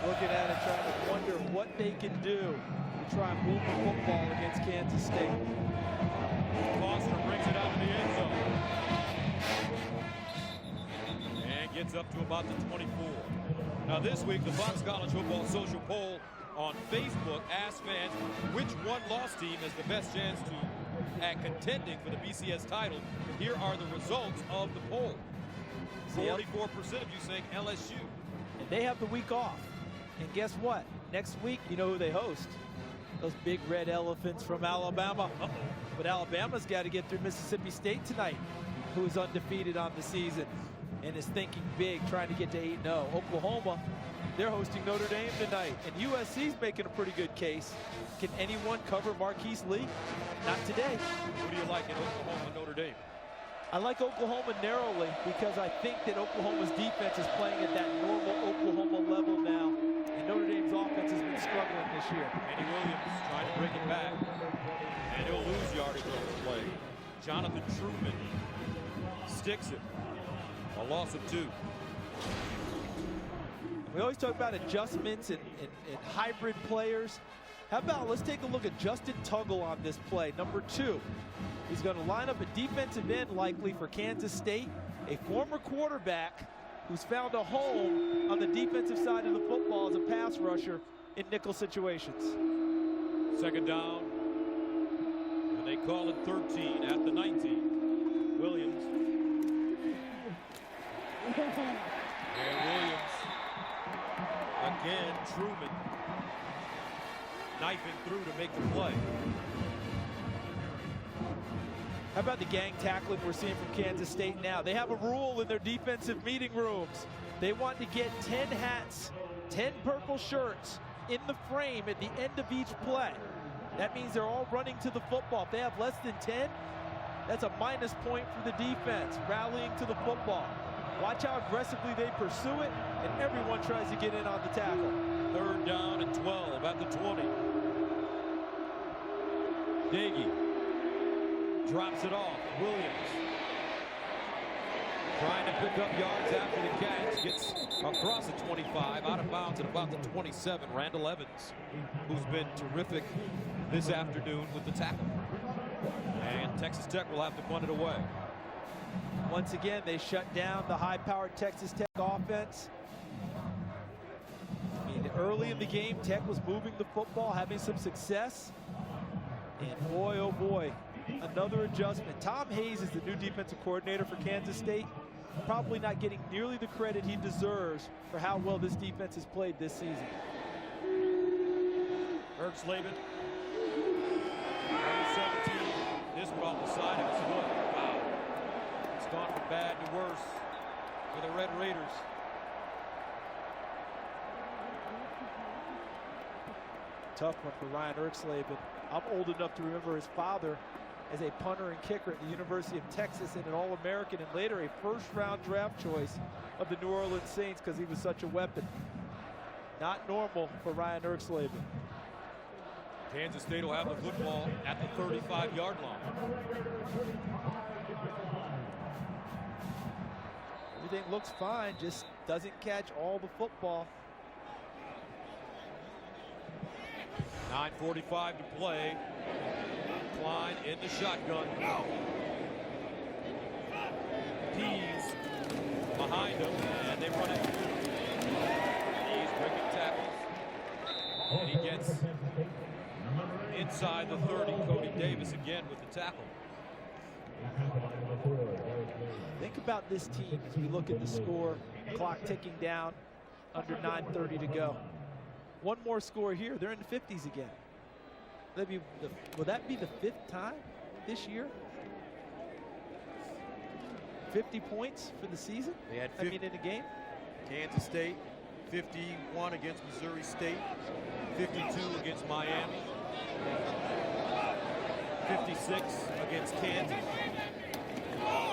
looking at it, trying to wonder what they can do to try and move the football against Kansas State. Foster brings it out of the end zone. And gets up to about the 24. Now this week, the Fox College Football Social Poll on Facebook asked fans which one-loss team has the best chance at contending for the BCS title. Here are the results of the poll. 44% of you saying LSU. And they have the week off. And guess what? Next week, you know who they host? Those big red elephants from Alabama. But Alabama's got to get through Mississippi State tonight, who is undefeated on the season and is thinking big, trying to get to 8-0. Oklahoma, they're hosting Notre Dame tonight. And USC's making a pretty good case. Can anyone cover Marquise Lee? Not today. Who do you like in Oklahoma and Notre Dame? I like Oklahoma narrowly because I think that Oklahoma's defense is playing at that normal Oklahoma level now. And Notre Dame's offense has been struggling this year. Andy Williams trying to bring it back. And he'll lose yardage on the play. Jonathan Truman sticks it. A loss of 2. We always talk about adjustments and hybrid players. How about let's take a look at Justin Tuggle on this play, number 2. He's going to line up a defensive end likely for Kansas State, a former quarterback who's found a home on the defensive side of the football as a pass rusher in nickel situations. Second down, and they call it 13 at the 19. Williams. And Williams, again, Truman, knifing through to make the play. How about the gang tackling we're seeing from Kansas State now? They have a rule in their defensive meeting rooms. They want to get 10 hats, 10 purple shirts in the frame at the end of each play. That means they're all running to the football. If they have less than 10, that's a minus point for the defense, rallying to the football. Watch how aggressively they pursue it, and everyone tries to get in on the tackle. Third down and 12 at the 20. Nagy drops it off. Williams trying to pick up yards after the catch. Gets across the 25, out of bounds at about the 27. Randall Evans, who's been terrific this afternoon with the tackle. And Texas Tech will have to punt it away. Once again, they shut down the high-powered Texas Tech offense. I mean, early in the game, Tech was moving the football, having some success. And boy, oh boy, another adjustment. Tom Hayes is the new defensive coordinator for Kansas State. probably not getting nearly the credit he deserves for how well this defense has played this season. Erxleben, number 17. This one on the side of his foot. Wow. It's gone from bad to worse for the Red Raiders. Tough one for Ryan Erxleben. I'm old enough to remember his father as a punter and kicker at the University of Texas and an All-American and later a first-round draft choice of the New Orleans Saints because he was such a weapon. Not normal for Ryan Erxleben. Kansas State will have the football at the 35-yard line. Everything looks fine, just doesn't catch all the football. 9:45 to play. Klein in the shotgun. Pease behind him, and they run it. Pease breaking tackles. And he gets inside the 30. Cody Davis again with the tackle. Think about this team as we look at the score, clock ticking down, under 9:30 to go. One more score here, they're in the 50s again. Will that be the 5th time this year? 50 points for the season? They had in a game? Kansas State, 51 against Missouri State, 52 against Miami, 56 against Kansas.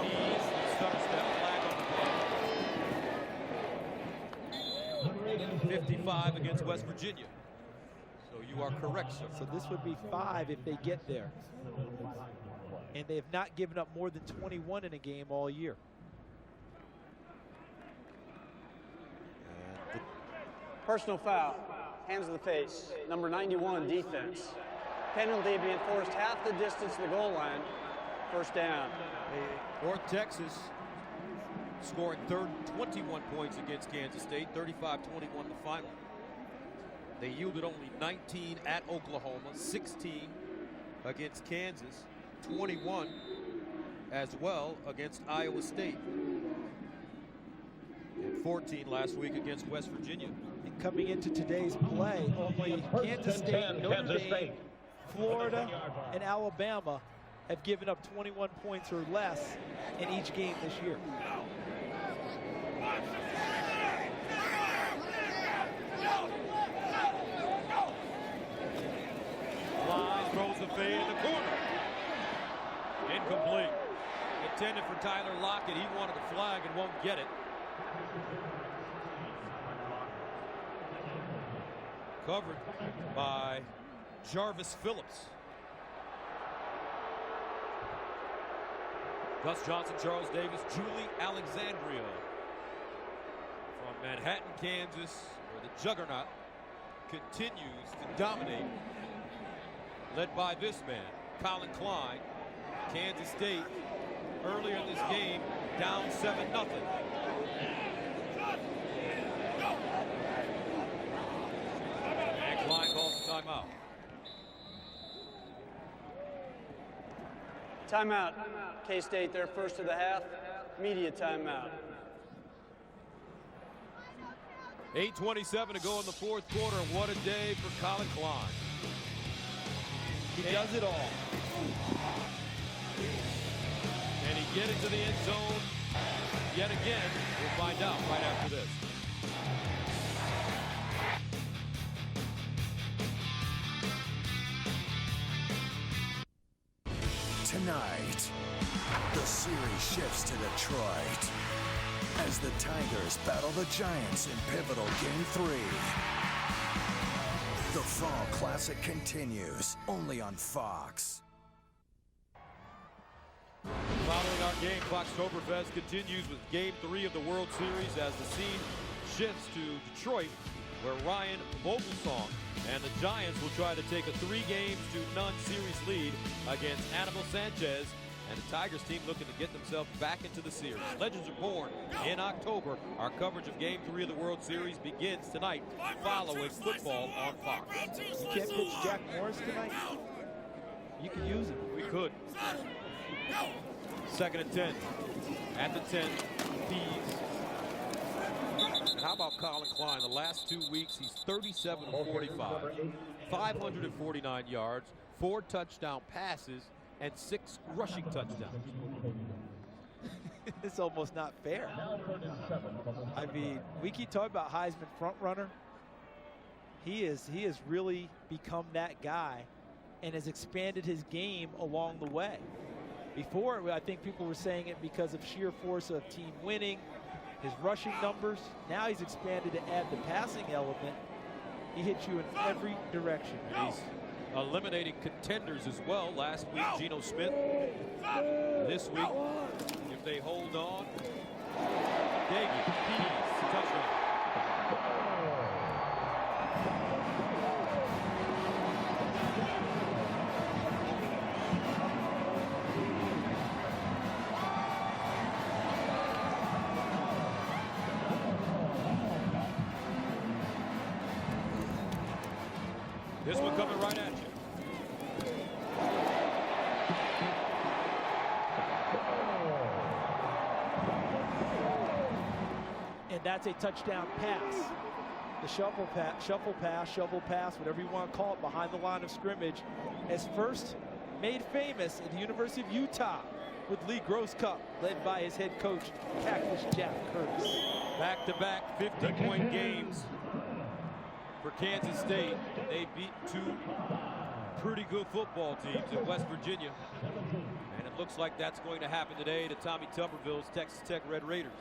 Pease, stutter step, flag on the play. 55 against West Virginia. So you are correct, sir. So this would be 5 if they get there. And they have not given up more than 21 in a game all year. Personal foul, hands to the face, number 91, defense. Penalty being forced half the distance to the goal line, first down. North Texas scored 21 points against Kansas State, 35-21 the final. They yielded only 19 at Oklahoma, 16 against Kansas, 21 as well against Iowa State, and 14 last week against West Virginia. And coming into today's play, only Kansas State, Notre Dame, Florida, and Alabama have given up 21 points or less in each game this year. Line throws the fade in the corner. Incomplete. Intended for Tyler Lockett. He wanted the flag and won't get it. Covered by Jarvis Phillips. Gus Johnson, Charles Davis, Julie Alexandria. From Manhattan, Kansas, where the juggernaut continues to dominate. Led by this man, Colin Klein. Kansas State, earlier in this game, down 7-0. And Klein calls the timeout. Timeout. K-State, their first of the half. Media timeout. 8:27 to go in the fourth quarter. What a day for Colin Klein. He does it all. Can he get into the end zone yet again? We'll find out right after this. Tonight, the series shifts to Detroit as the Tigers battle the Giants in pivotal Game 3. The Fall Classic continues, only on Fox. Following our game, Foxtoberfest continues with Game 3 of the World Series as the scene shifts to Detroit, where Ryan Vogelsong and the Giants will try to take a 3-games-to-none series lead against Anibal Sanchez and the Tigers team looking to get themselves back into the series. Legends are born in October. Our coverage of Game 3 of the World Series begins tonight following football on Fox. You can't pitch Jack Morris tonight? You can use him. We could. Second and 10. At the 10, Pease. And how about Colin Klein? The last 2 weeks, he's 37 of 45, 549 yards, 4 touchdown passes, and 6 rushing touchdowns. It's almost not fair. I mean, we keep talking about Heisman front runner. He has really become that guy and has expanded his game along the way. Before, I think people were saying it because of sheer force of team winning, his rushing numbers. Now he's expanded to add the passing element. He hits you in every direction. He's eliminating contenders as well. Last week, Geno Smith. This week, if they hold on, Daggy, Pease, touchdown. This one coming right at you. And that's a touchdown pass. The shuffle pass, whatever you want to call it, behind the line of scrimmage, is first made famous at the University of Utah with Lee Grosscup, led by his head coach, Cactus Jack Curtis. Back-to-back 50-point games for Kansas State. They beat 2 pretty good football teams in West Virginia. And it looks like that's going to happen today to Tommy Tuberville's Texas Tech Red Raiders.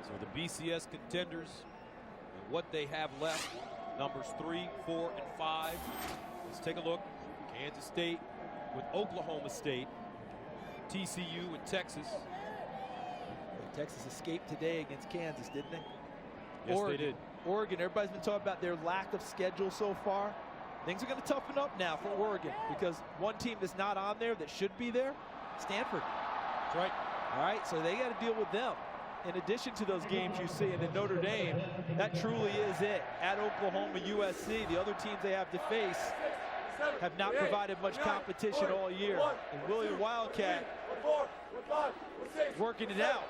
So the BCS contenders, and what they have left, numbers 3, 4, and 5. Let's take a look. Kansas State with Oklahoma State, TCU and Texas. Texas escaped today against Kansas, didn't they? Yes, Oregon. they did. Oregon, everybody's been talking about their lack of schedule so far. Things are going to toughen up now for Oregon because one team that's not on there that should be there, Stanford. That's right. All right, so they got to deal with them. In addition to those games you see, and then Notre Dame, that truly is it. At Oklahoma, USC, the other teams they have to face have not provided much competition all year. And Willie Wildcat working it out.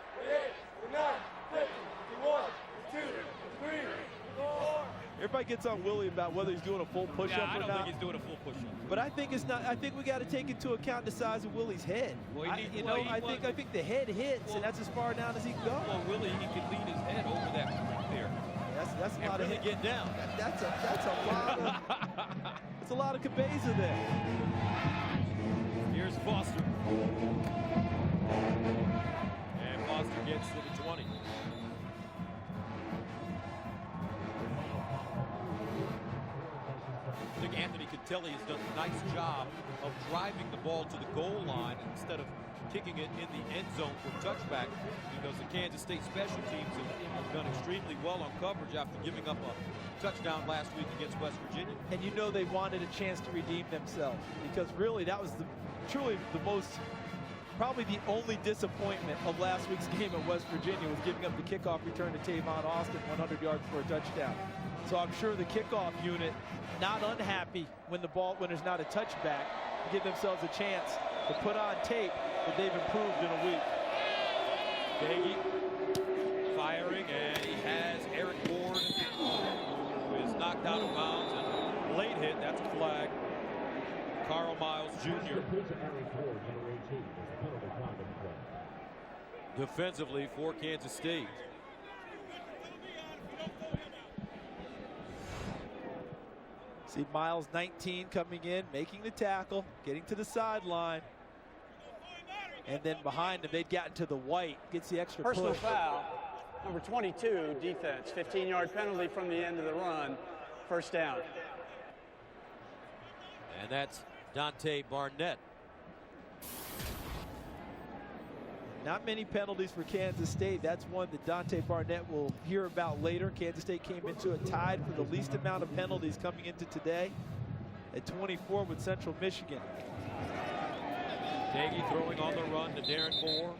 Everybody gets on Willie about whether he's doing a full push-up or not. I don't think he's doing a full push-up. But I think it's not. I think we got to take into account the size of Willie's head. Well, I think the head hits, and that's as far down as he can go. Well, Willie, he can lean his head over that point there. That's a lot really of get down. That's a lot of. That's a lot of cabeza there. Here's Foster. And Foster gets to the 20. I think Anthony Catelli has done a nice job of driving the ball to the goal line instead of kicking it in the end zone for touchback, because the Kansas State special teams have done extremely well on coverage after giving up a touchdown last week against West Virginia. And you know they wanted a chance to redeem themselves, because really that was truly the most, probably the only disappointment of last week's game at West Virginia was giving up the kickoff return to Tavon Austin, 100 yards for a touchdown. So I'm sure the kickoff unit not unhappy when there's not a touchback, to give themselves a chance to put on tape that they've improved in a week. Daggy firing, and he has Eric Ward, who is knocked out of bounds, and late hit. That's a flag. Carl Miles Jr. defensively for Kansas State. See Miles, 19, coming in, making the tackle, getting to the sideline. And then behind him, they'd gotten to the white, gets the extra Personal push. foul, number 22, defense. 15-yard penalty from the end of the run, first down. And that's Dante Barnett. Not many penalties for Kansas State. That's one that Dante Barnett will hear about later. Kansas State came into it tied for the least amount of penalties coming into today at 24 with Central Michigan. Daggy throwing on the run to Darren Moore.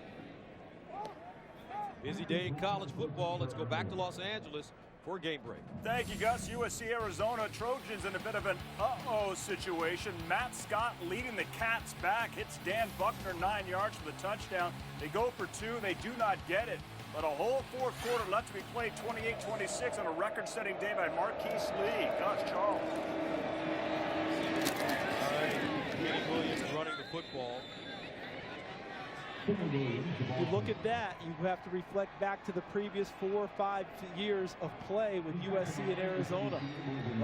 Busy day in college football. Let's go back to Los Angeles for a game break. Thank you, Gus. USC Arizona Trojans in a bit of an uh-oh situation. Matt Scott leading the Cats back. Hits Dan Buckner 9 yards for the touchdown. They go for 2. They do not get it. But a whole fourth quarter left to be played, 28-26 on a record-setting day by Marquise Lee. Gus, Charles. All right, Kenny Williams running the football. You look at that, you have to reflect back to the previous 4 or 5 years of play with USC and Arizona.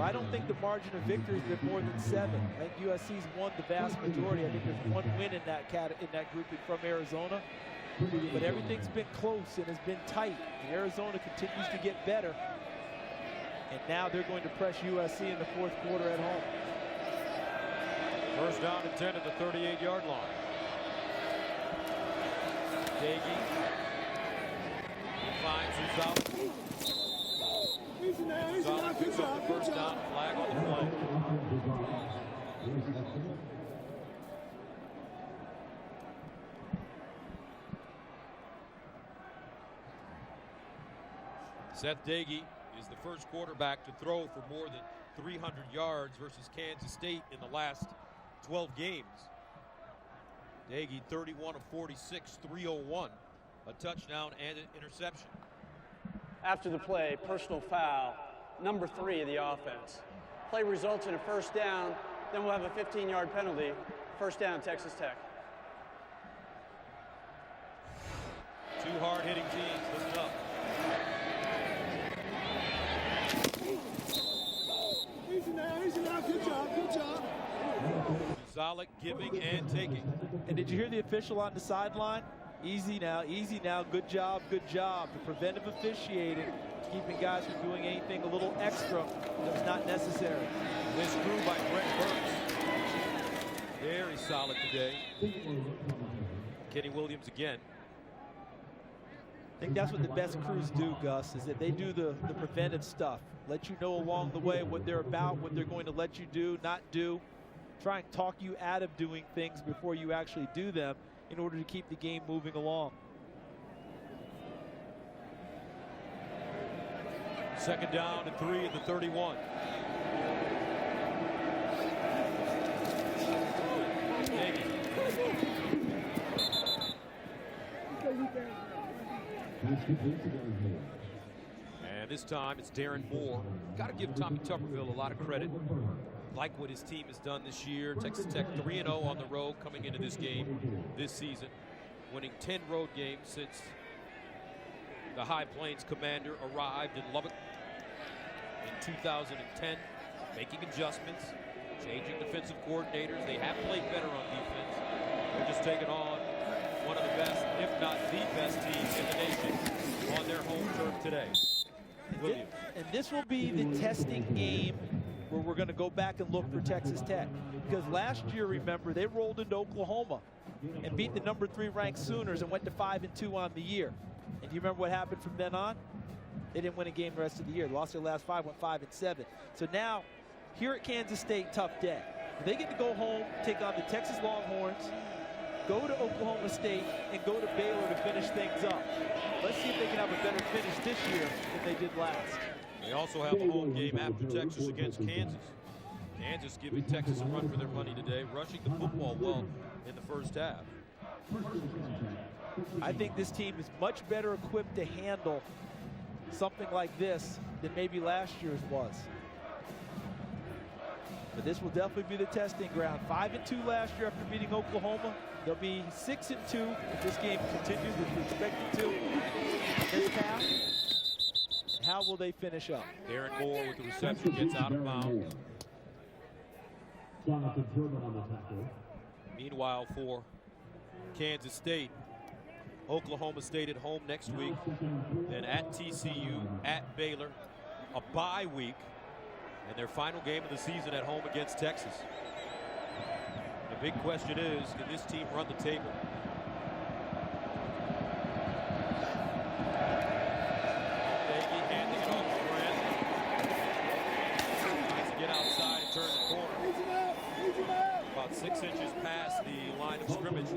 I don't think the margin of victory has been more than 7. I think USC's won the vast majority. I think there's 1 win in that grouping from Arizona. But everything's been close and has been tight. And Arizona continues to get better. And now they're going to press USC in the fourth quarter at home. First down and 10 at the 38-yard line. Dagey finds Uzala. Uzala picks up the first down, flag on the play. Seth Dagey is the first quarterback to throw for more than 300 yards versus Kansas State in the last 12 games. Dagey 31 of 46, 301, a touchdown and an interception. After the play, personal foul, number 3 of the offense. Play results in a first down, then we'll have a 15-yard penalty. First down, Texas Tech. 2 hard-hitting teams, listen up. Easy now, good job. Zalek giving and taking. And did you hear the official on the sideline? Easy now, good job. The preventive officiating, keeping guys from doing anything a little extra that's not necessary. This through by Brett Burks. Very solid today. Kenny Williams again. I think that's what the best crews do, Gus, is that they do the preventive stuff. Let you know along the way what they're about, what they're going to let you do, not do. Try and talk you out of doing things before you actually do them in order to keep the game moving along. Second down and 3 at the 31. And this time it's Darren Moore. Got to give Tommy Tuberville a lot of credit. Like what his team has done this year. Texas Tech 3-0 on the road coming into this game this season, winning 10 road games since the High Plains commander arrived in Lubbock in 2010, making adjustments, changing defensive coordinators. They have played better on defense. They're just taking on one of the best, if not the best teams in the nation on their home turf today. Williams. And this will be the testing game where we're going to go back and look for Texas Tech. Because last year, remember, they rolled into Oklahoma and beat the number 3 ranked Sooners and went to 5-2 on the year. And do you remember what happened from then on? They didn't win a game the rest of the year. They lost their last 5, went 5-7. So now, here at Kansas State, tough day. They get to go home, take on the Texas Longhorns, go to Oklahoma State, and go to Baylor to finish things up. Let's see if they can have a better finish this year than they did last. They also have a home game after Texas against Kansas. Kansas giving Texas a run for their money today, rushing the football well in the first half. I think this team is much better equipped to handle something like this than maybe last year's was. But this will definitely be the testing ground. 5-2 last year after beating Oklahoma. They'll be 6-2 if this game continues, which we expect it to this half. How will they finish up? Darren Moore with the reception gets out of bounds. Meanwhile, for Kansas State, Oklahoma State at home next week, then at TCU, at Baylor, a bye week, and their final game of the season at home against Texas. The big question is, can this team run the table? Dagey handing it off to Grant. Tries to get outside and turn the corner. About 6 inches past the line of scrimmage.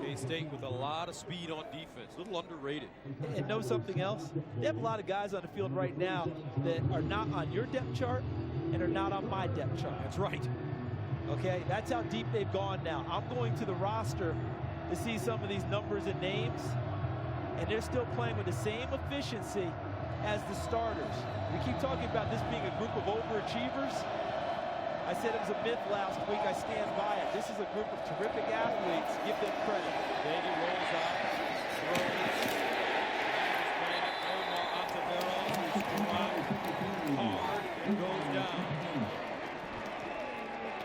KC State with a lot of speed on defense, a little underrated. And know something else? They have a lot of guys on the field right now that are not on your depth chart and are not on my depth chart. That's right. Okay, that's how deep they've gone now. I'm going to the roster to see some of these numbers and names, and they're still playing with the same efficiency as the starters. We keep talking about this being a group of overachievers. I said it was a myth last week. I stand by it. This is a group of terrific athletes. Give them credit. Davey rolls out, throws, Omar Ontiveros, who's hard and goes down.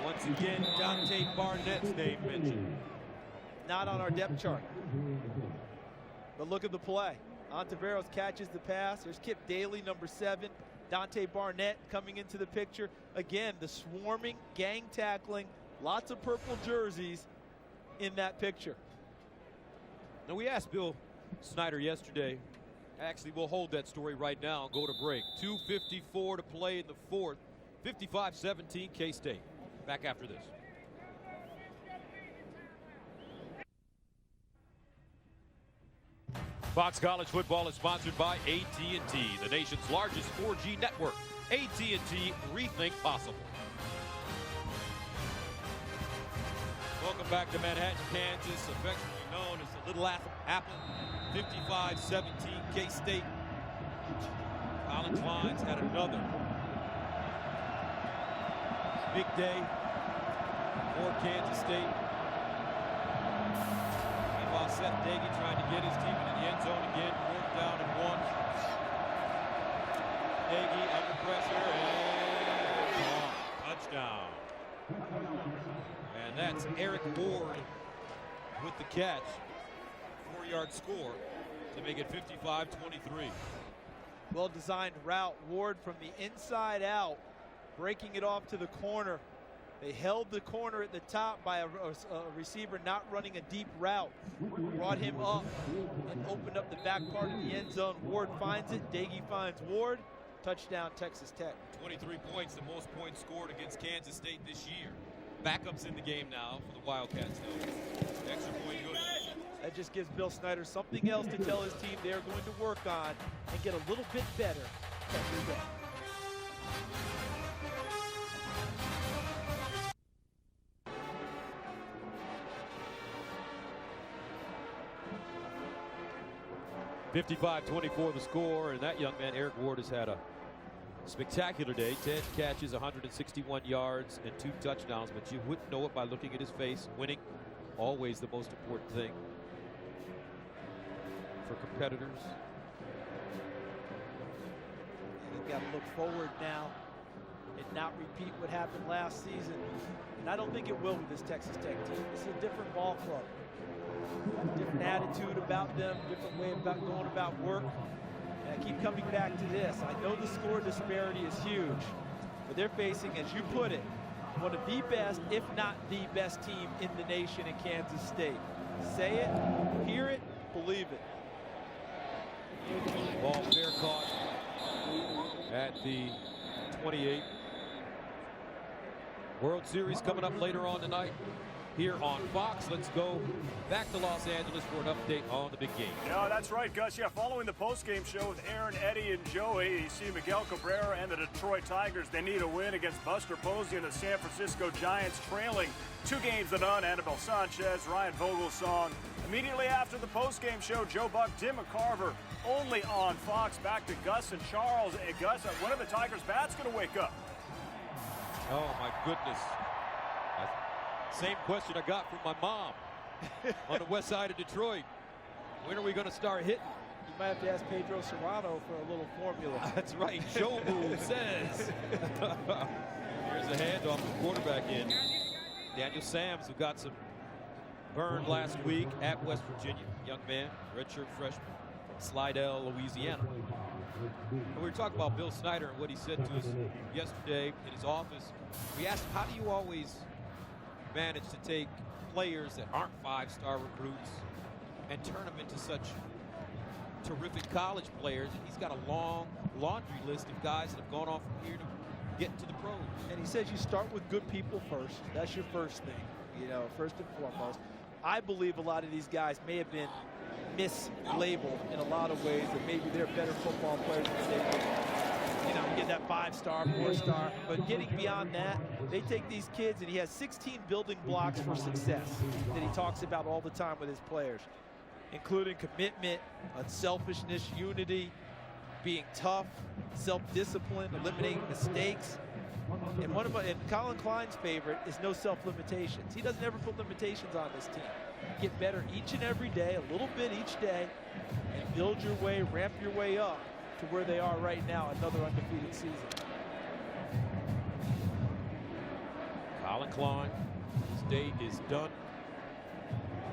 Once again, Dante Barnett's name mentioned. Not on our depth chart. But look at the play. Ontiveros catches the pass. There's Kip Daly, number 7. Dante Barnett coming into the picture. Again, the swarming, gang tackling, lots of purple jerseys in that picture. Now, we asked Bill Snyder yesterday. Actually, we'll hold that story right now and go to break. 2:54 to play in the fourth. 55-17 K-State. Back after this. Fox College Football is sponsored by AT&T, the nation's largest 4G network. AT&T, rethink possible. Welcome back to Manhattan, Kansas, affectionately known as the Little Apple. 55-17 K-State. Colin Klein's had another big day for Kansas State. Meanwhile, Seth Dagey trying to get his team into the end zone again. 4th down and 1. Dagey under pressure and touchdown. And that's Eric Ward with the catch. 4-yard score to make it 55-23. Well-designed route. Ward from the inside out, breaking it off to the corner. They held the corner at the top by a receiver not running a deep route. Brought him up and opened up the back part of the end zone. Ward finds it. Dagey finds Ward. Touchdown, Texas Tech. 23 points, the most points scored against Kansas State this year. Backups in the game now for the Wildcats, though. Extra point good. That just gives Bill Snyder something else to tell his team they're going to work on and get a little bit better every day. (55-24) the score, and that young man Eric Ward has had a spectacular day. 10 catches, 161 yards, and 2 touchdowns, but you wouldn't know it by looking at his face. Winning, always the most important thing for competitors. They've got to look forward now and not repeat what happened last season. And I don't think it will with this Texas Tech team. This is a different ball club. Different attitude about them, different way about going about work. And I keep coming back to this. I know the score disparity is huge, but they're facing, as you put it, one of the best, if not the best team in the nation in Kansas State. Say it, hear it, believe it. Ball fair caught at the 28. World Series coming up later on tonight here on Fox. Let's go back to Los Angeles for an update on the big game. Yeah, that's right, Gus. Yeah, following the post-game show with Aaron, Eddie, and Joey, you see Miguel Cabrera and the Detroit Tigers. They need a win against Buster Posey and the San Francisco Giants, trailing 2-0. Annabelle Sanchez, Ryan Vogelsong. Immediately after the post-game show, Joe Buck, Tim McCarver, only on Fox. Back to Gus and Charles. And Gus, when are the Tigers' bats going to wake up? Oh, my goodness. Same question I got from my mom on the west side of Detroit. When are we going to start hitting? You might have to ask Pedro Serrano for a little formula. That's right. Shobu says. Here's a handoff from quarterback in. Daniel Sams, who got some burned last week at West Virginia. Young man, redshirt freshman from Slidell, Louisiana. And we were talking about Bill Snyder and what he said to us yesterday in his office. We asked him, how do you always manage to take players that aren't 5-star recruits and turn them into such terrific college players? And he's got a long laundry list of guys that have gone on from here to get to the pros. And he says you start with good people first. That's your first thing, you know, first and foremost. I believe a lot of these guys may have been mislabeled in a lot of ways, that maybe they're better football players than they do. You know, get that 5-star, 4-star, but getting beyond that, they take these kids, and he has 16 building blocks for success that he talks about all the time with his players, including commitment, unselfishness, unity, being tough, self-discipline, eliminating mistakes. And Colin Klein's favorite is no self-limitations. He doesn't ever put limitations on this team. Get better each and every day, a little bit each day, and build your way, ramp your way up to where they are right now, another undefeated season. Colin Klein, his day is done.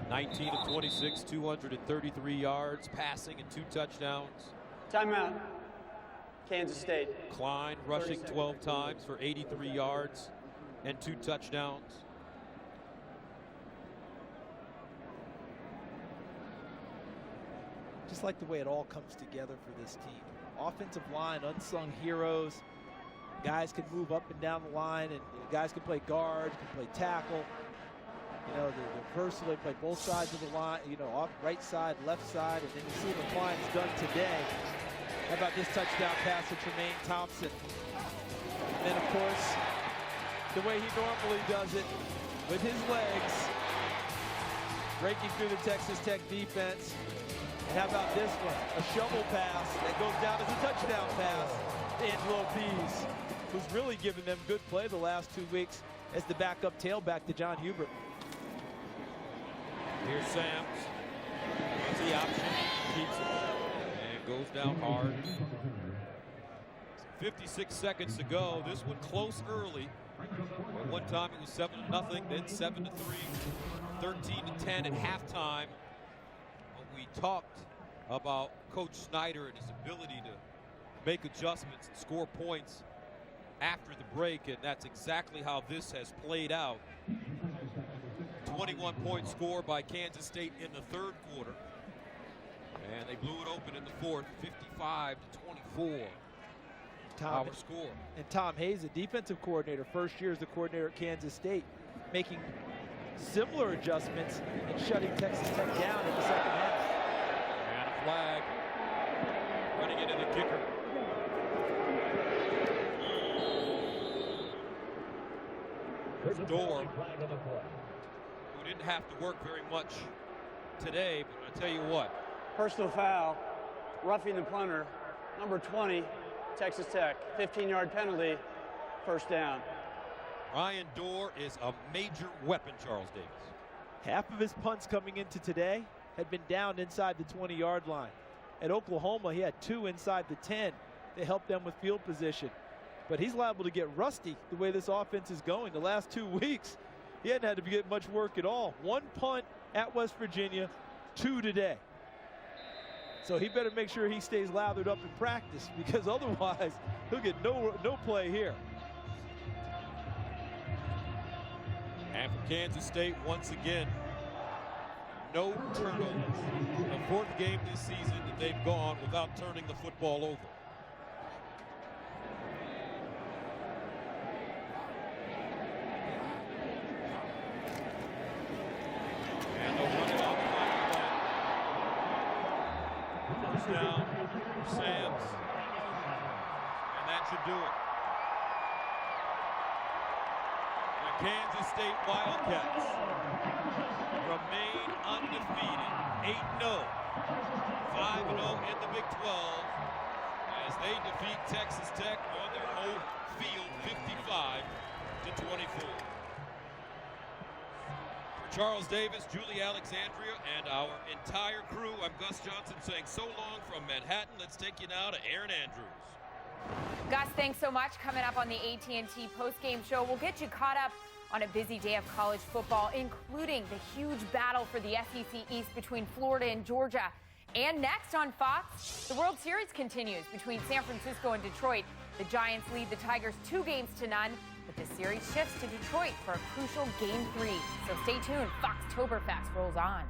19 of 26, 233 yards, passing and 2 touchdowns. Timeout. Kansas State. Klein rushing 12 times for 83 yards and 2 touchdowns. Just like the way it all comes together for this team. Offensive line, unsung heroes. Guys can move up and down the line, and guys can play guard, can play tackle. You know, they're versatile. They play both sides of the line, you know, off right side, left side, and then you see what Klein's done today. How about this touchdown pass to Tremaine Thompson? And then, of course, the way he normally does it, with his legs, breaking through the Texas Tech defense. And how about this one? A shovel pass that goes down as a touchdown pass to Angelo Pease, who's really given them good play the last 2 weeks as the backup tailback to John Hubert. Here's Sams. That's the option. Keeps it. And goes down hard. 56 seconds to go. This one close early. One time it was 7-0, then 7-3, 13-10 at halftime. We talked about Coach Snyder and his ability to make adjustments and score points after the break, and that's exactly how this has played out. 21-point score by Kansas State in the 3rd quarter, and they blew it open in the 4th, 55-24. Our score. And Tom Hayes, the defensive coordinator, first year as the coordinator at Kansas State, making similar adjustments and shutting Texas Tech down in the 2nd half. And a flag. Running into the kicker. Dorr, who didn't have to work very much today, but I tell you what. Personal foul, roughing the punter, number 20, Texas Tech, 15-yard penalty, 1st down. Ryan Dorr is a major weapon, Charles Davis. Half of his punts coming into today had been down inside the 20-yard line. At Oklahoma, he had 2 inside the 10. They helped them with field position. But he's liable to get rusty the way this offense is going. The last 2 weeks, he hadn't had to get much work at all. 1 punt at West Virginia, 2 today. So he better make sure he stays lathered up in practice, because otherwise he'll get no play here. And for Kansas State, once again, no turnovers. The 4th game this season that they've gone without turning the football over. And they'll run it off the line. First down for Sams. And that should do it. Kansas State Wildcats remain undefeated, 8-0, 5-0 in the Big 12 as they defeat Texas Tech on their home field, 55-24. For Charles Davis, Julie Alexandria, and our entire crew, I'm Gus Johnson saying so long from Manhattan. Let's take you now to Aaron Andrews. Gus, thanks so much. Coming up on the AT&T postgame show, we'll get you caught up on a busy day of college football, including the huge battle for the SEC East between Florida and Georgia. And next on Fox, the World Series continues between San Francisco and Detroit. The Giants lead the Tigers 2-0, but the series shifts to Detroit for a crucial Game 3. So stay tuned. Foxtoberfest rolls on.